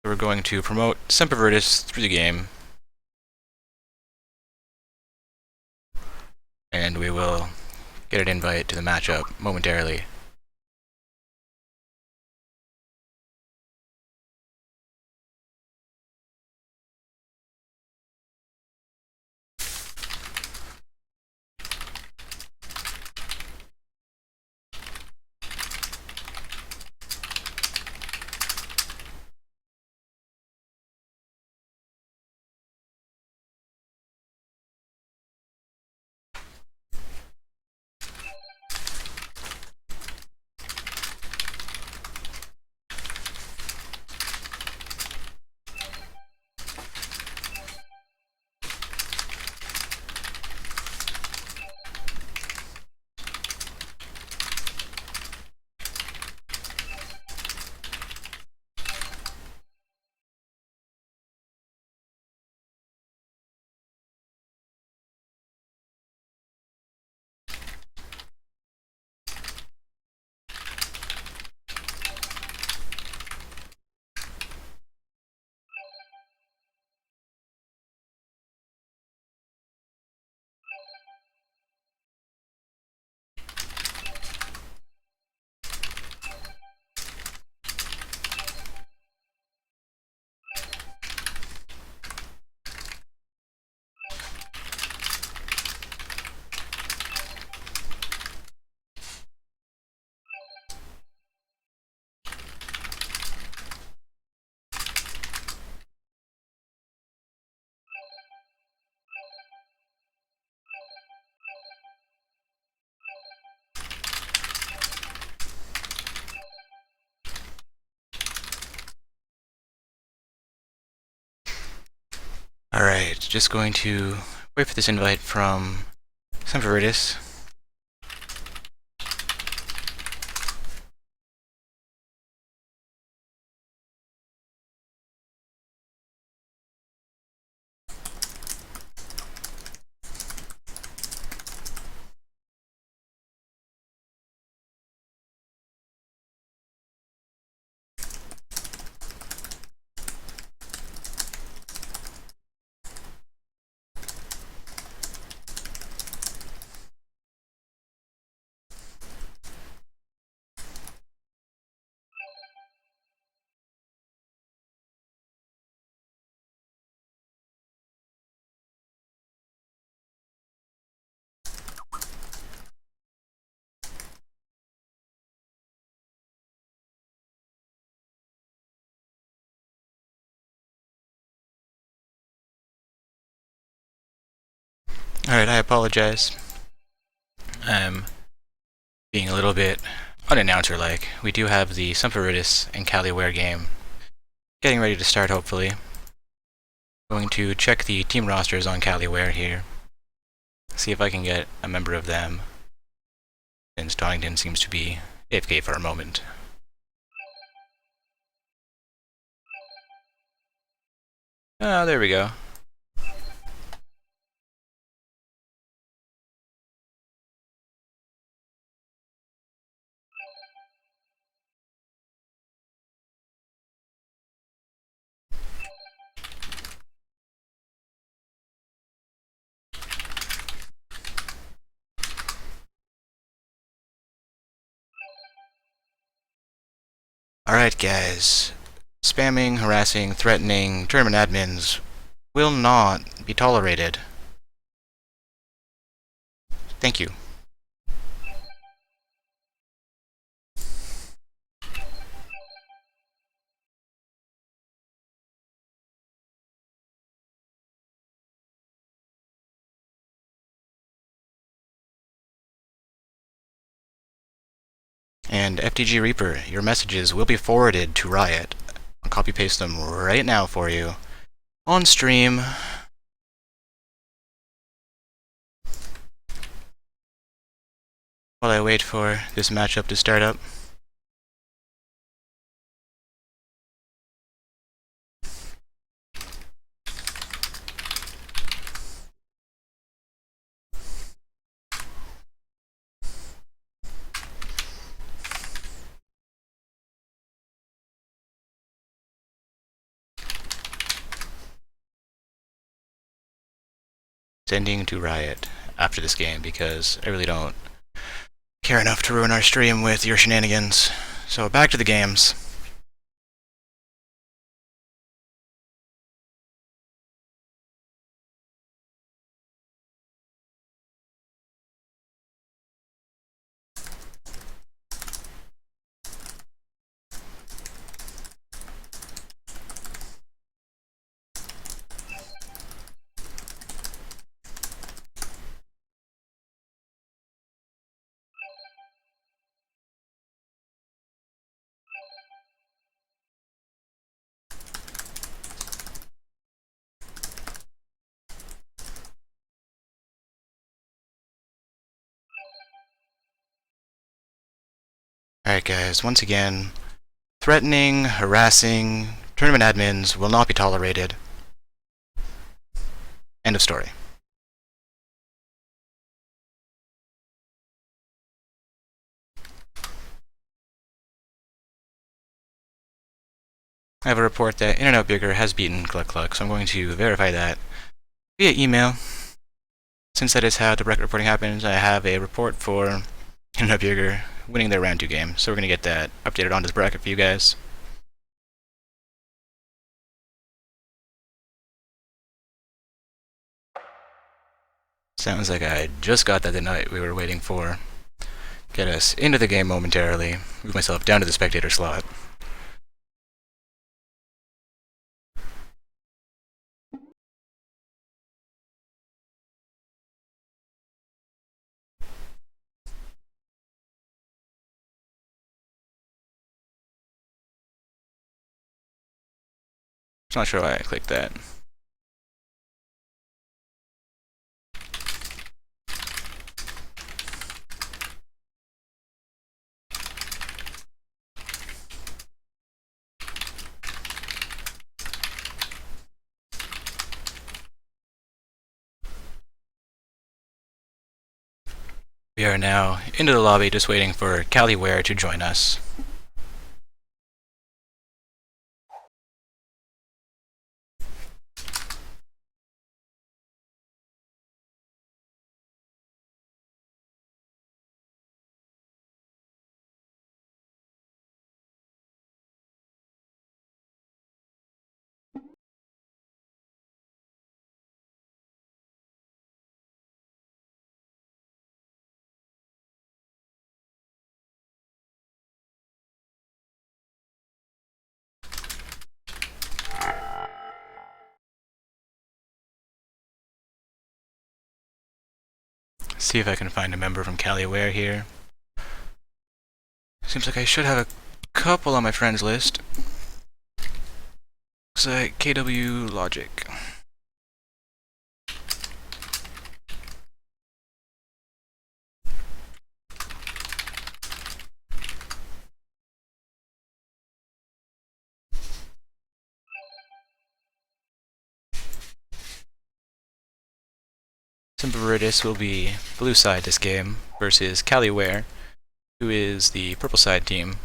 So we're going to promote Semper Virtus through the game, and we will get an invite to the matchup momentarily. Alright, just going to wait for this invite from Semper Virtus. Alright, I apologize. I'm being a little bit unannouncer-like. We do have the Semper Virtus and Caliware game getting ready to start, hopefully. Going to check the team rosters on Caliware here. See if I can get a member of them, since Donington seems to be AFK for a moment. Ah, there we go. Alright guys, spamming, harassing, threatening tournament admins will not be tolerated. Thank you. And FTG Reaper, your messages will be forwarded to Riot. I'll copy paste them right now for you on stream. While I wait for this matchup to start up. Sending to Riot after this game because I really don't care enough to ruin our stream with your shenanigans. So back to the games. Alright guys, once again, threatening, harassing tournament admins will not be tolerated. End of story. I have a report that Internet Bigger has beaten Cluck Cluck, so I'm going to verify that via email. Since that is how the record reporting happens, I have a report for Internet Bigger winning their round 2 game, so we're going to get that updated onto this bracket for you guys. Sounds like I just got that the night we were waiting for. Get us into the game momentarily. Move myself down to the spectator slot. Just not sure why I clicked that. We are now into the lobby, just waiting for Caliware to join us. See if I can find a member from Caliware here. Seems like I should have a couple on my friends list. Looks like KW Logic. Simbaridis will be blue side this game versus Caliware, who is the purple side team.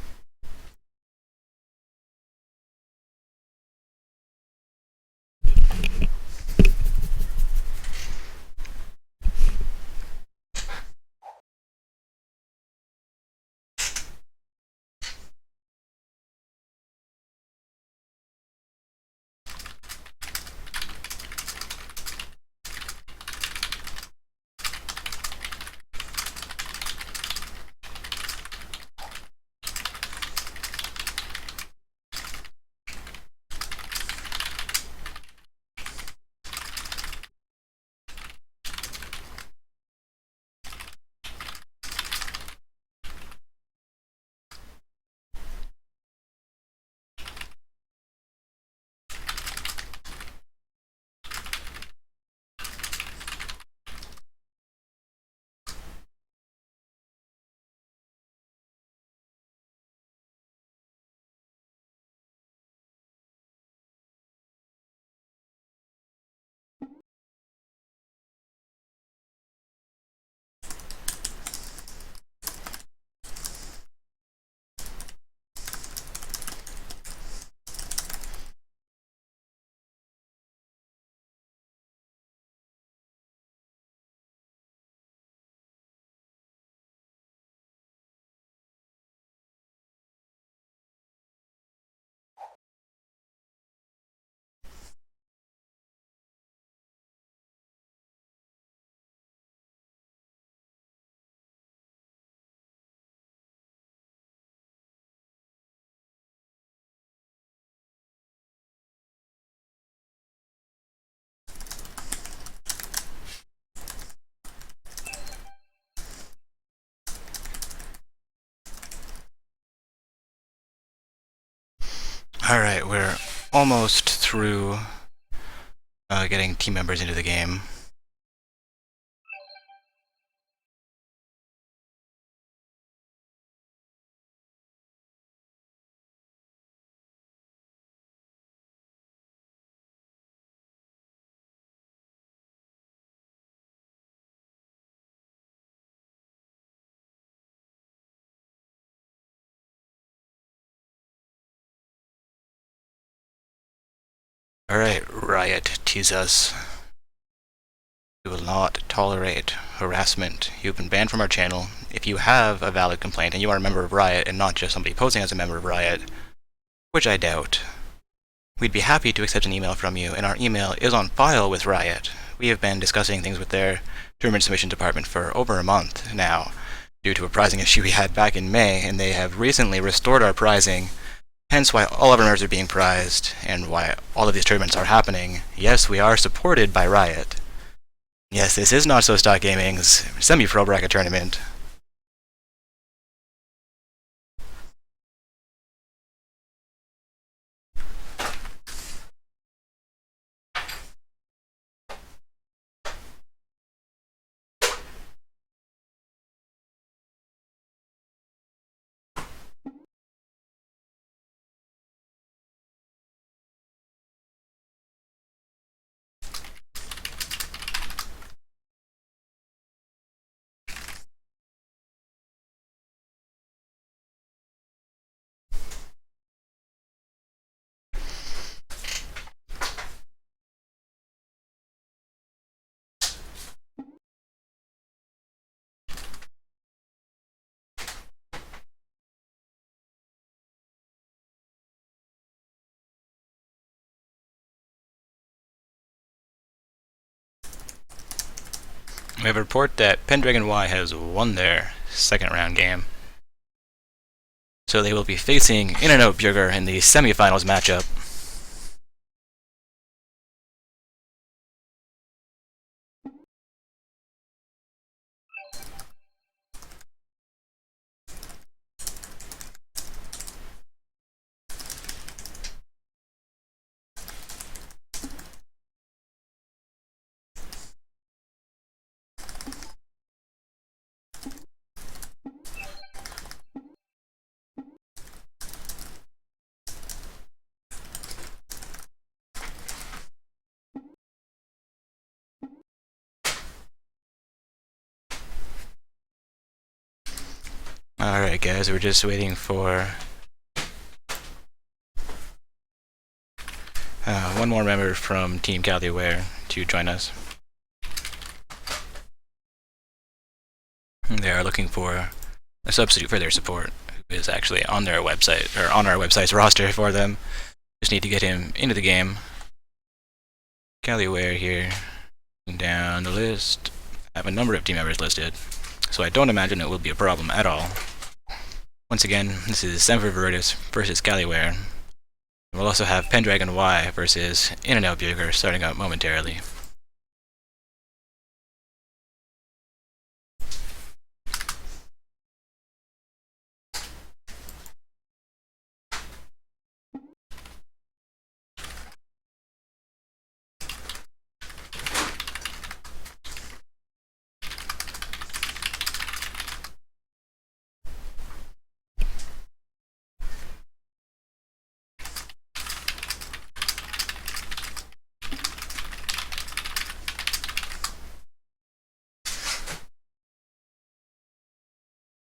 Alright, we're almost through getting team members into the game. Alright, Riot, tease us. We will not tolerate harassment. You've been banned from our channel. If you have a valid complaint and you are a member of Riot and not just somebody posing as a member of Riot, which I doubt, we'd be happy to accept an email from you, and our email is on file with Riot. We have been discussing things with their tournament submission department for over a month now, due to a prizing issue we had back in May, and they have recently restored our prizing, hence why all of our members are being prized, and why all of these tournaments are happening. Yes, we are supported by Riot. Yes, this is Not So Stock Gaming's semi-pro bracket tournament. We have a report that Pendragon Y has won their second round game. So they will be facing In-N-Out Burger in the semifinals matchup. Alright guys, we're just waiting for one more member from Team Caliware to join us. They are looking for a substitute for their support, who is actually on their website, or on our website's roster for them. Just need to get him into the game. Caliware here, down the list. I have a number of team members listed, so I don't imagine it will be a problem at all. Once again, this is Semper Veritas versus Caliware. We'll also have Pendragon Y versus In-N-Out Burger starting out momentarily.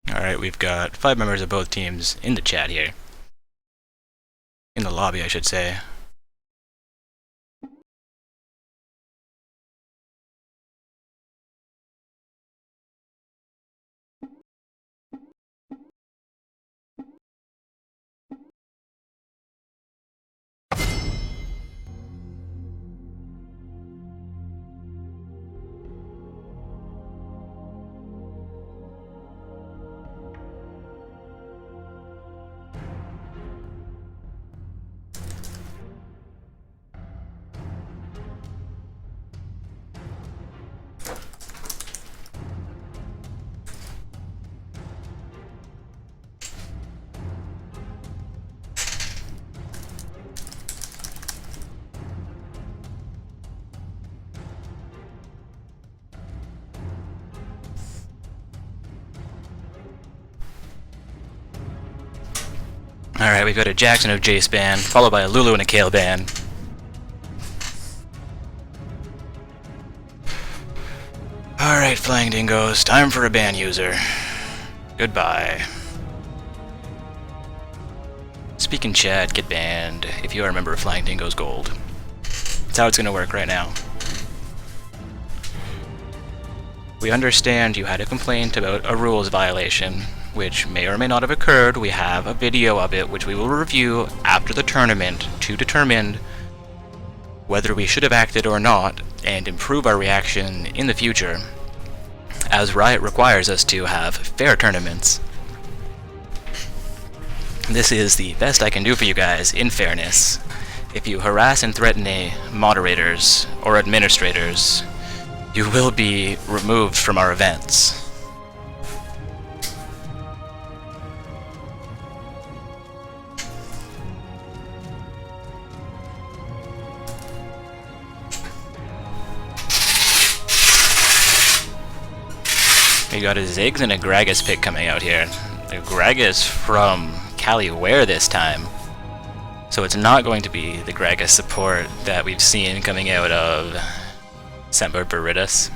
Alright, we've got 5 members of both teams in the chat here. In the lobby, I should say. Alright, we've got a Jackson of Jace ban, followed by a Lulu and a Kale ban. Alright, Flying Dingoes, time for a ban user. Goodbye. Speak in chat, get banned, if you are a member of Flying Dingoes Gold. That's how it's gonna work right now. We understand you had a complaint about a rules violation, which may or may not have occurred. We have a video of it, which we will review after the tournament to determine whether we should have acted or not, and improve our reaction in the future, as Riot requires us to have fair tournaments. This is the best I can do for you guys, in fairness. If you harass and threaten moderators or administrators, you will be removed from our events. We got a Ziggs and a Gragas pick coming out here. The Gragas from Caliware this time. So it's not going to be the Gragas support that we've seen coming out of Semper Veritas.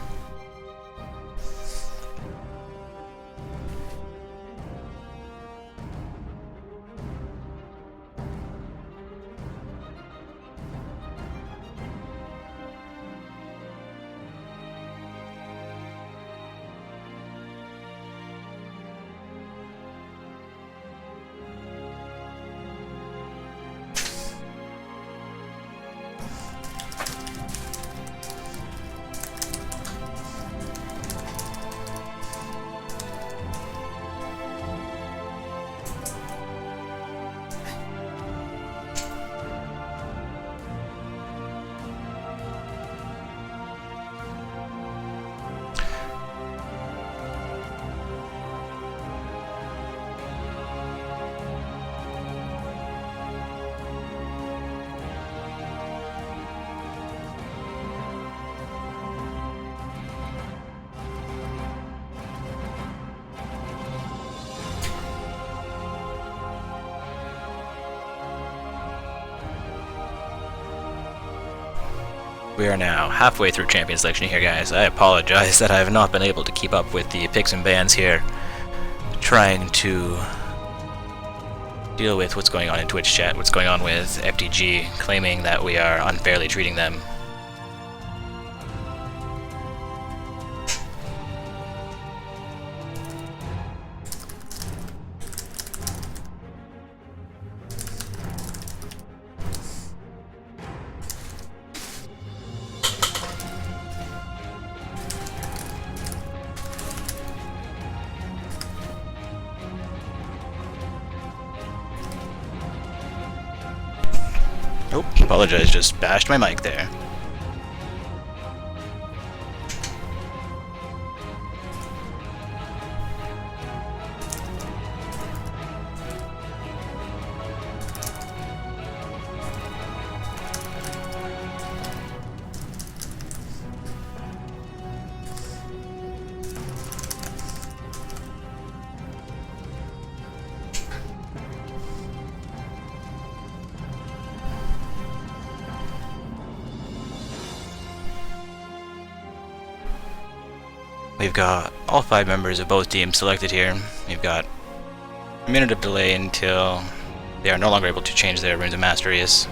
We are now halfway through Champion Selection here, guys. I apologize that I have not been able to keep up with the picks and bans here. Trying to deal with what's going on in Twitch chat, what's going on with FTG, claiming that we are unfairly treating them. Oh, apologize, just bashed my mic there. We've got all 5 members of both teams selected here. We've got a minute of delay until they are no longer able to change their Runes of Masteries.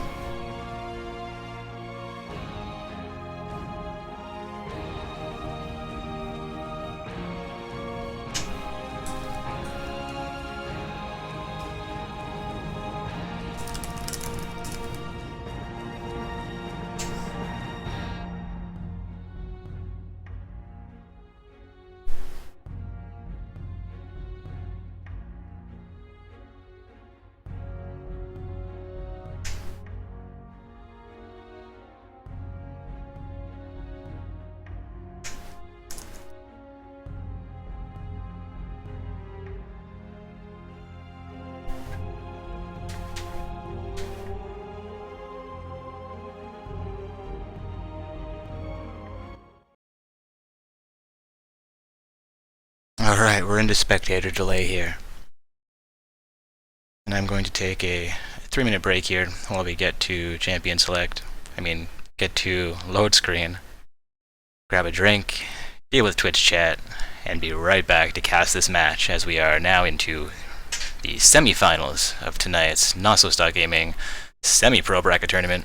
Alright, we're into spectator delay here. And I'm going to take a 3-minute break here while we get to champion select. Get to load screen, grab a drink, deal with Twitch chat, and be right back to cast this match as we are now into the semifinals of tonight's Not So Stock Gaming Semi-Pro Bracket Tournament.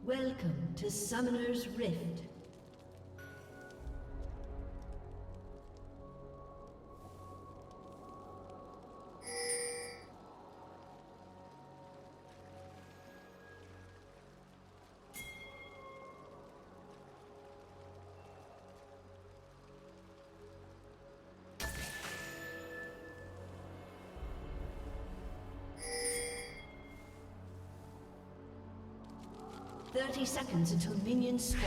Welcome to Summoner's Rift. 30 seconds until minions spawn.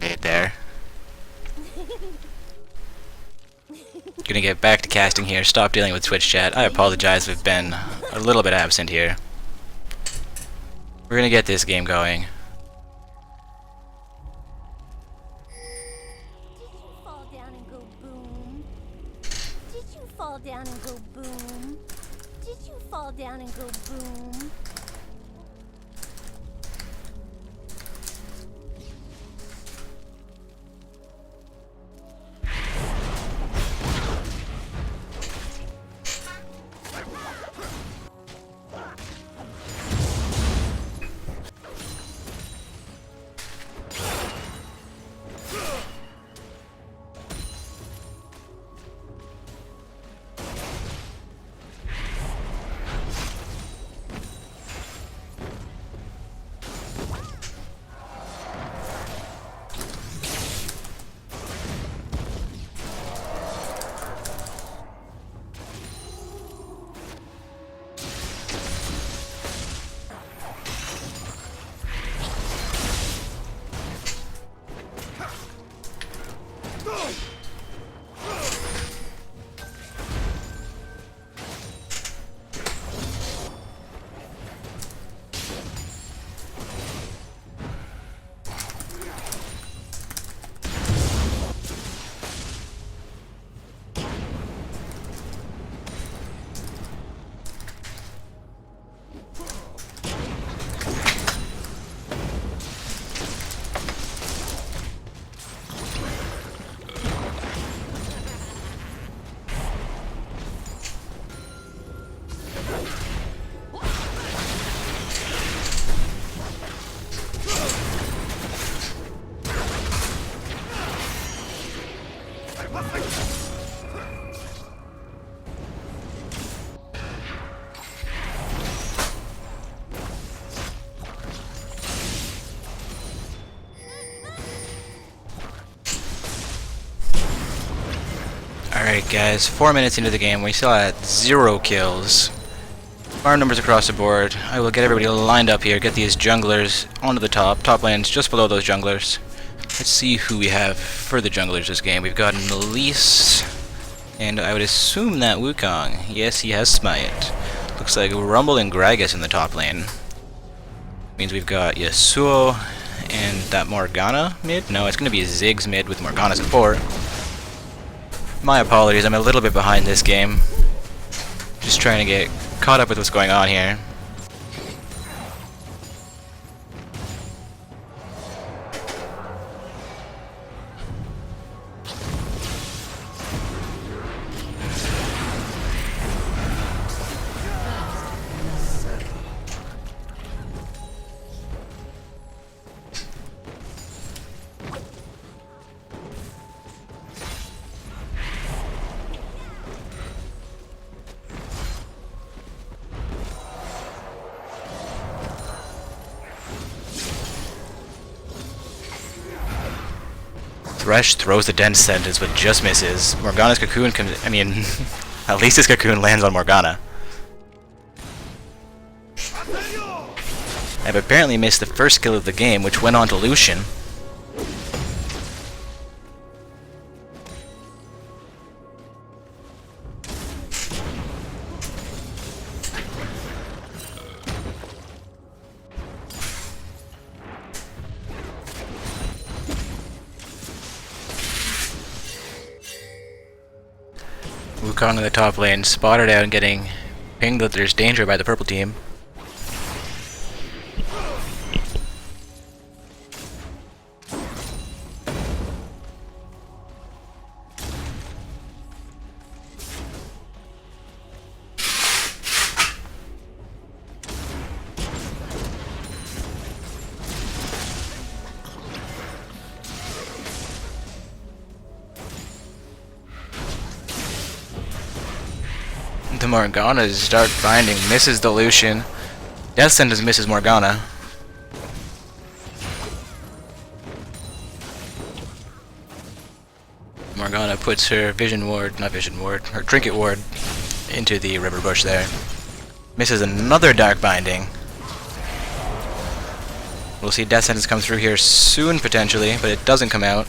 Right there. Gonna get back to casting here. Stop dealing with Twitch chat. I apologize if I've been a little bit absent here. We're gonna get this game going. Did you fall down and go boom? Did you fall down and go boom? Did you fall down and go boom? Alright guys, 4 minutes into the game, we still had 0 kills. Farm numbers across the board. I will get everybody lined up here, get these junglers onto the top. Top lane's just below those junglers. Let's see who we have for the junglers this game. We've got Elise, and I would assume that Wukong. Yes, he has Smite. Looks like Rumble and Gragas in the top lane. Means we've got Yasuo and that Morgana mid? No, it's going to be Ziggs mid with Morgana support. My apologies, I'm a little bit behind this game. Just trying to get caught up with what's going on here. Thresh throws the dense sentence but just misses. Morgana's cocoon at least his cocoon lands on Morgana. I've apparently missed the first kill of the game, which went on to Lucian. Wukong in the top lane, spotted out and getting pinged that there's danger by the purple team. The Morgana's Dark Binding misses the Lucian. Death Sentence misses Morgana. Morgana puts her her Trinket Ward into the River Bush there. Misses another Dark Binding. We'll see Death Sentence come through here soon, potentially, but it doesn't come out.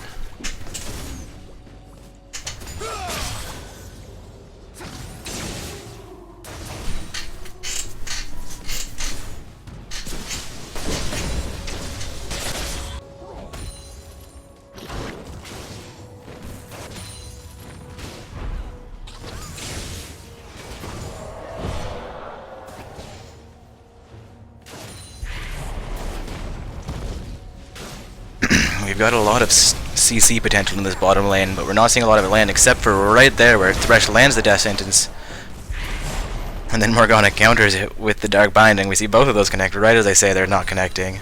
We've got a lot of CC potential in this bottom lane, but we're not seeing a lot of it land, except for right there where Thresh lands the Death Sentence. And then Morgana counters it with the Dark Binding. We see both of those connect right as I say they're not connecting.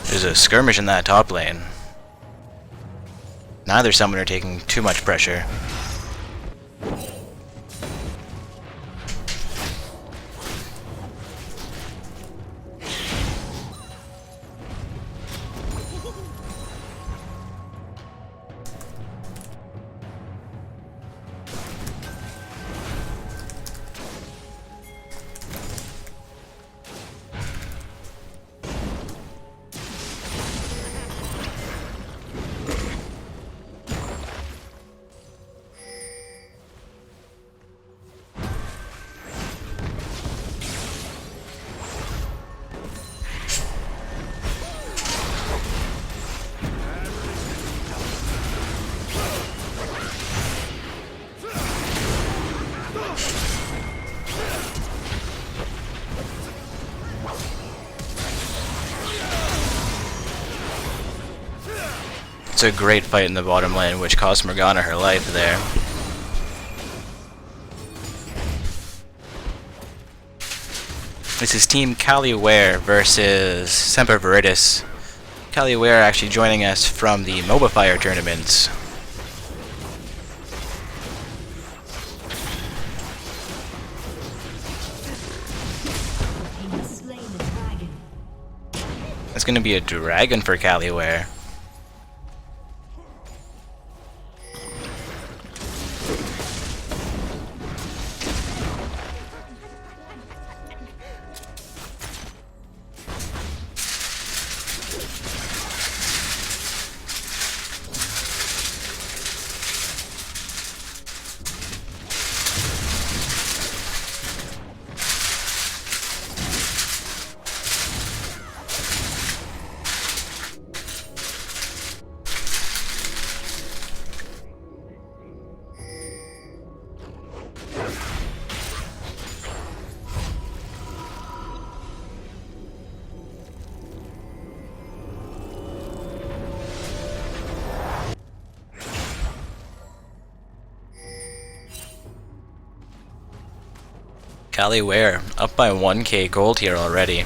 There's a skirmish in that top lane. Neither summoner taking too much pressure. It's a great fight in the bottom lane, which cost Morgana her life there. This is Team Caliware versus Semper Veritas. Caliware actually joining us from the MOBA Fire tournaments. It's going to be a dragon for Caliware. Caliware up by 1k gold here already.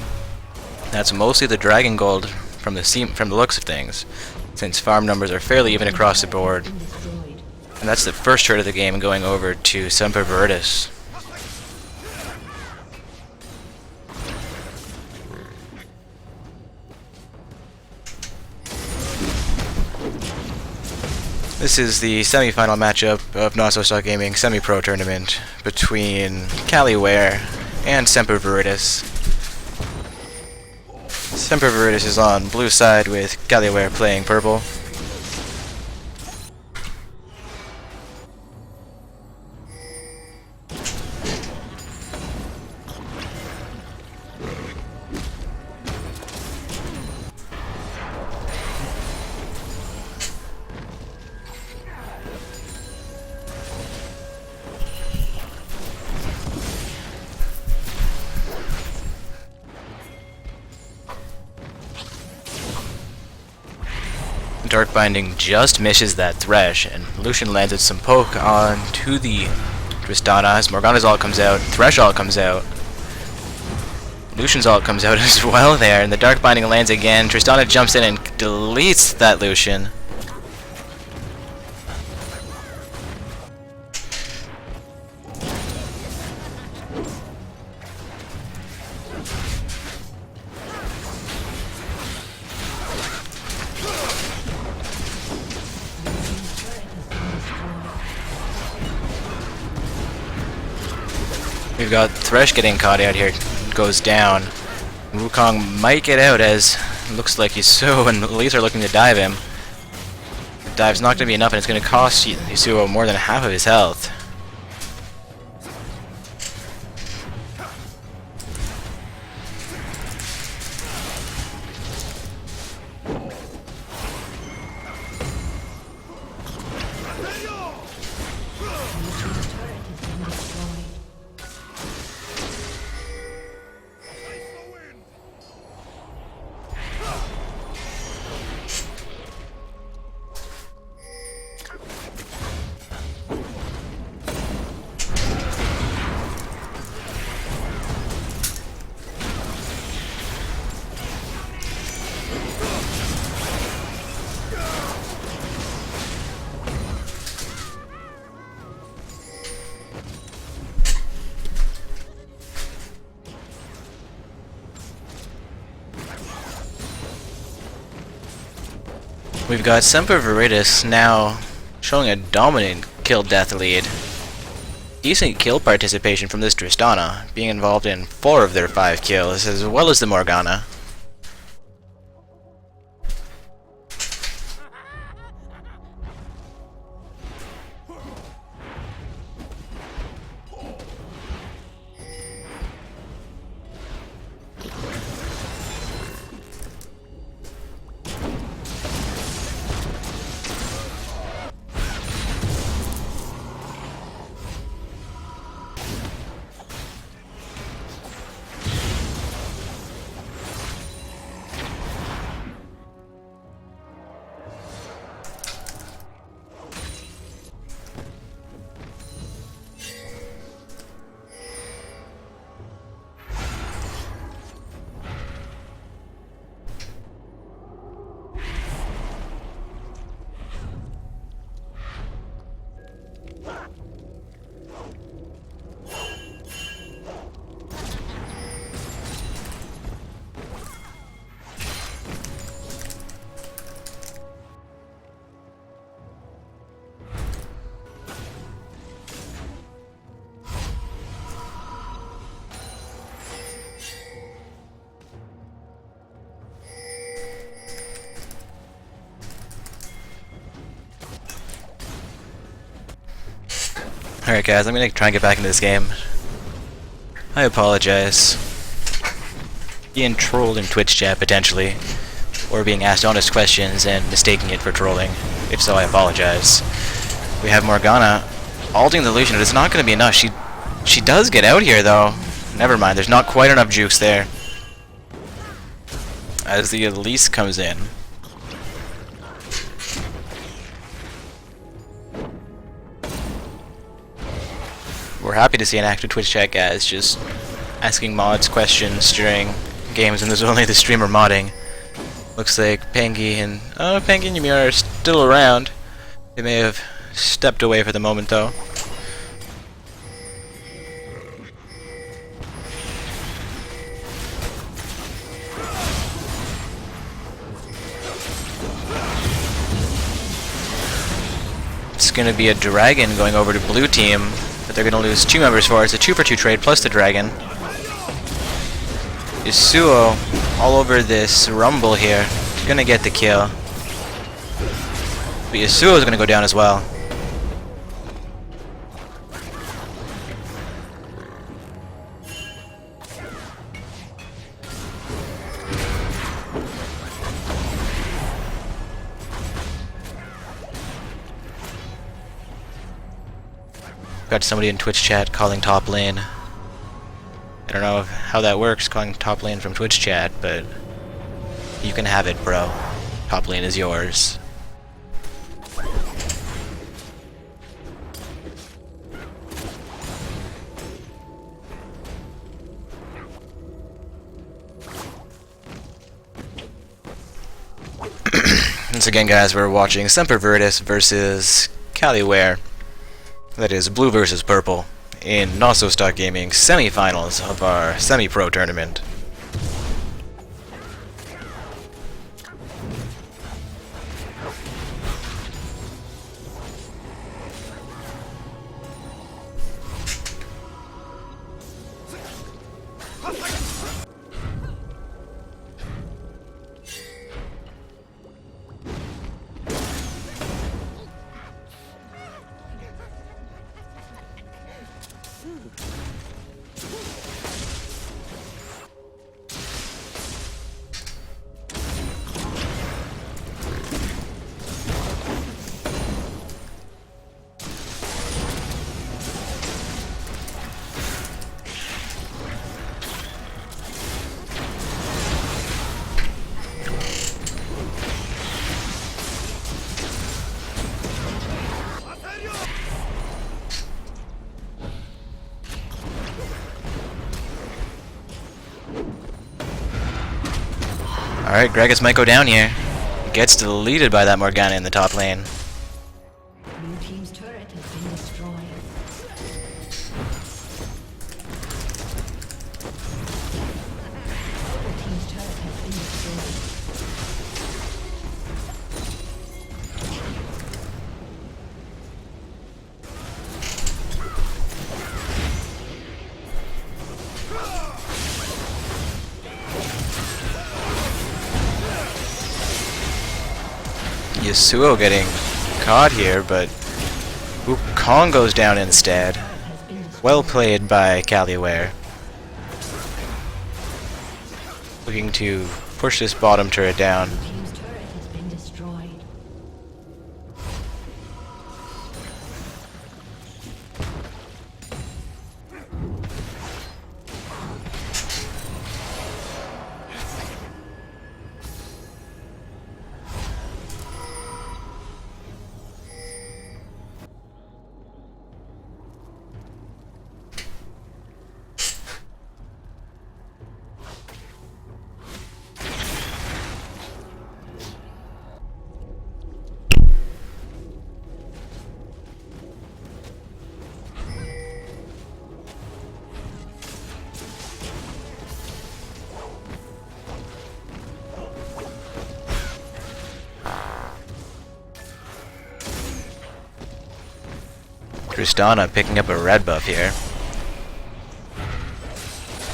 That's mostly the dragon gold from the looks of things, since farm numbers are fairly even across the board. And that's the first turret of the game going over to Semper Veritas. This is the semi-final matchup of Not So Stock Gaming Semi-Pro Tournament between Caliware and Semper Veritas. Semper Veritas is on blue side with Caliware playing purple. Dark Binding just misses that Thresh, and Lucian landed some poke onto the Tristana as Morgana's ult comes out, Thresh ult comes out, Lucian's ult comes out as well there, and the Dark Binding lands again. Tristana jumps in and deletes that Lucian. We've got Thresh getting caught out here, goes down. Wukong might get out as it looks like Yasuo and Elise are looking to dive him. The dive's not going to be enough and it's going to cost Yasuo more than half of his health. We've got Semper Veritas now showing a dominant kill-death lead. Decent kill participation from this Tristana, being involved in 4 of their 5 kills, as well as the Morgana. Alright guys, I'm gonna try and get back into this game. I apologize. Being trolled in Twitch chat, potentially. Or being asked honest questions and mistaking it for trolling. If so, I apologize. We have Morgana ulting the Lucian, but it's not gonna be enough. She does get out here, though. Never mind, there's not quite enough jukes there. As the Elise comes in. We're happy to see an active Twitch chat, guys, just asking mods questions during games when there's only the streamer modding. Looks like Pengy and Ymir are still around. They may have stepped away for the moment, though. going to be a dragon going over to blue team that they're going to lose 2 members for. It's a 2-for-2 trade plus the dragon. Yasuo all over this rumble here. Going to get the kill. But Yasuo is going to go down as well. Got somebody in Twitch chat calling top lane. I don't know how that works, calling top lane from Twitch chat, but you can have it, bro. Top lane is yours. Once again, guys, we're watching Semper Virtus versus Caliware. That is blue versus purple in Not So Stock Gaming semi-finals of our semi-pro tournament. Alright, Gragas might go down here. Gets deleted by that Morgana in the top lane. Blue team's turret has been destroyed. Blue team's turret has been destroyed. Yasuo getting caught here, but Wukong goes down instead. Well played by Caliware. Looking to push this bottom turret down. Blue team's turret has been destroyed. Tristana picking up a red buff here.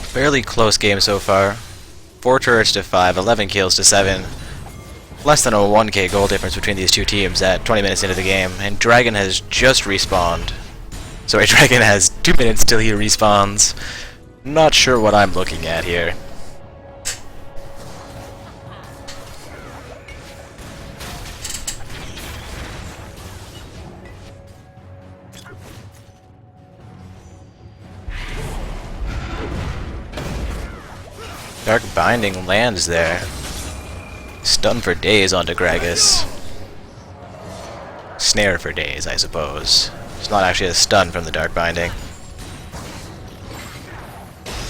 Fairly close game so far. 4 turrets to 5, 11 kills to 7. Less than a 1k goal difference between these two teams at 20 minutes into the game. And Dragon has just respawned. Sorry, Dragon has 2 minutes till he respawns. Not sure what I'm looking at here. Dark Binding lands there. Stun for days onto Gragas. Snare for days, I suppose. It's not actually a stun from the Dark Binding.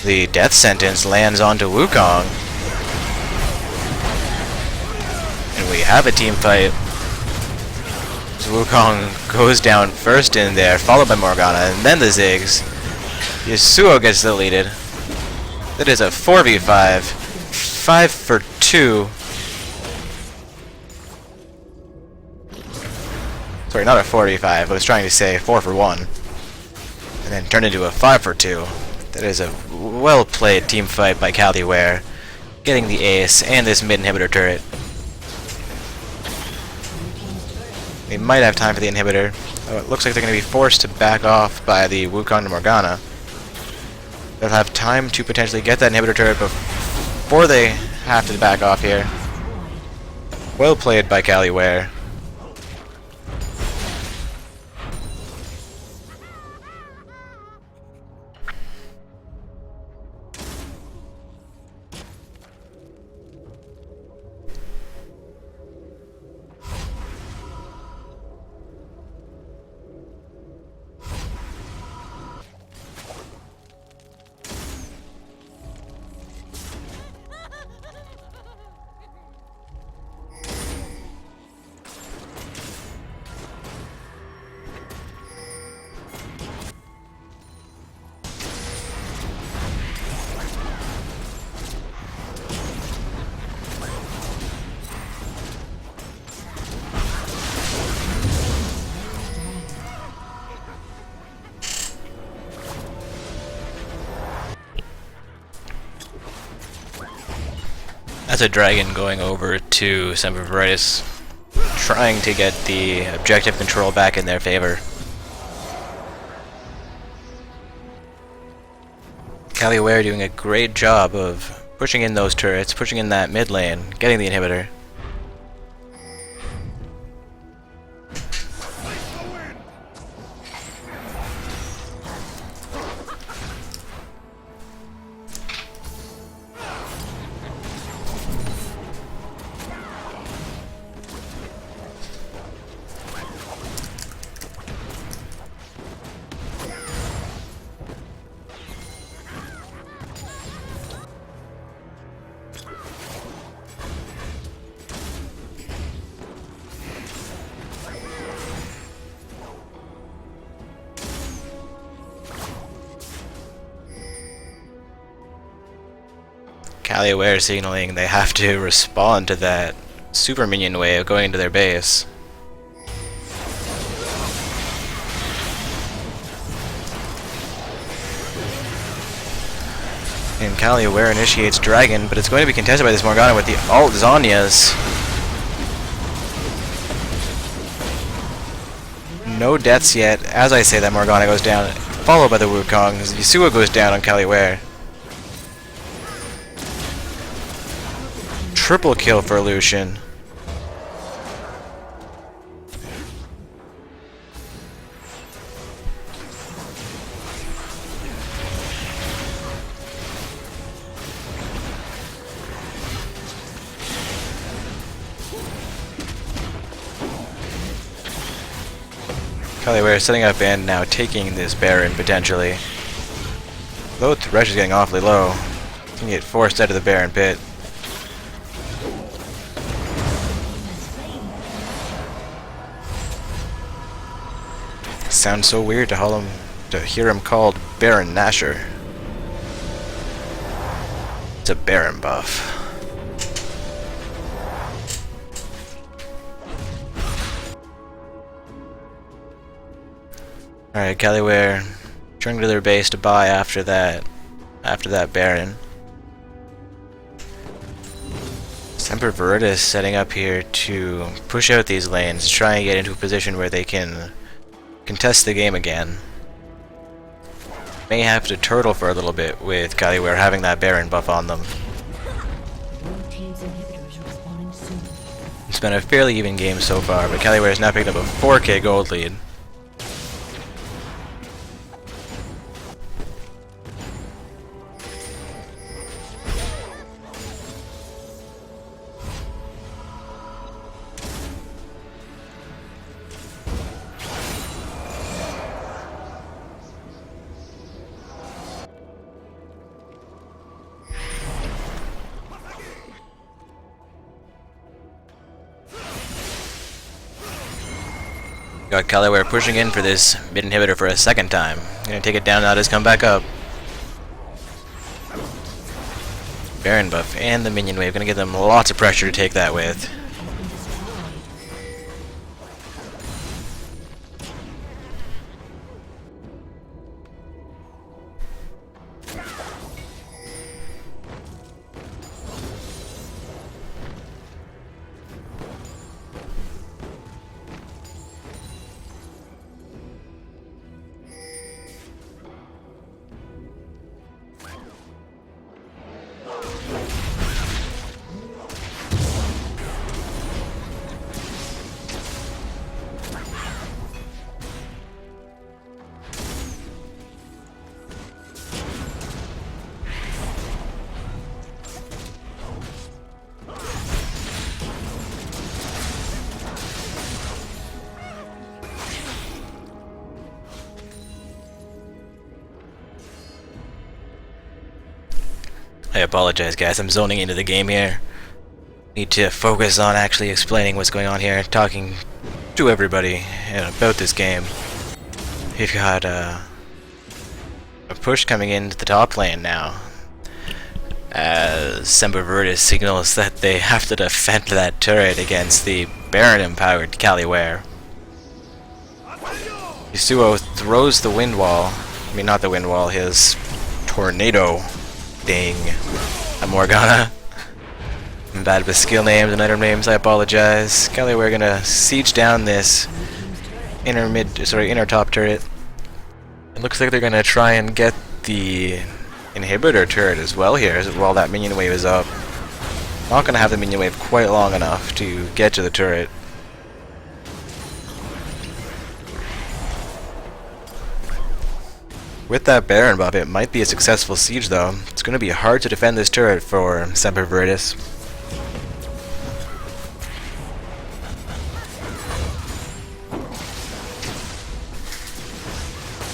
The Death Sentence lands onto Wukong. And we have a team fight. So Wukong goes down first in there, followed by Morgana, and then the Ziggs. Yasuo gets deleted. That is a 4v5. 5 for 2. Sorry, not a 4v5. I was trying to say 4 for 1. And then turned into a 5 for 2. That is a well-played team fight by Caliware, getting the ace and this mid inhibitor turret. They might have time for the inhibitor. Oh, it looks like they're going to be forced to back off by the Wukong to Morgana. They'll have time to potentially get that inhibitor turret before they have to back off here. Well played by Caliware. That's a dragon going over to Semper Veritas, trying to get the objective control back in their favor. Caliware doing a great job of pushing in those turrets, pushing in that mid lane, getting the inhibitor. Caliware signaling they have to respond to that super minion wave going into their base. And Caliware initiates Dragon, but it's going to be contested by this Morgana with the alt Zhonya's. No deaths yet. As I say that, Morgana goes down, followed by the Wukong. Yasuo goes down on Caliware. Triple kill for Lucian. Caliware setting up and now taking this Baron potentially. Though Thresh is getting awfully low. He's gonna get forced out of the Baron pit. Sounds so weird to hear him called Baron Nashor. It's a Baron buff. Alright, Caliware turning to their base to buy after that Baron. Semper Veritas setting up here to push out these lanes, try and get into a position where they can contest the game again. May have to turtle for a little bit with Caliware having that Baron buff on them. It's been a fairly even game so far, but Caliware has now picked up a 4k gold lead. Got Caliware pushing in for this mid inhibitor for a second time. Gonna take it down now, just come back up. Baron buff and the minion wave, gonna give them lots of pressure to take that with. I apologize, guys. I'm zoning into the game here. Need to focus on actually explaining what's going on here, talking to everybody about this game. We've got a push coming into the top lane now, as Semper Virtus signals that they have to defend that turret against the Baron-empowered Caliware. Yasuo throws the wind wall. I mean, not the wind wall, his tornado thing. I'm Morgana. I'm bad with skill names and item names, I apologize. Caliware gonna siege down this inner top turret. It looks like they're gonna try and get the inhibitor turret as well here while that minion wave is up. Not gonna have the minion wave quite long enough to get to the turret. With that Baron buff, it might be a successful siege though. It's gonna be hard to defend this turret for Semper Virtus.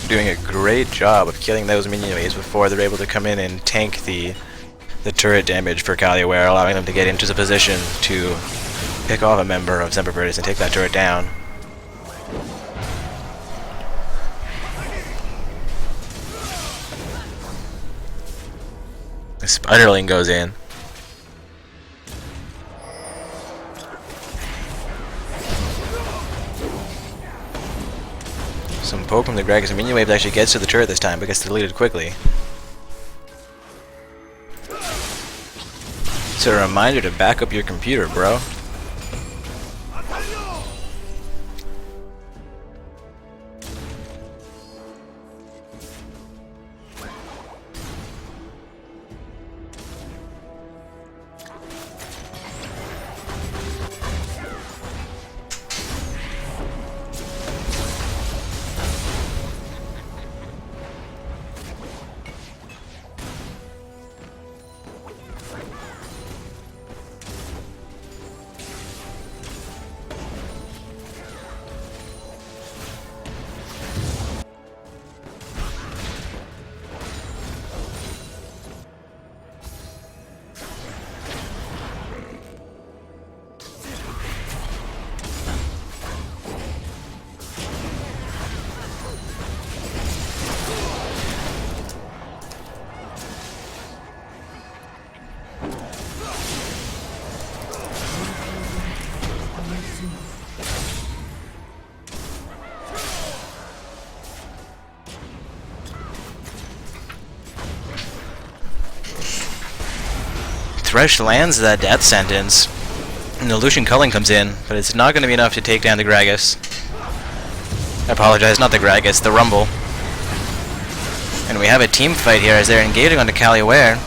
Doing a great job of killing those minion waves before they're able to come in and tank the turret damage for Caliware, allowing them to get into the position to pick off a member of Semper Virtus and take that turret down. The Spiderling goes in. Some poke from the Gragas, and minion wave actually gets to the turret this time, but gets deleted quickly. It's a reminder to back up your computer, bro. Thresh lands that death sentence, and the Lucian Culling comes in, but it's not going to be enough to take down the Gragas. I apologize, not the Gragas, the Rumble. And we have a team fight here as they're engaging onto Caliware.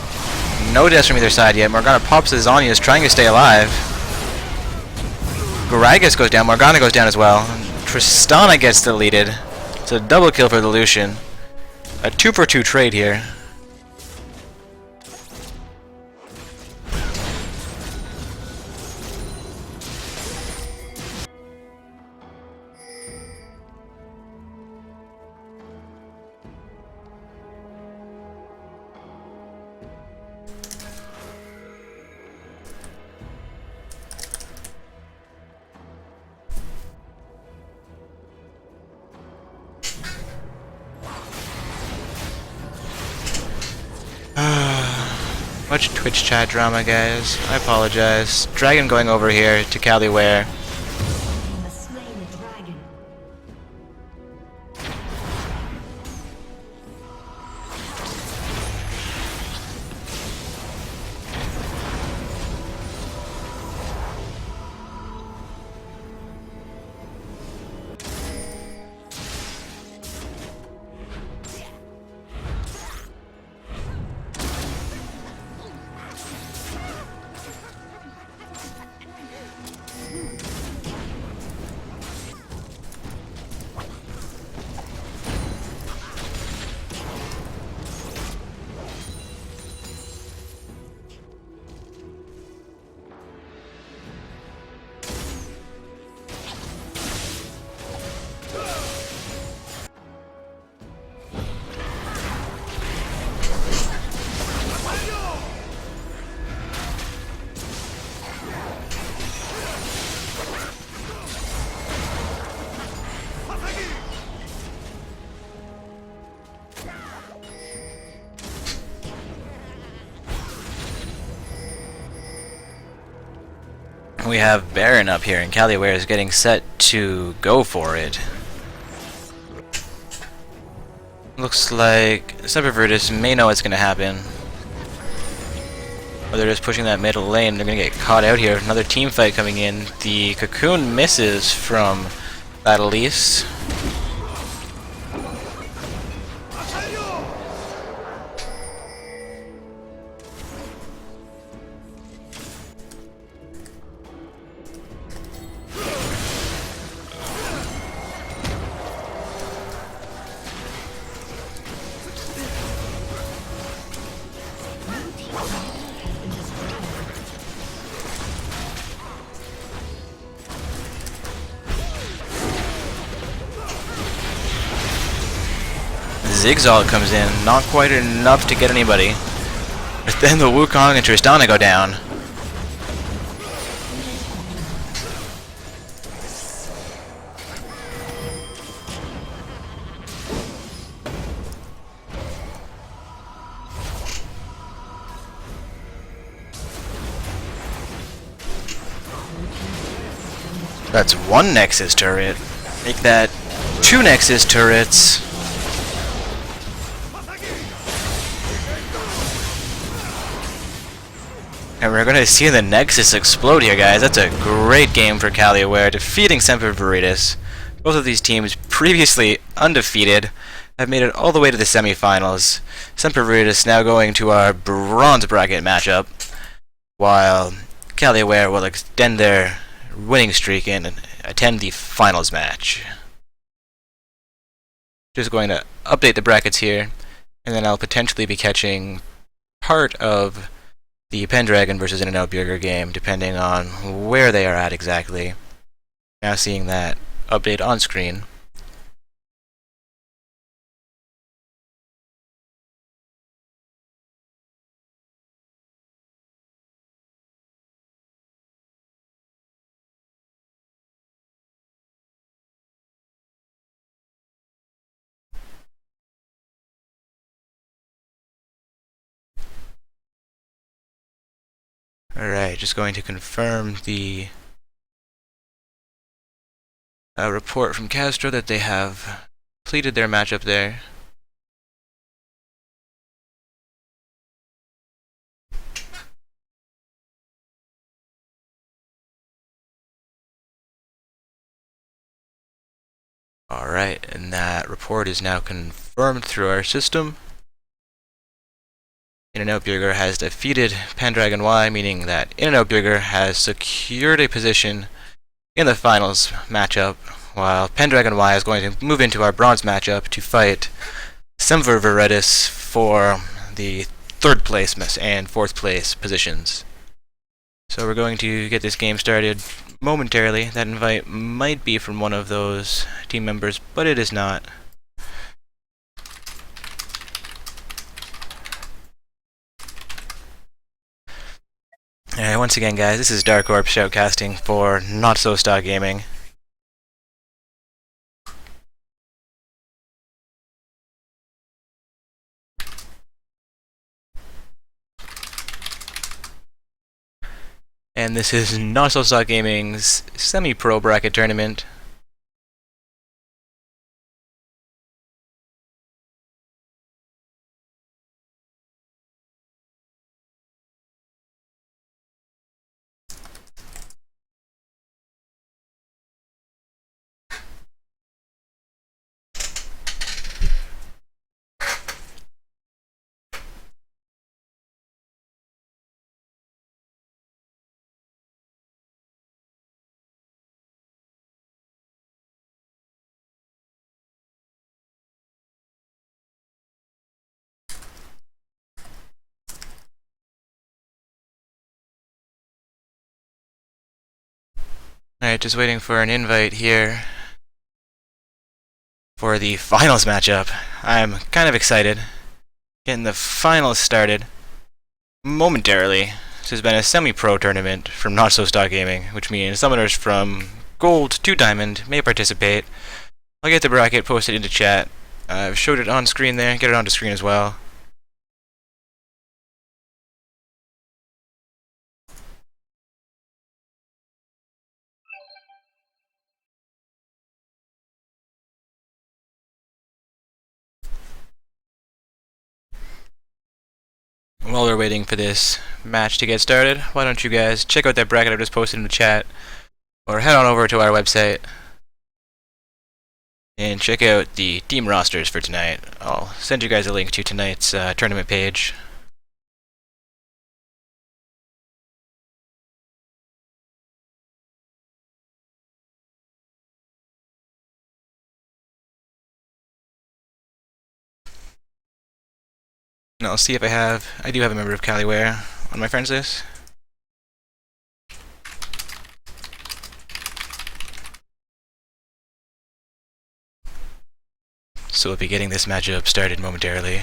No deaths from either side yet. Morgana pops the Zhonya's trying to stay alive. Gragas goes down, Morgana goes down as well. Tristana gets deleted. It's a double kill for the Lucian. A 2-for-2 trade here. Much Twitch chat drama, guys. I apologize. Dragon going over here to Caliware. You must slay the dragon. We have Baron up here, and Caliware is getting set to go for it. Looks like Semper Virtus may know what's going to happen. Or they're just pushing that middle lane. They're going to get caught out here. Another team fight coming in. The Cocoon misses from Battle East. Zigzag comes in, not quite enough to get anybody. But then the Wukong and Tristana go down. That's one Nexus turret. Make that two Nexus turrets. And we're going to see the Nexus explode here, guys. That's a great game for Caliware, defeating Semper Virtus. Both of these teams, previously undefeated, have made it all the way to the semifinals. Semper Virtus now going to our bronze bracket matchup, while Caliware will extend their winning streak and attend the finals match. Just going to update the brackets here, and then I'll potentially be catching part of the Pendragon versus In-N-Out Burger game, depending on where they are at exactly. Now seeing that update on screen. Alright, just going to confirm the report from Castro that they have completed their matchup there. Alright, and that report is now confirmed through our system. In-N-Out Burger has defeated Pendragon Y, meaning that In-N-Out Burger has secured a position in the finals matchup, while Pendragon Y is going to move into our bronze matchup to fight Semper Virtus for the third place and fourth place positions. So we're going to get this game started momentarily. That invite might be from one of those team members, but it is not. Alright, once again guys, this is Dark Orb shoutcasting for Not So Stock Gaming. And this is Not So Stock Gaming's semi-pro bracket tournament. Alright, just waiting for an invite here for the finals matchup. I'm kind of excited. Getting the finals started momentarily. This has been a semi-pro tournament from Not So Stock Gaming, which means summoners from Gold to Diamond may participate. I'll get the bracket posted into chat. I've showed it on screen there, get it onto screen as well. while we're waiting for this match to get started, why don't you guys check out that bracket I just posted in the chat, or head on over to our website and check out the team rosters for tonight. I'll send you guys a link to tonight's tournament page. And I'll see if I do have a member of Caliware on my friends list. So we'll be getting this matchup started momentarily.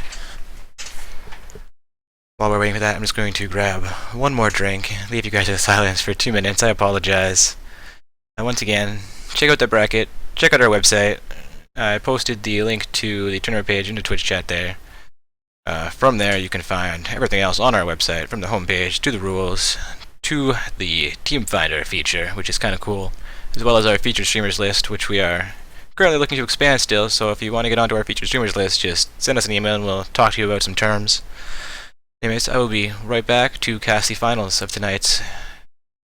While we're waiting for that, I'm just going to grab one more drink, leave you guys in silence for 2 minutes. I apologize. And once again, check out the bracket, check out our website. I posted the link to the tournament page in the Twitch chat there. From there, you can find everything else on our website, from the homepage to the rules to the Team Finder feature, which is kind of cool, as well as our featured streamers list, which we are currently looking to expand still. So if you want to get onto our featured streamers list, just send us an email and we'll talk to you about some terms. Anyways, I will be right back to cast the finals of tonight's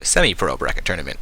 semi-pro bracket tournament.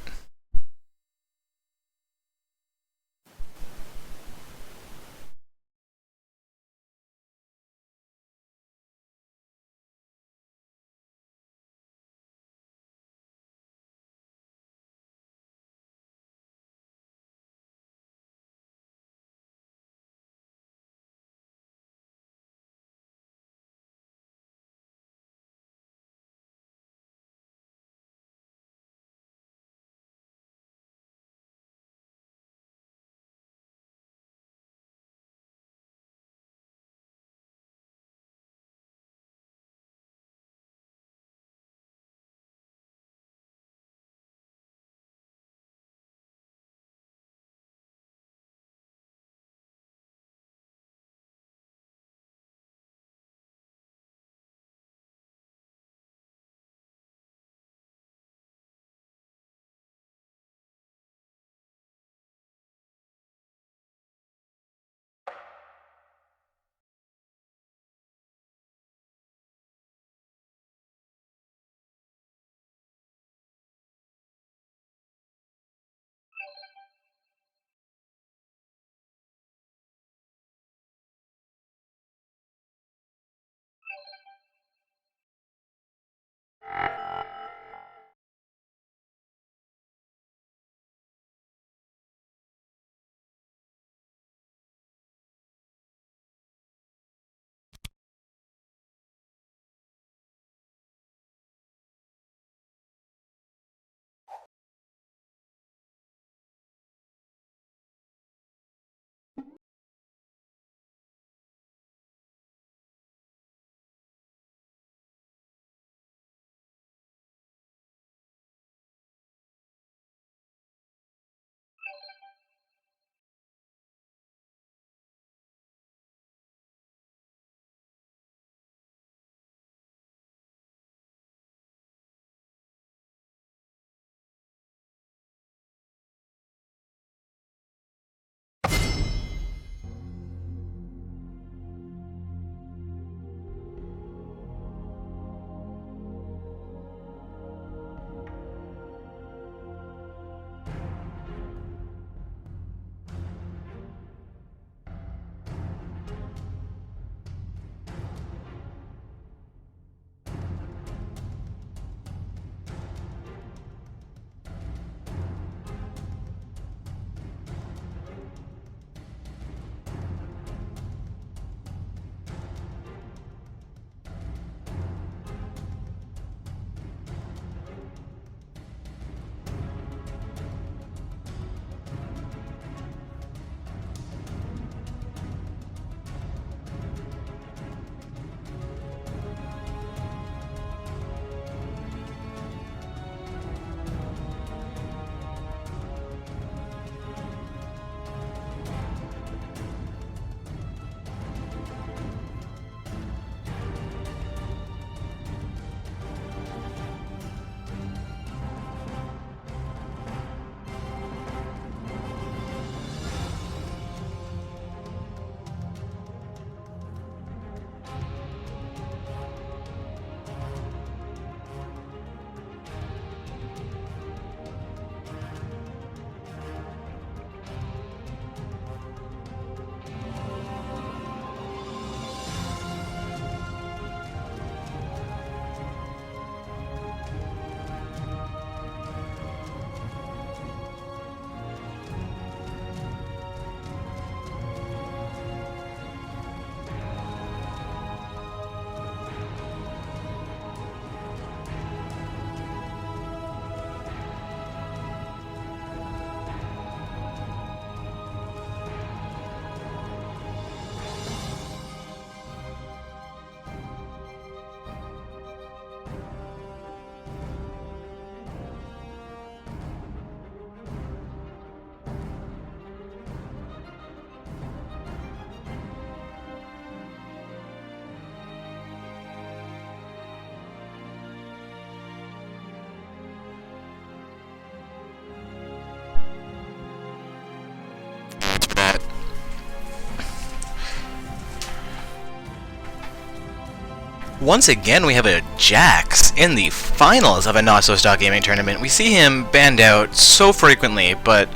Once again, we have a Jax in the finals of a Not So Stock Gaming tournament. We see him banned out so frequently, but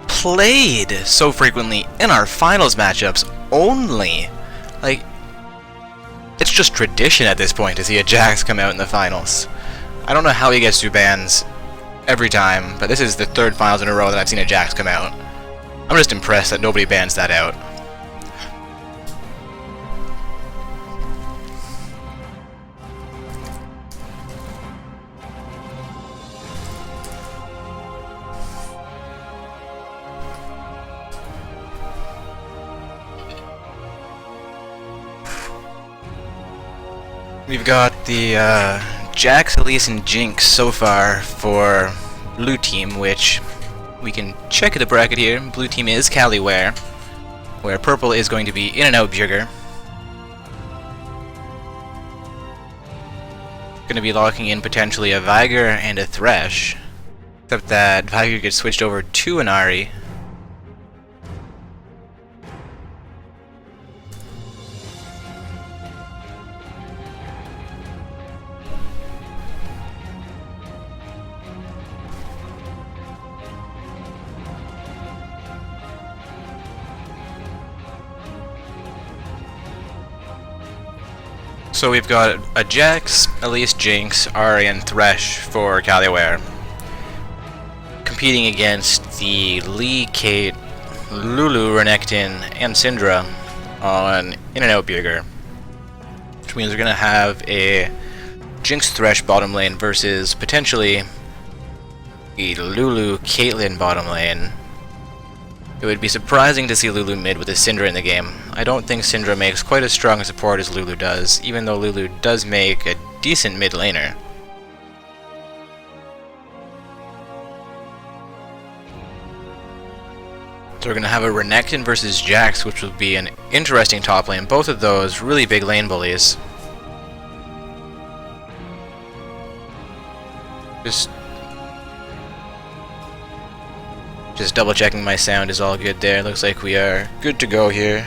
played so frequently in our finals matchups only. Like, it's just tradition at this point to see a Jax come out in the finals. I don't know how he gets through bans every time, but this is the third finals in a row that I've seen a Jax come out. I'm just impressed that nobody bans that out. We've got the Jax, Elise, and Jinx so far for blue team, which we can check the bracket here. Blue team is Caliware, where purple is going to be In and Out Bugger. Going to be locking in potentially a Viger and a Thresh, except that Viger gets switched over to an Ahri. So we've got a Jax, Elise, Jinx, Ahri, and Thresh for Caliware, competing against the Lee, Kate, Lulu, Renekton, and Syndra on In and Out Bugger, which means we're going to have a Jinx Thresh bottom lane versus potentially the Lulu Caitlyn bottom lane. It would be surprising to see Lulu mid with a Syndra in the game. I don't think Syndra makes quite as strong a support as Lulu does, even though Lulu does make a decent mid laner. So we're going to have a Renekton versus Jax, which will be an interesting top lane. Both of those really big lane bullies. Just double checking my sound is all good there. Looks like we are good to go here.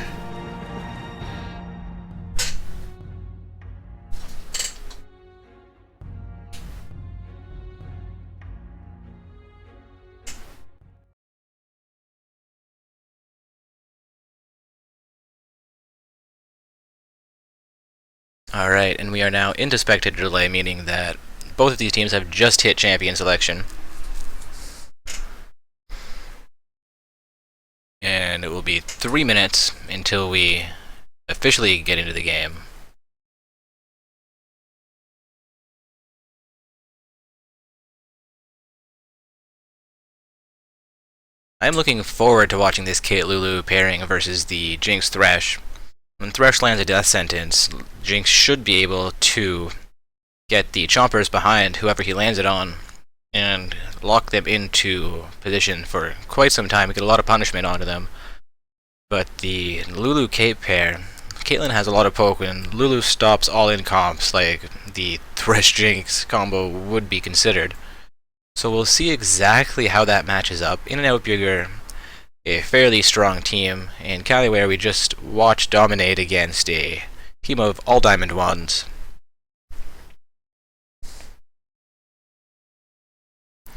Alright, and we are now into spectator delay, meaning that both of these teams have just hit champion selection. And it will be 3 minutes until we officially get into the game. I'm looking forward to watching this Kate Lulu pairing versus the Jinx Thresh. When Thresh lands a death sentence, Jinx should be able to get the chompers behind whoever he lands it on and lock them into position for quite some time, get a lot of punishment onto them. But the Lulu-Kate pair, Caitlyn has a lot of poke and Lulu stops all in comps like the Thresh-Jinx combo would be considered. So we'll see exactly how that matches up. In and Out Bugger, a fairly strong team, and Caliware we just watched dominate against a team of all Diamond Ones.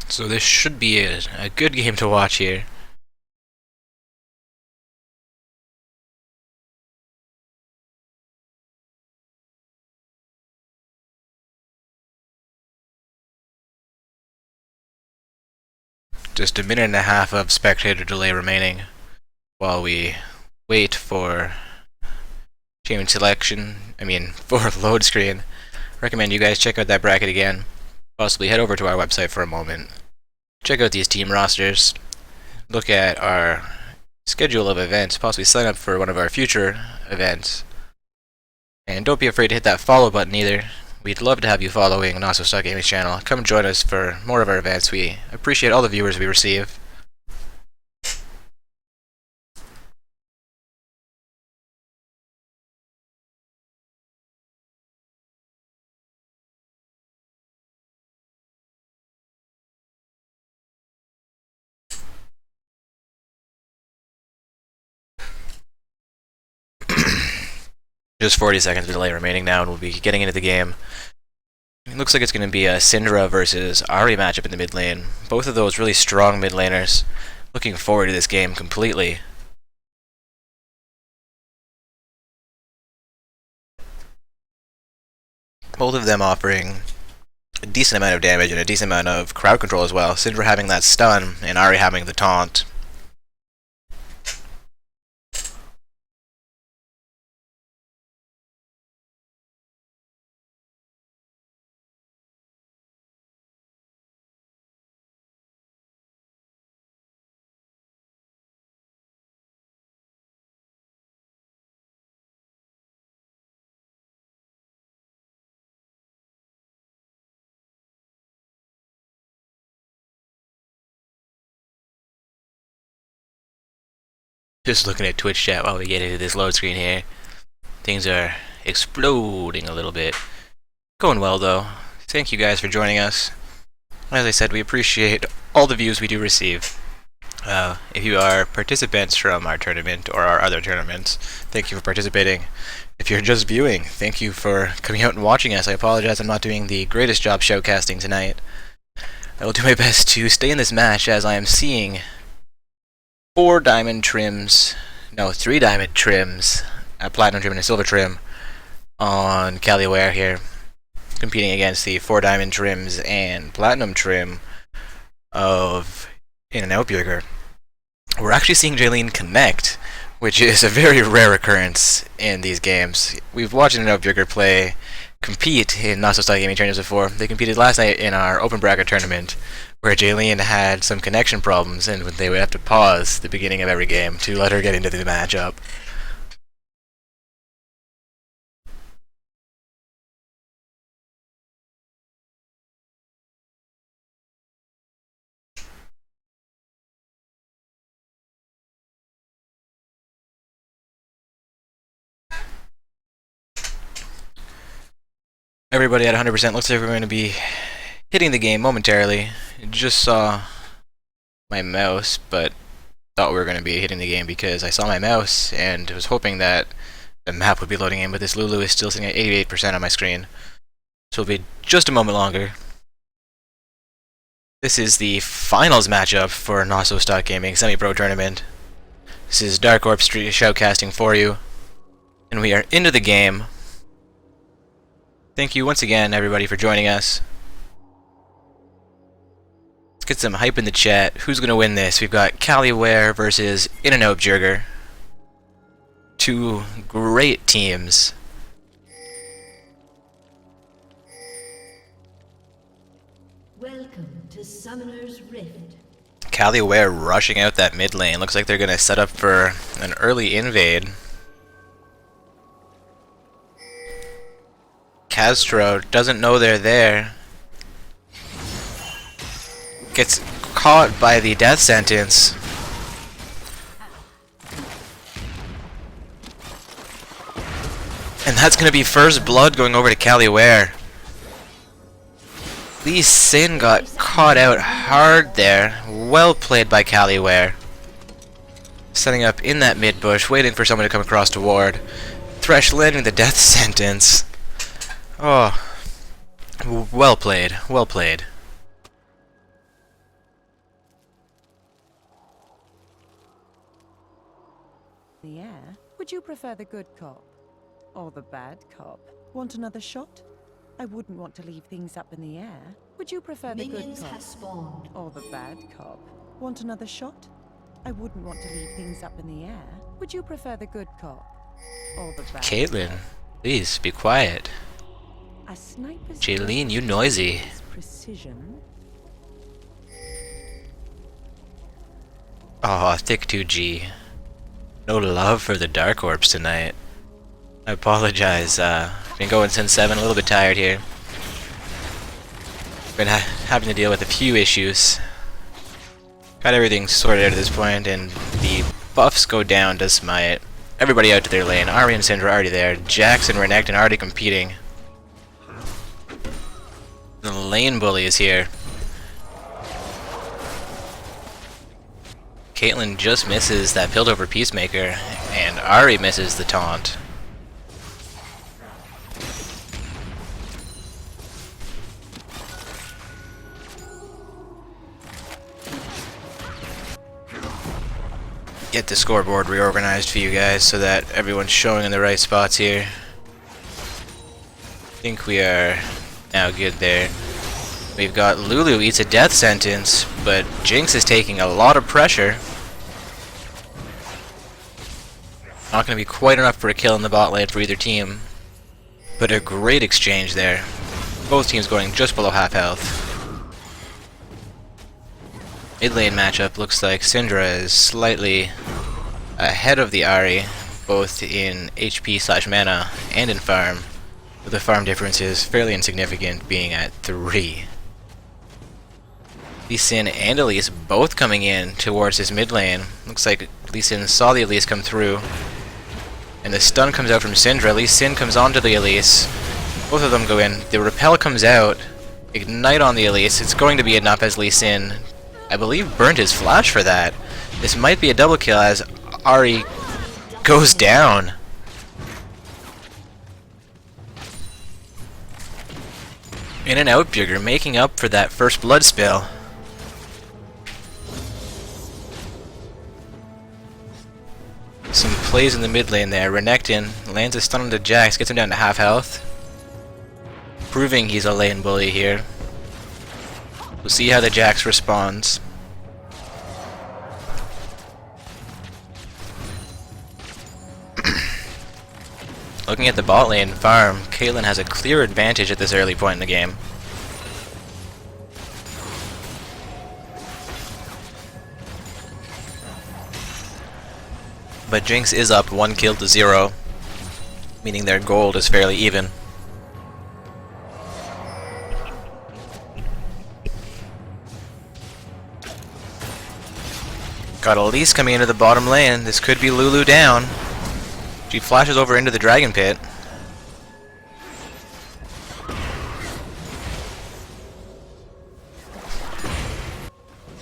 So this should be a good game to watch here. Just a minute and a half of spectator delay remaining while we wait for champion selection, for load screen. Recommend you guys check out that bracket again. Possibly head over to our website for a moment. Check out these team rosters. Look at our schedule of events. Possibly sign up for one of our future events. And don't be afraid to hit that follow button either. We'd love to have you following Not So Stock Gaming's channel. Come join us for more of our events. We appreciate all the viewers we receive. Just 40 seconds of delay remaining now, and we'll be getting into the game. It looks like it's going to be a Syndra versus Ahri matchup in the mid lane. Both of those really strong mid laners. Looking forward to this game completely. Both of them offering a decent amount of damage and a decent amount of crowd control as well. Syndra having that stun, and Ahri having the taunt. Just looking at Twitch chat while we get into this load screen here. Things are exploding a little bit. Going well though. Thank you guys for joining us. As I said, we appreciate all the views we do receive. If you are participants from our tournament or our other tournaments, thank you for participating. If you're just viewing, thank you for coming out and watching us. I apologize I'm not doing the greatest job showcasting tonight. I will do my best to stay in this match as I am seeing 3 diamond trims, a platinum trim and a silver trim on Caliware here, competing against the 4 diamond trims and platinum trim of In-N-Out Burger. We're actually seeing Jaylene connect, which is a very rare occurrence in these games. We've watched In-N-Out Burger compete in Not So Style Gaming tournaments before. They competed last night in our open bracket tournament, where Jaylene had some connection problems and they would have to pause the beginning of every game to let her get into the matchup. Everybody at 100% looks like we're going to be hitting the game momentarily. Just saw my mouse, but thought we were going to be hitting the game because I saw my mouse and was hoping that the map would be loading in, but this Lulu is still sitting at 88% on my screen. So it'll be just a moment longer. This is the finals matchup for Not So Stock Gaming Semi-Pro Tournament. This is Dark Orb Street shoutcasting for you, and we are into the game. Thank you once again, everybody, for joining us. Let's get some hype in the chat. Who's going to win this? We've got Caliware versus In-N-Out Burger. 2 great teams. Welcome to Summoner's Rift. Caliware rushing out that mid lane. Looks like they're going to set up for an early invade. Castro doesn't know they're there. Gets caught by the death sentence. And that's going to be first blood going over to Caliware. Lee Sin got caught out hard there. Well played by Caliware. Setting up in that mid bush, waiting for someone to come across to ward. Thresh landing the death sentence. Oh, well played, well played. The air? Would you prefer the good cop or the bad cop? Want another shot? I wouldn't want to leave things up in the air. Would you prefer the good Minions cop have spawned. or the bad cop? Want another shot? I wouldn't want to leave things up in the air. Would you prefer the good cop or the bad Caitlyn, cop? please be quiet. A sniper's Jaylene, you noisy. precision. Oh, thick 2G. No love for the Dark Orbs tonight. I apologize. Been going since 7, a little bit tired here. Been having to deal with a few issues. Got everything sorted out at this point, and the buffs go down to Smite. Everybody out to their lane. Ahri and Syndra already there. Jax and Renekton already competing. The lane bully is here. Caitlyn just misses that Piltover Peacemaker, and Ahri misses the taunt. get the scoreboard reorganized for you guys so that everyone's showing in the right spots here. I think we are now good there. We've got Lulu eats a death sentence, but Jinx is taking a lot of pressure. Not going to be quite enough for a kill in the bot lane for either team. But a great exchange there. Both teams going just below half health. Mid lane matchup looks like Syndra is slightly ahead of the Ahri, both in HP/mana and in farm. But the farm difference is fairly insignificant, being at 3. Lee Sin and Elise both coming in towards his mid lane. Looks like Lee Sin saw the Elise come through. And the stun comes out from Syndra. Lee Sin comes onto the Elise. Both of them go in. The repel comes out. Ignite on the Elise. It's going to be enough as Lee Sin, I believe, burned his flash for that. This might be a double kill as Ahri goes down. In and out Bugger, making up for that first blood spill. Some plays in the mid lane there. Renekton lands a stun on the Jax, gets him down to half health. Proving he's a lane bully here. We'll see how the Jax responds. Looking at the bot lane farm, Caitlyn has a clear advantage at this early point in the game. But Jinx is up 1 kill to 0, meaning their gold is fairly even. Got Elise coming into the bottom lane. This could be Lulu down. She flashes over into the dragon pit.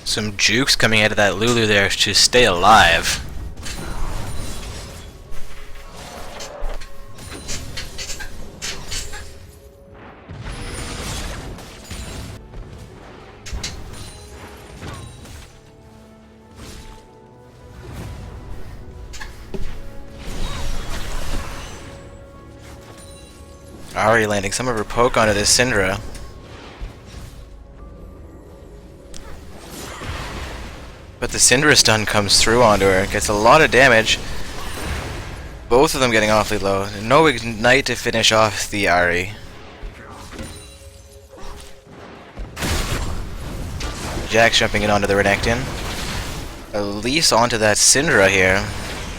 Some jukes coming out of that Lulu there to stay alive. Ahri landing some of her poke onto this Syndra. But the Syndra stun comes through onto her, gets a lot of damage. Both of them getting awfully low. No ignite to finish off the Ahri. Jax jumping in onto the Renekton. Elise onto that Syndra here.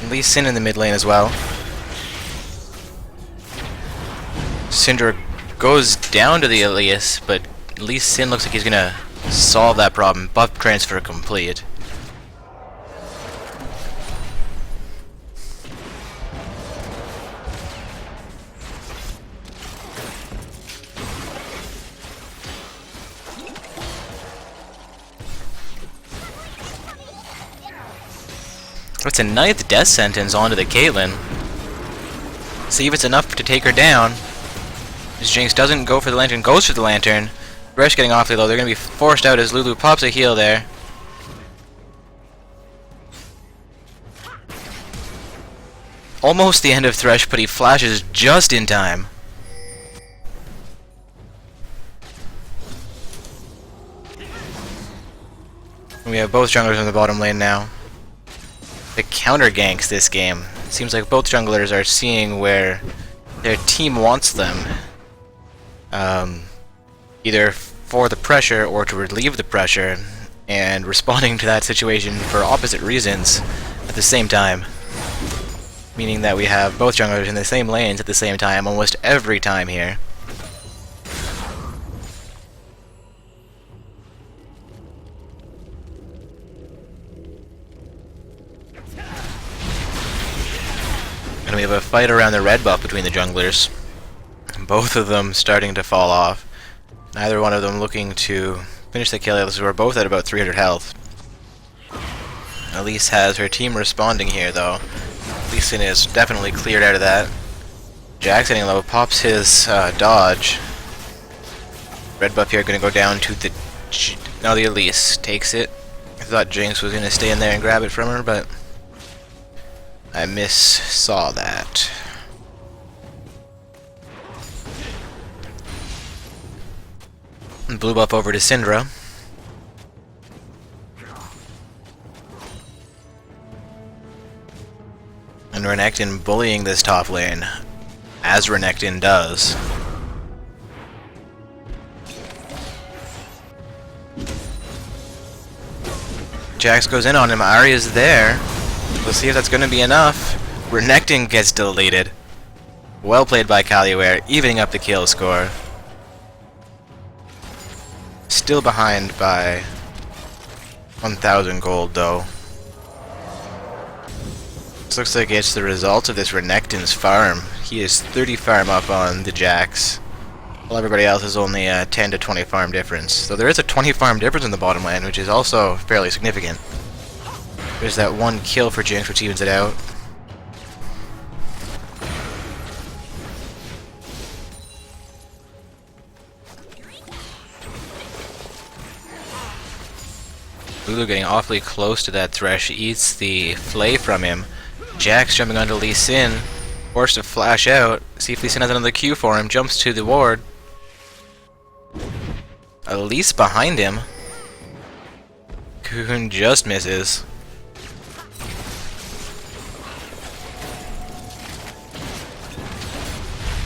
Elise Sin in the mid lane as well. Syndra goes down to the Elise, but Lee Sin looks like he's gonna solve that problem. Buff transfer complete. It's a 9th death sentence onto the Caitlyn. See if it's enough to take her down. As Jinx doesn't go for the lantern, goes for the lantern. Thresh getting awfully low. They're going to be forced out as Lulu pops a heal there. Almost the end of Thresh, but he flashes just in time. We have both junglers in the bottom lane now. The counter ganks this game. It seems like both junglers are seeing where their team wants them. Either for the pressure or to relieve the pressure, and responding to that situation for opposite reasons at the same time. Meaning that we have both junglers in the same lanes at the same time almost every time here. And we have a fight around the red buff between the junglers. Both of them starting to fall off. Neither one of them looking to finish the kill, as we're both at about 300 health. Elise has her team responding here though. Lee Sin is definitely cleared out of that. Jax getting low, pops his dodge. Red buff here gonna go down to the... Now the Elise takes it. I thought Jinx was gonna stay in there and grab it from her, but I saw that. Blue buff over to Syndra. And Renekton bullying this top lane, as Renekton does. Jax goes in on him, Arya's there. We'll see if that's going to be enough. Renekton gets deleted. Well played by Caliware, evening up the kill score. Still behind by 1,000 gold though. This looks like it's the result of this Renekton's farm. He is 30 farm up on the Jax, while everybody else is only a 10 to 20 farm difference. So there is a 20 farm difference in the bottom lane, which is also fairly significant. There's that one kill for Jinx, which evens it out. Lulu getting awfully close to that Thresh, eats the Flay from him. Jax jumping onto Lee Sin, forced to flash out, see if Lee Sin has another Q for him, jumps to the ward. Elise behind him. Cocoon just misses.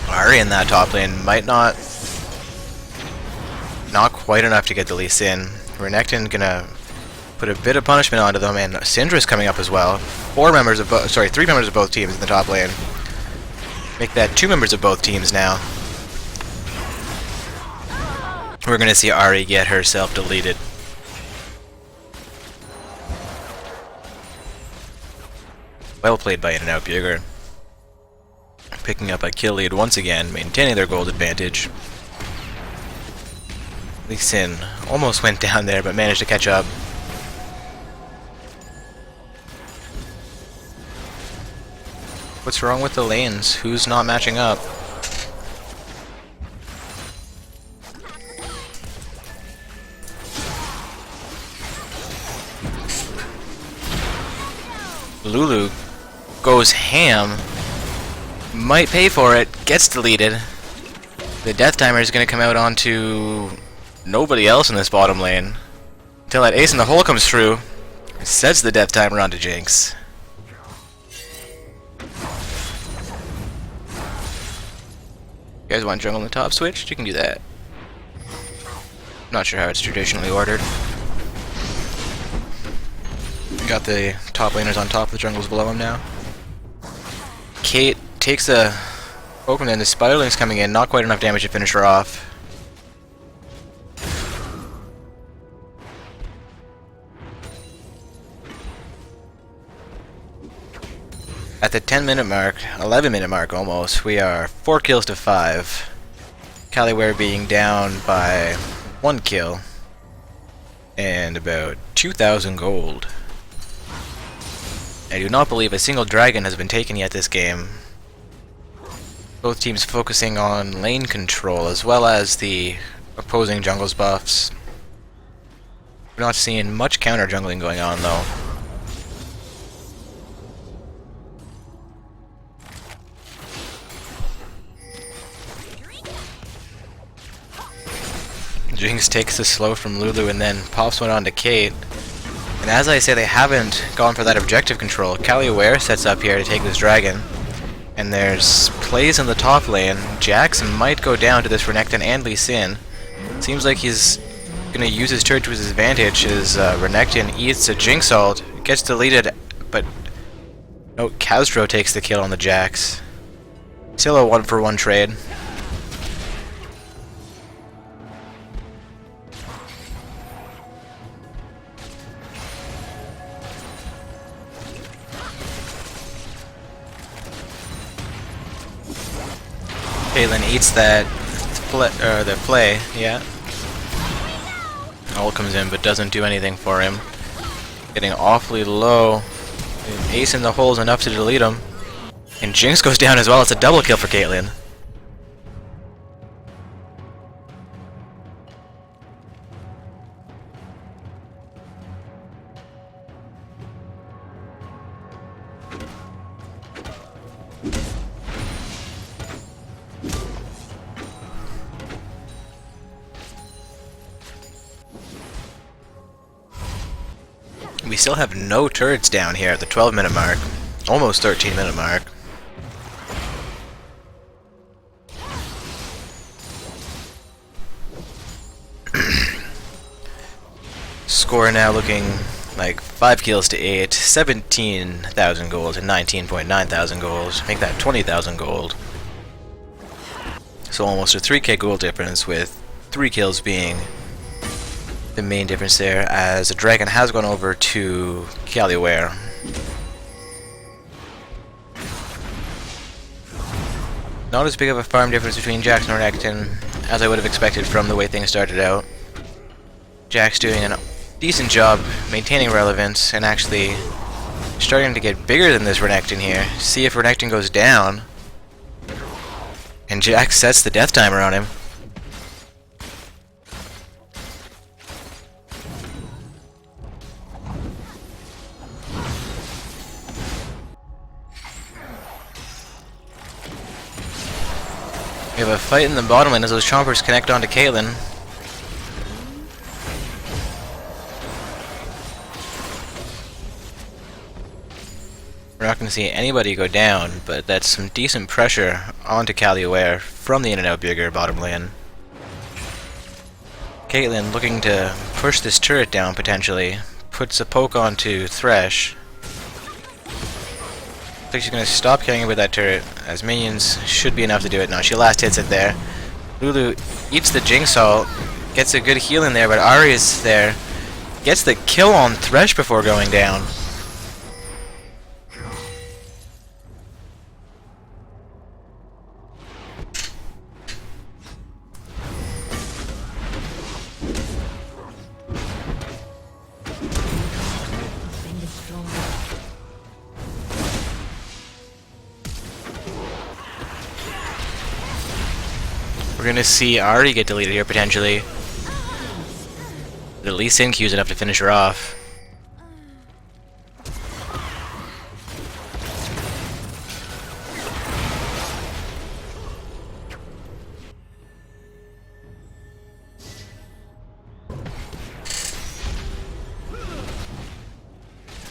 Ahri in that top lane might not quite enough to get the Lee Sin. Renekton gonna put a bit of punishment onto them, and Syndra's coming up as well. 3 members of both teams in the top lane. Make that 2 members of both teams now. We're gonna see Ahri get herself deleted. Well played by In-N-Out Bugger. Picking up a kill lead once again, maintaining their gold advantage. Lee Sin almost went down there, but managed to catch up. What's wrong with the lanes? Who's not matching up? Lulu goes ham. Might pay for it. Gets deleted. The death timer is going to come out onto nobody else in this bottom lane. Until that ace in the hole comes through. Sets the death timer onto Jinx. You guys want jungle in the top switched? You can do that. Not sure how it's traditionally ordered. Got the top laners on top, the jungles below him now. Kate takes a poke from them, the Spiderling's coming in, not quite enough damage to finish her off. At the 10-minute mark, 11-minute mark almost, we are 4 kills to 5. Caliware being down by 1 kill and about 2,000 gold. I do not believe a single dragon has been taken yet this game. Both teams focusing on lane control as well as the opposing jungle's buffs. We're not seeing much counter jungling going on though. Jinx takes the slow from Lulu and then pops one onto Kate. And as I say, they haven't gone for that objective control. Caliware sets up here to take this dragon. And there's plays in the top lane. Jax might go down to this Renekton and Lee Sin. Seems like he's going to use his turret to his advantage as Renekton eats a Jinx ult. Gets deleted, but no, Kha'Zix takes the kill on the Jax. Still a 1-for-1 trade. Caitlyn eats that the play, yeah. Ult comes in but doesn't do anything for him. Getting awfully low. Ace in the hole is enough to delete him. And Jinx goes down as well. It's a double kill for Caitlyn. we still have no turrets down here at the 12-minute mark. Almost 13-minute mark. Score now looking like 5 kills to 8, 17,000 gold and 19.9 thousand gold. Make that 20,000 gold. So almost a 3k gold difference, with 3 kills being the main difference there, as the dragon has gone over to Caliware. Not as big of a farm difference between Jax and Renekton as I would have expected from the way things started out. Jax doing a decent job maintaining relevance and actually starting to get bigger than this Renekton here. See if Renekton goes down. And Jax sets the death timer on him. We have a fight in the bottom lane as those chompers connect onto Caitlyn. We're not going to see anybody go down, but that's some decent pressure onto Caliware from the In-N-Out Burger bottom lane. Caitlyn looking to push this turret down potentially. Puts a poke onto Thresh. I think she's going to stop carrying with that turret, as minions should be enough to do it. No, she last hits it there. Lulu eats the Jinx ult, gets a good heal in there, but Ahri is there. Gets the kill on Thresh before going down. We're gonna see Ahri get deleted here potentially. But at least Lee Sin-Q's enough to finish her off.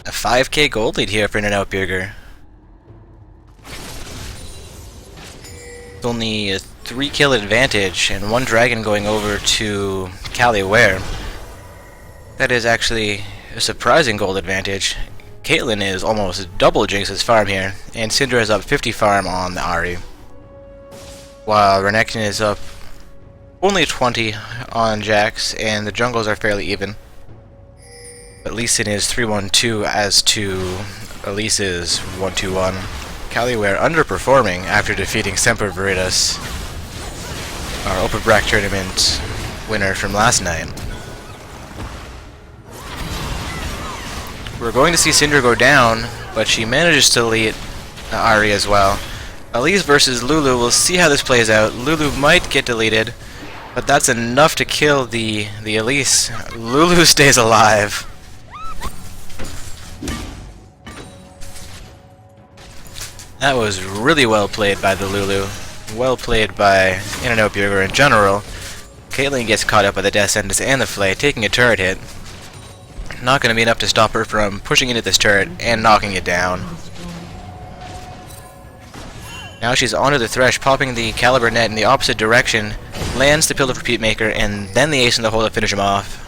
A 5k gold lead here for In-N-Out Burger. It's only a 3 kill advantage and 1 dragon going over to Caliware. That is actually a surprising gold advantage. Caitlyn is almost double Jinx's farm here, and Syndra is up 50 farm on the Ahri. While Renekton is up only 20 on Jax, and the jungles are fairly even. But Lee Sin is 3-1-2 as to Elise's 1-2-1. Caliware underperforming after defeating Semper Veritas, our Open Brack tournament winner from last night. We're going to see Syndra go down, but she manages to delete Ahri as well. Elise versus Lulu, we'll see how this plays out. Lulu might get deleted, but that's enough to kill the Elise. Lulu stays alive. That was really well played by the Lulu. Well played by In-N-Out Burger in general. Caitlyn gets caught up by the Death Sentence and the Flay, taking a turret hit. Not going to be enough to stop her from pushing into this turret and knocking it down. Now she's onto the Thresh, popping the Caliber net in the opposite direction, lands the Pillar Repeat Maker, and then the Ace in the hole to finish him off.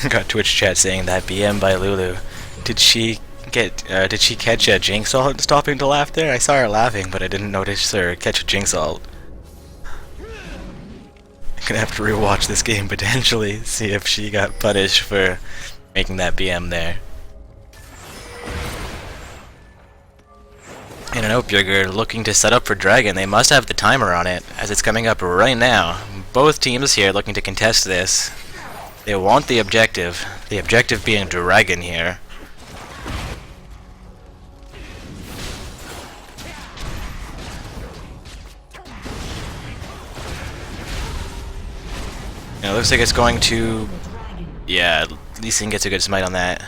Got Twitch chat saying that BM by Lulu. Did she catch a Jinx ult stopping to laugh there? I saw her laughing, but I didn't notice her catch a Jinx ult. I'm gonna have to rewatch this game potentially, see if she got punished for making that BM there. In-N-Out Burger looking to set up for Dragon. They must have the timer on it, as it's coming up right now. Both teams here looking to contest this. They want the objective being Dragon here. It looks like it's going to... Yeah, Lee Sin gets a good smite on that.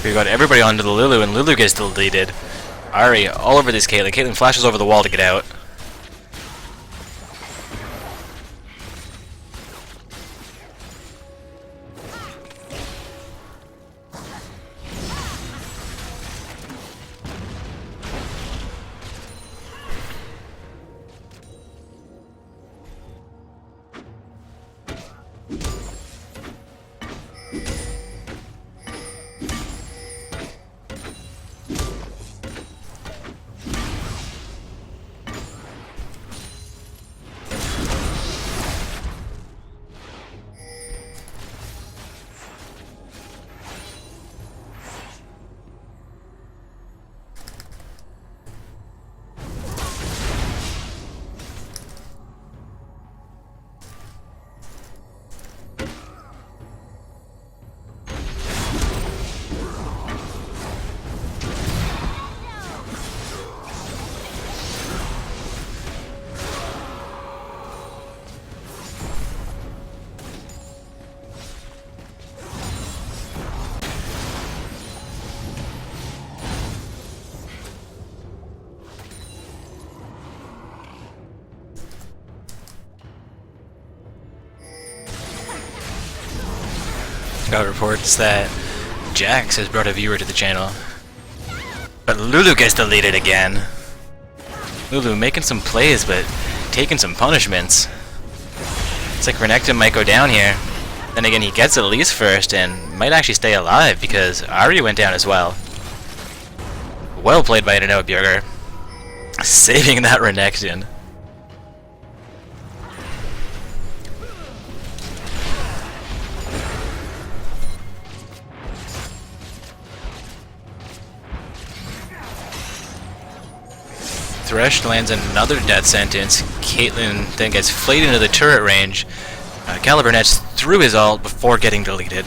We got everybody onto the Lulu, and Lulu gets deleted. Ahri all over this Caitlyn. Caitlyn flashes over the wall to get out. Got reports that Jax has brought a viewer to the channel. But Lulu gets deleted again. Lulu making some plays, but taking some punishments. It's like Renekton might go down here. Then again, he gets Elise first and might actually stay alive because Ahri went down as well. Well played by Bjergr. Saving that Renekton. Thresh lands another death sentence. Caitlyn then gets flayed into the turret range. Caliber nets through his ult before getting deleted.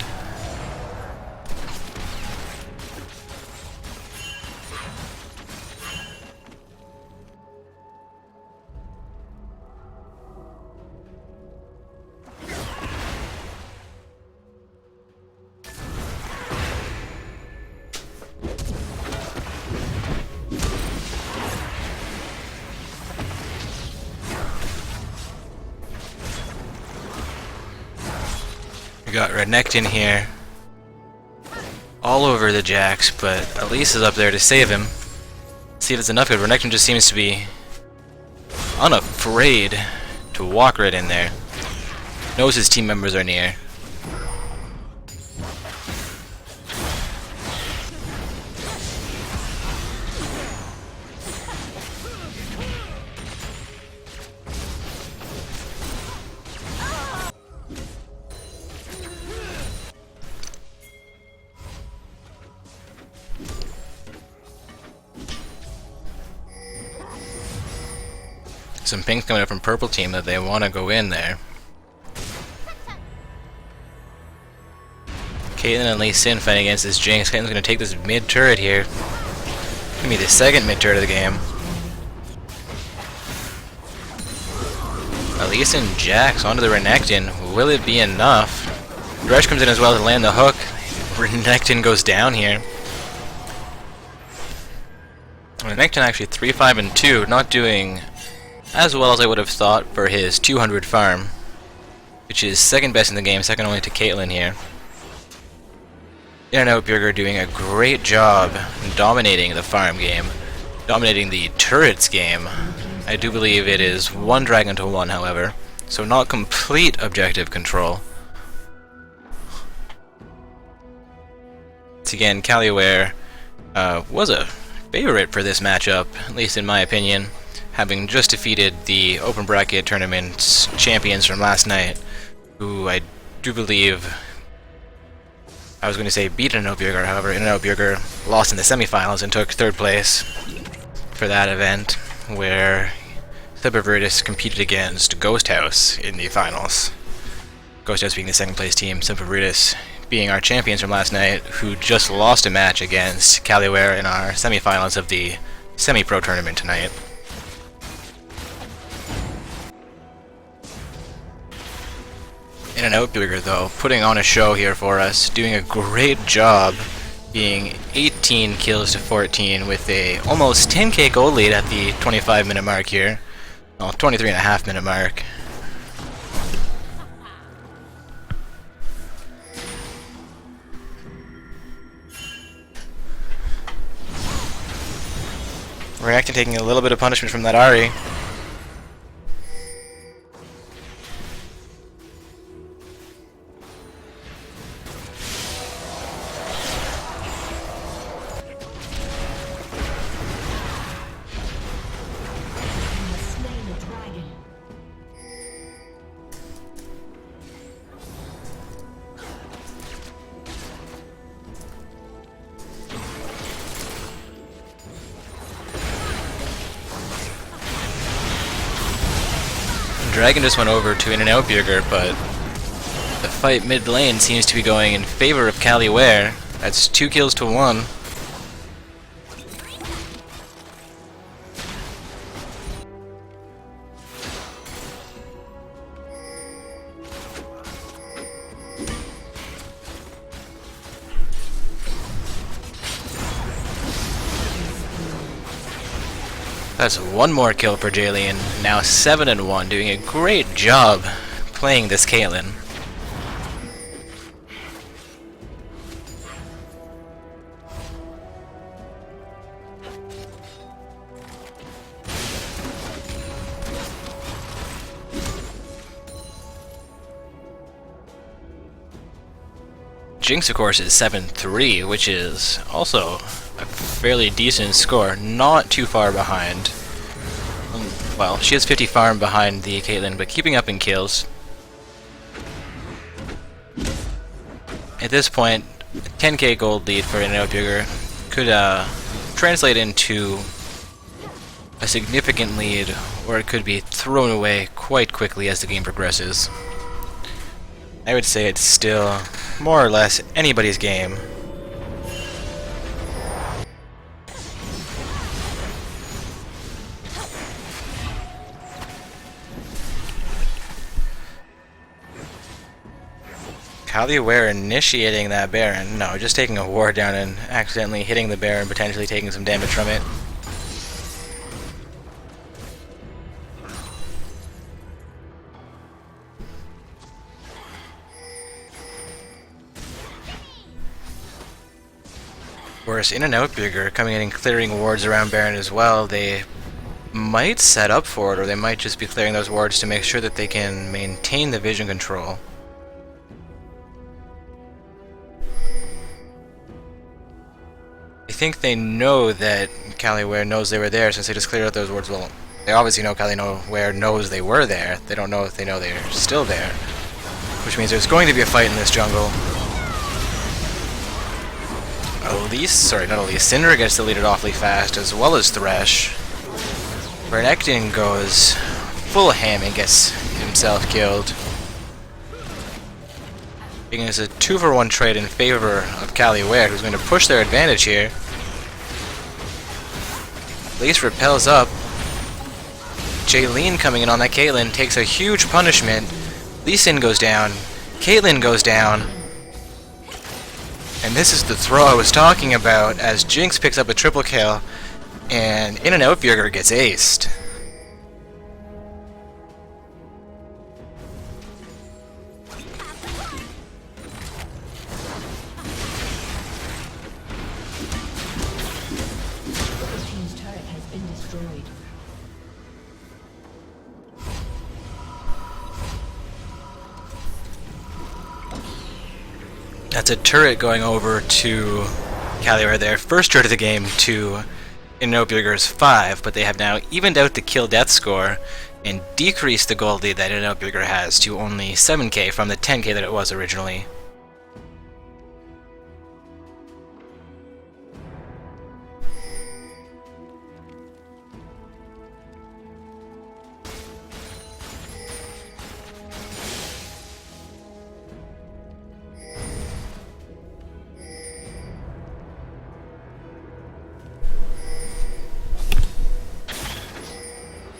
We got Renekton here, all over the Jax, but Elise is up there to save him. See if it's enough, because Renekton just seems to be unafraid to walk right in there. Knows his team members are near. Some pings coming up from purple team that they want to go in there. Caitlyn and Lee Sin fighting against this Jinx. Caitlyn's going to take this mid turret here. Give me the second mid turret of the game. Elise and Jax onto the Renekton. Will it be enough? Thresh comes in as well to land the hook. Renekton goes down here. Renekton actually 3-5-2, not doing as well as I would have thought for his 200 farm, which is second best in the game, second only to Caitlyn here. Bjergr doing a great job dominating the farm game, dominating the turrets game. I do believe it is 1 dragon to 1, however, So not complete objective control. Once again, Caliware was a favorite for this matchup, at least in my opinion, having just defeated the open bracket tournament's champions from last night, who I do believe, I was going to say beat In-N-Out Burger, however In-N-Out Burger lost in the semifinals and took 3rd place for that event, where Semper Veritas competed against Ghost House in the finals. Ghost House being the 2nd place team, Semper Veritas being our champions from last night, who just lost a match against Caliware in our semifinals of the semi-pro tournament tonight. In-N-Out Burger, though, putting on a show here for us, doing a great job, being 18 kills to 14 with a almost 10k gold lead at the 25-minute mark here. Well, 23.5-minute mark. Reacting, taking a little bit of punishment from that Ahri. Dragon just went over to In-N-Out Burger, but the fight mid lane seems to be going in favor of Caliware. That's 2 kills to 1. That's 1 more kill for Jaylene, now 7-1, doing a great job playing this Caitlyn. Jinx, of course, is 7-3, which is also a fairly decent score, not too far behind. Well, she is 50 farm behind the Caitlyn, but keeping up in kills. At this point, 10k gold lead for In-N-Out Burger could translate into a significant lead, or it could be thrown away quite quickly as the game progresses. I would say it's still more or less anybody's game. Caliware initiating that Baron. No, just taking a ward down and accidentally hitting the Baron, potentially taking some damage from it. Of course, In-N-Out Burger coming in and clearing wards around Baron as well. They might set up for it, or they might just be clearing those wards to make sure that they can maintain the vision control. I think they know that Caliware knows they were there since they just cleared out those wards. Well, they obviously know Caliware knows they were there. They don't know if they know they're still there. Which means there's going to be a fight in this jungle. Elise, sorry, not Elise, Syndra gets deleted awfully fast, as well as Thresh. Renekton goes full ham and gets himself killed. Being as a 2-for-1 trade in favor of Caliware, who's going to push their advantage here. Elise repels up. Jaylene coming in on that Caitlyn takes a huge punishment. Lee Sin goes down. Caitlyn goes down. And this is the throw I was talking about, as Jinx picks up a triple kill and In-N-Out Burger gets aced. That's a turret going over to Caliware there. First turret of the game to Innobuger's 5, but they have now evened out the kill death score and decreased the gold lead that Innobuger has to only 7k from the 10k that it was originally.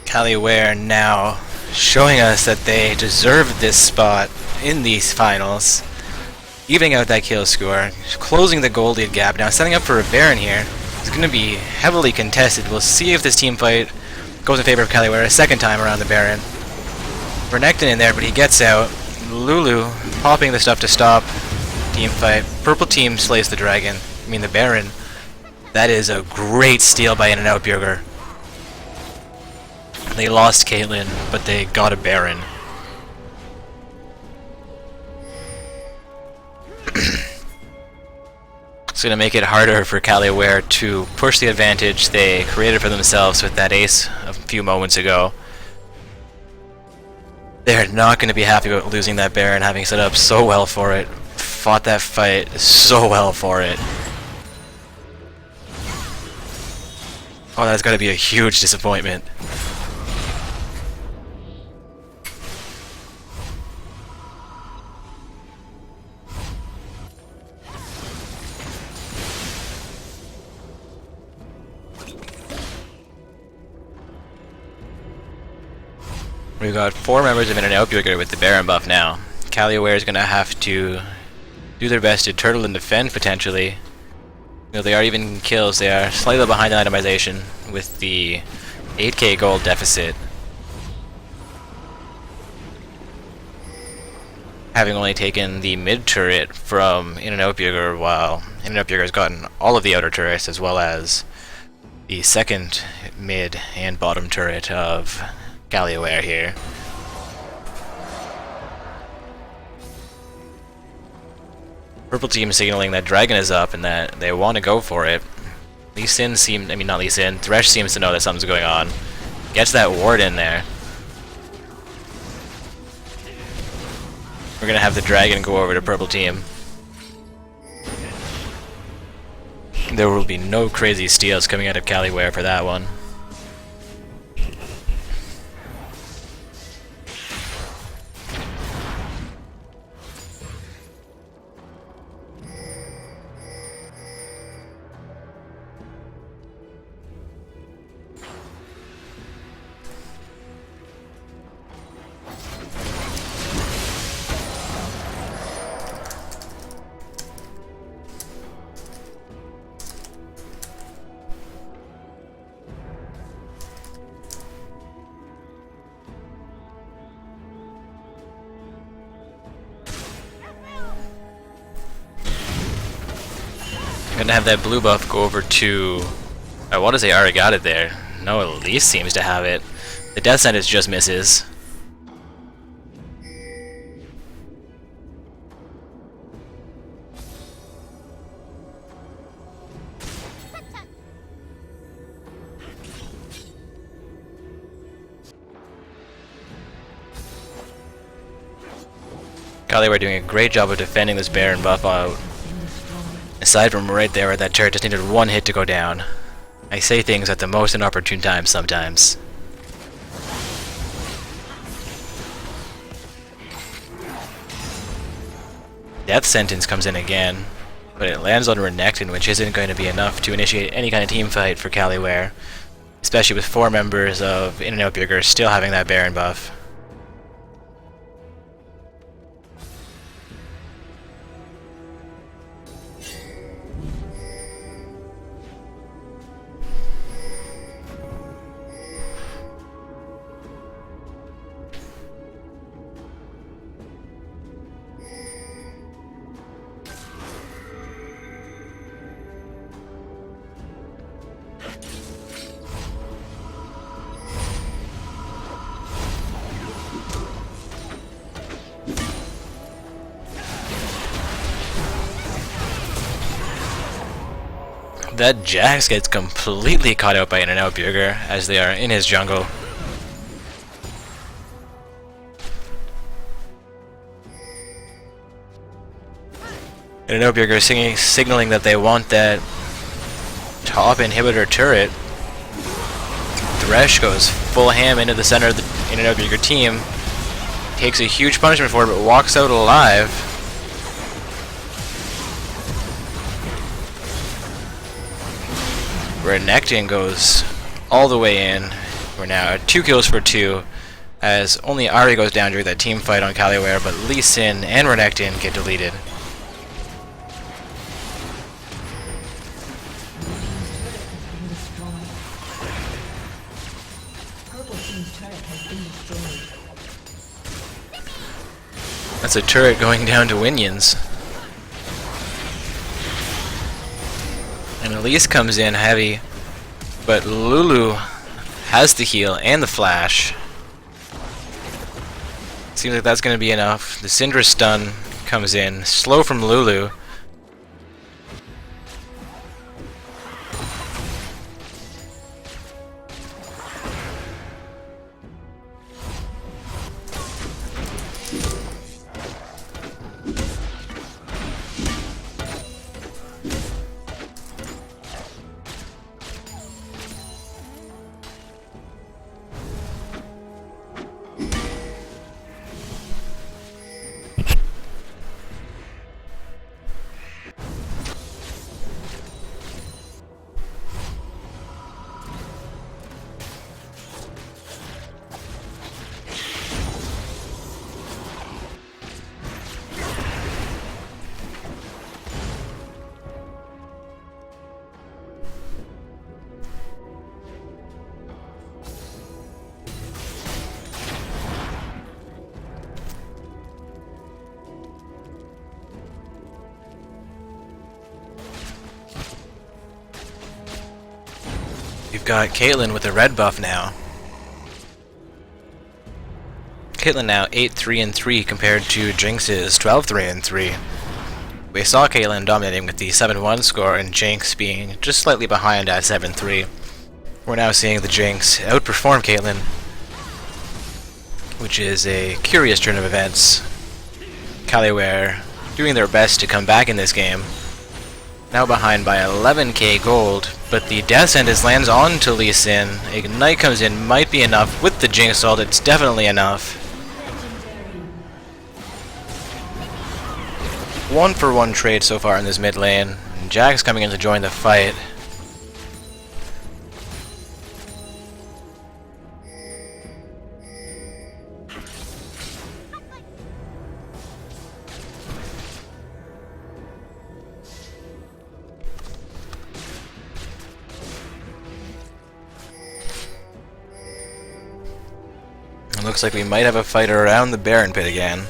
Caliware now showing us that they deserve this spot in these finals, evening out that kill score, closing the gold lead gap. Now setting up for a Baron here. It's going to be heavily contested. We'll see if this team fight goes in favor of Caliware a second time around the Baron. Renekton in there, but he gets out. Lulu popping the stuff to stop team fight. Purple team slays the dragon. I mean the Baron. That is a great steal by In-N-Out Burger. They lost Caitlyn, but they got a Baron. It's going to make it harder for Caliware to push the advantage they created for themselves with that ace a few moments ago. They're not going to be happy about losing that Baron, having set up so well for it. Fought that fight so well for it. Oh, that's got to be a huge disappointment. We've got 4 members of In-N-Out Burger with the Baron buff now. Caliware is going to have to do their best to turtle and defend, potentially. You know, they are even kills. They are slightly behind in itemization with the 8k gold deficit. Having only taken the mid turret from In-N-Out Burger, while In-N-Out Burger has gotten all of the outer turrets, as well as the second mid and bottom turret of Caliware here. Purple team signaling that Dragon is up and that they want to go for it. Lee Sin not Lee Sin, Thresh seems to know that something's going on. Gets that ward in there. We're gonna have the Dragon go over to Purple team. There will be no crazy steals coming out of Caliware for that one. Gonna have that blue buff go over to... I want to say I already got it there. No, Elise seems to have it. The death sentence just misses. Caliware doing a great job of defending this Baron buff out. Aside from right there where that turret just needed one hit to go down. I say things at the most inopportune times sometimes. Death sentence comes in again, but it lands on Renekton, which isn't going to be enough to initiate any kind of team fight for Caliware, especially with 4 members of In-N-Out Burger still having that Baron buff. that Jax gets completely caught out by In-N-Out Burger as they are in his jungle. In-N-Out Burger signaling that they want that top inhibitor turret. Thresh goes full ham into the center of the In-N-Out Burger team. Takes a huge punishment for it, but walks out alive. Renekton goes all the way in. We're now at 2 kills for 2, as only Ahri goes down during that team fight on Kaliware, but Lee Sin and Renekton get deleted. That's a turret going down to Winions. And Elise comes in heavy, but Lulu has the heal and the flash. Seems like that's going to be enough. The Syndra stun comes in, slow from Lulu. You've got Caitlyn with a red buff now. Caitlyn now 8-3-3 compared to Jinx's 12-3-3. We saw Caitlyn dominating with the 7-1 score and Jinx being just slightly behind at 7-3. We're now seeing the Jinx outperform Caitlyn, which is a curious turn of events. Kaliware doing their best to come back in this game. Now behind by 11k gold, but the Death Sentence lands on to Lee Sin. Ignite comes in, might be enough. With the Jinx ult, it's definitely enough. 1-for-1 trade so far in this mid lane. And Jax coming in to join the fight. It looks like we might have a fight around the Baron Pit again.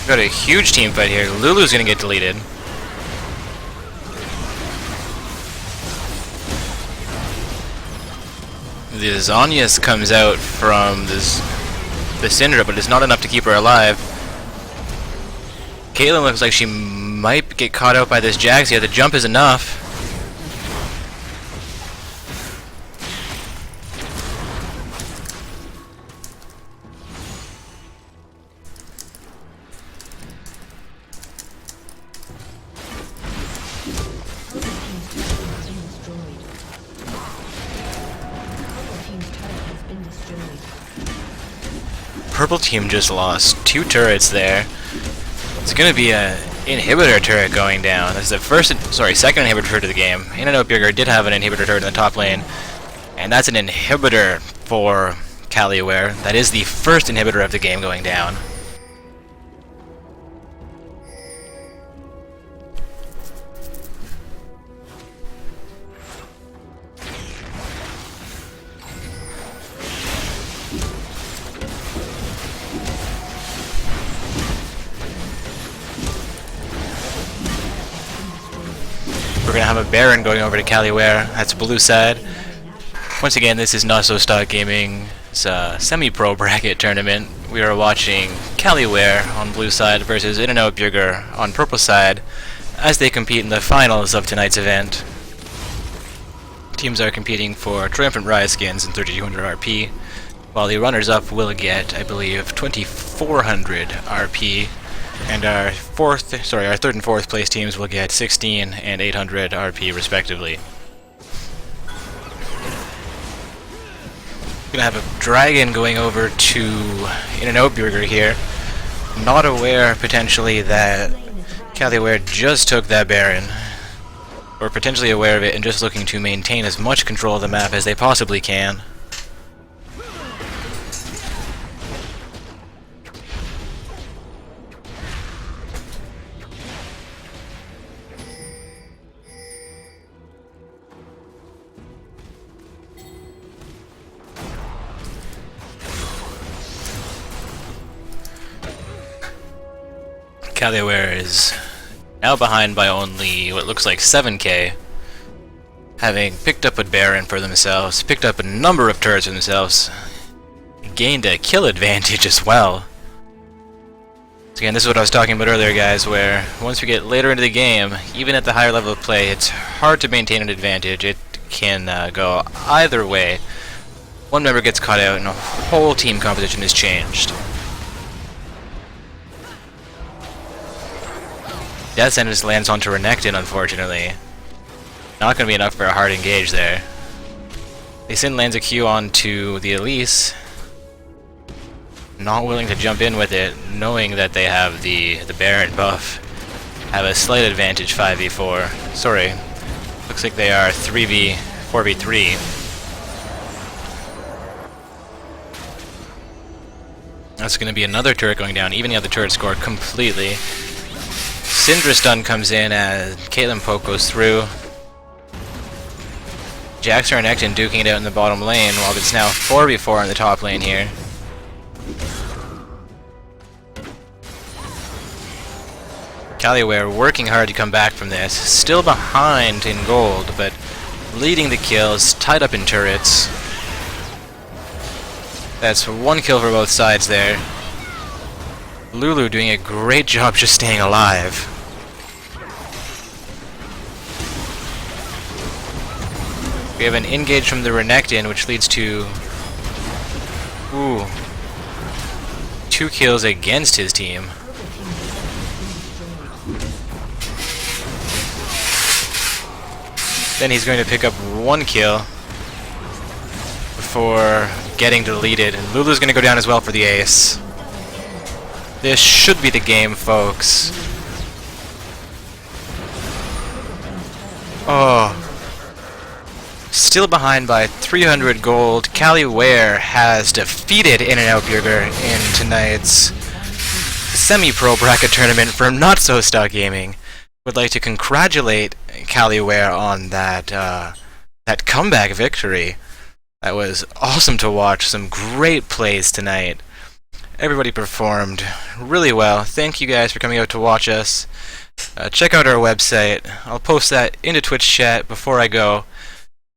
Got a huge team fight here. Lulu's gonna get deleted. The Zhonya's comes out from the Syndra, but it's not enough to keep her alive. Caitlyn looks like she might get caught out by this Jax here. The jump is enough. Purple team just lost 2 turrets there. It's gonna be a inhibitor turret going down. This is the second inhibitor turret of the game. In-N-Out Burger did have an inhibitor turret in the top lane, And that's an inhibitor for Caliware. That is the first inhibitor of the game going down. We're gonna have a Baron going over to Caliware. That's blue side. Once again, this is Not So Stock Gaming's semi-pro bracket tournament. We are watching Caliware on blue side versus In-N-Out Burger on purple side as they compete in the finals of tonight's event. Teams are competing for Triumphant Rise skins and 3200 RP, while the runners-up will get, I believe, 2400 RP. And our third and fourth place teams will get 16 and 800 RP respectively. Gonna have a dragon going over to In-N-Out Burger here. Not aware potentially that Caliware just took that Baron, or potentially aware of it and just looking to maintain as much control of the map as they possibly can. Caliware is now behind by only what looks like 7k, having picked up a Baron for themselves, picked up a number of turrets for themselves, gained a kill advantage as well. So again, this is what I was talking about earlier, guys, where once we get later into the game, even at the higher level of play, it's hard to maintain an advantage. It can go either way. One member gets caught out and a whole team composition is changed. Death Sentence lands onto Renekton, unfortunately. Not going to be enough for a hard engage there. Lee Sin lands a Q onto the Elise. Not willing to jump in with it, knowing that they have the Baron buff. Have a slight advantage 5v4. Sorry. Looks like they are 4v3. That's going to be another turret going down, evening out the turret score completely. Syndra stun comes in as Caitlyn Poke goes through. Jax and Renekton duking it out in the bottom lane, while it's now 4v4 in the top lane here. Caliware working hard to come back from this. Still behind in gold, but leading the kills, tied up in turrets. That's one kill for both sides there. Lulu doing a great job just staying alive. We have an engage from the Renekton, which leads to 2 kills against his team. Then he's going to pick up 1 kill before getting deleted, and Lulu's going to go down as well for the ace. This should be the game, folks. Oh. Still behind by 300 gold. Caliware has defeated In-N-Out Burger in tonight's semi-pro bracket tournament from Not So Stock Gaming. Would like to congratulate Caliware on that comeback victory. That was awesome to watch. Some great plays tonight. Everybody performed really well. Thank you guys for coming out to watch us. Check out our website. I'll post that into Twitch chat before I go.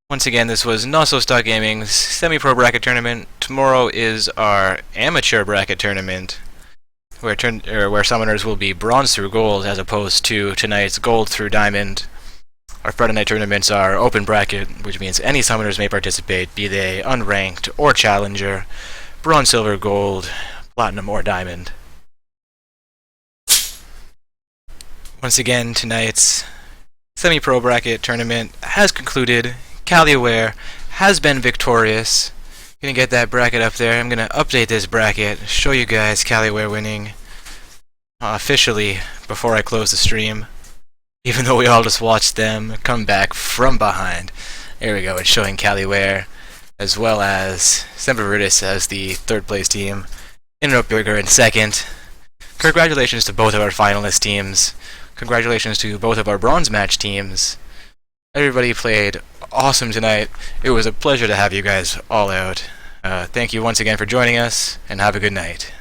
Once again, this was Not So Stock Gaming's semi-pro bracket tournament. Tomorrow is our amateur bracket tournament, where summoners will be bronze through gold as opposed to tonight's gold through diamond. Our Friday night tournaments are open bracket, which means any summoners may participate, be they unranked or challenger, bronze, silver, gold, platinum, or diamond. Once again, tonight's semi-pro bracket tournament has concluded. Caliware has been victorious. Gonna get that bracket up there. I'm gonna update this bracket, show you guys Caliware winning officially before I close the stream. Even though we all just watched them come back from behind. There we go, it's showing Caliware as well as Semper Veritas as the third place team, Innoburger in second. Congratulations to both of our finalist teams. Congratulations to both of our bronze match teams. Everybody played awesome tonight. It was a pleasure to have you guys all out. Thank you once again for joining us, and have a good night.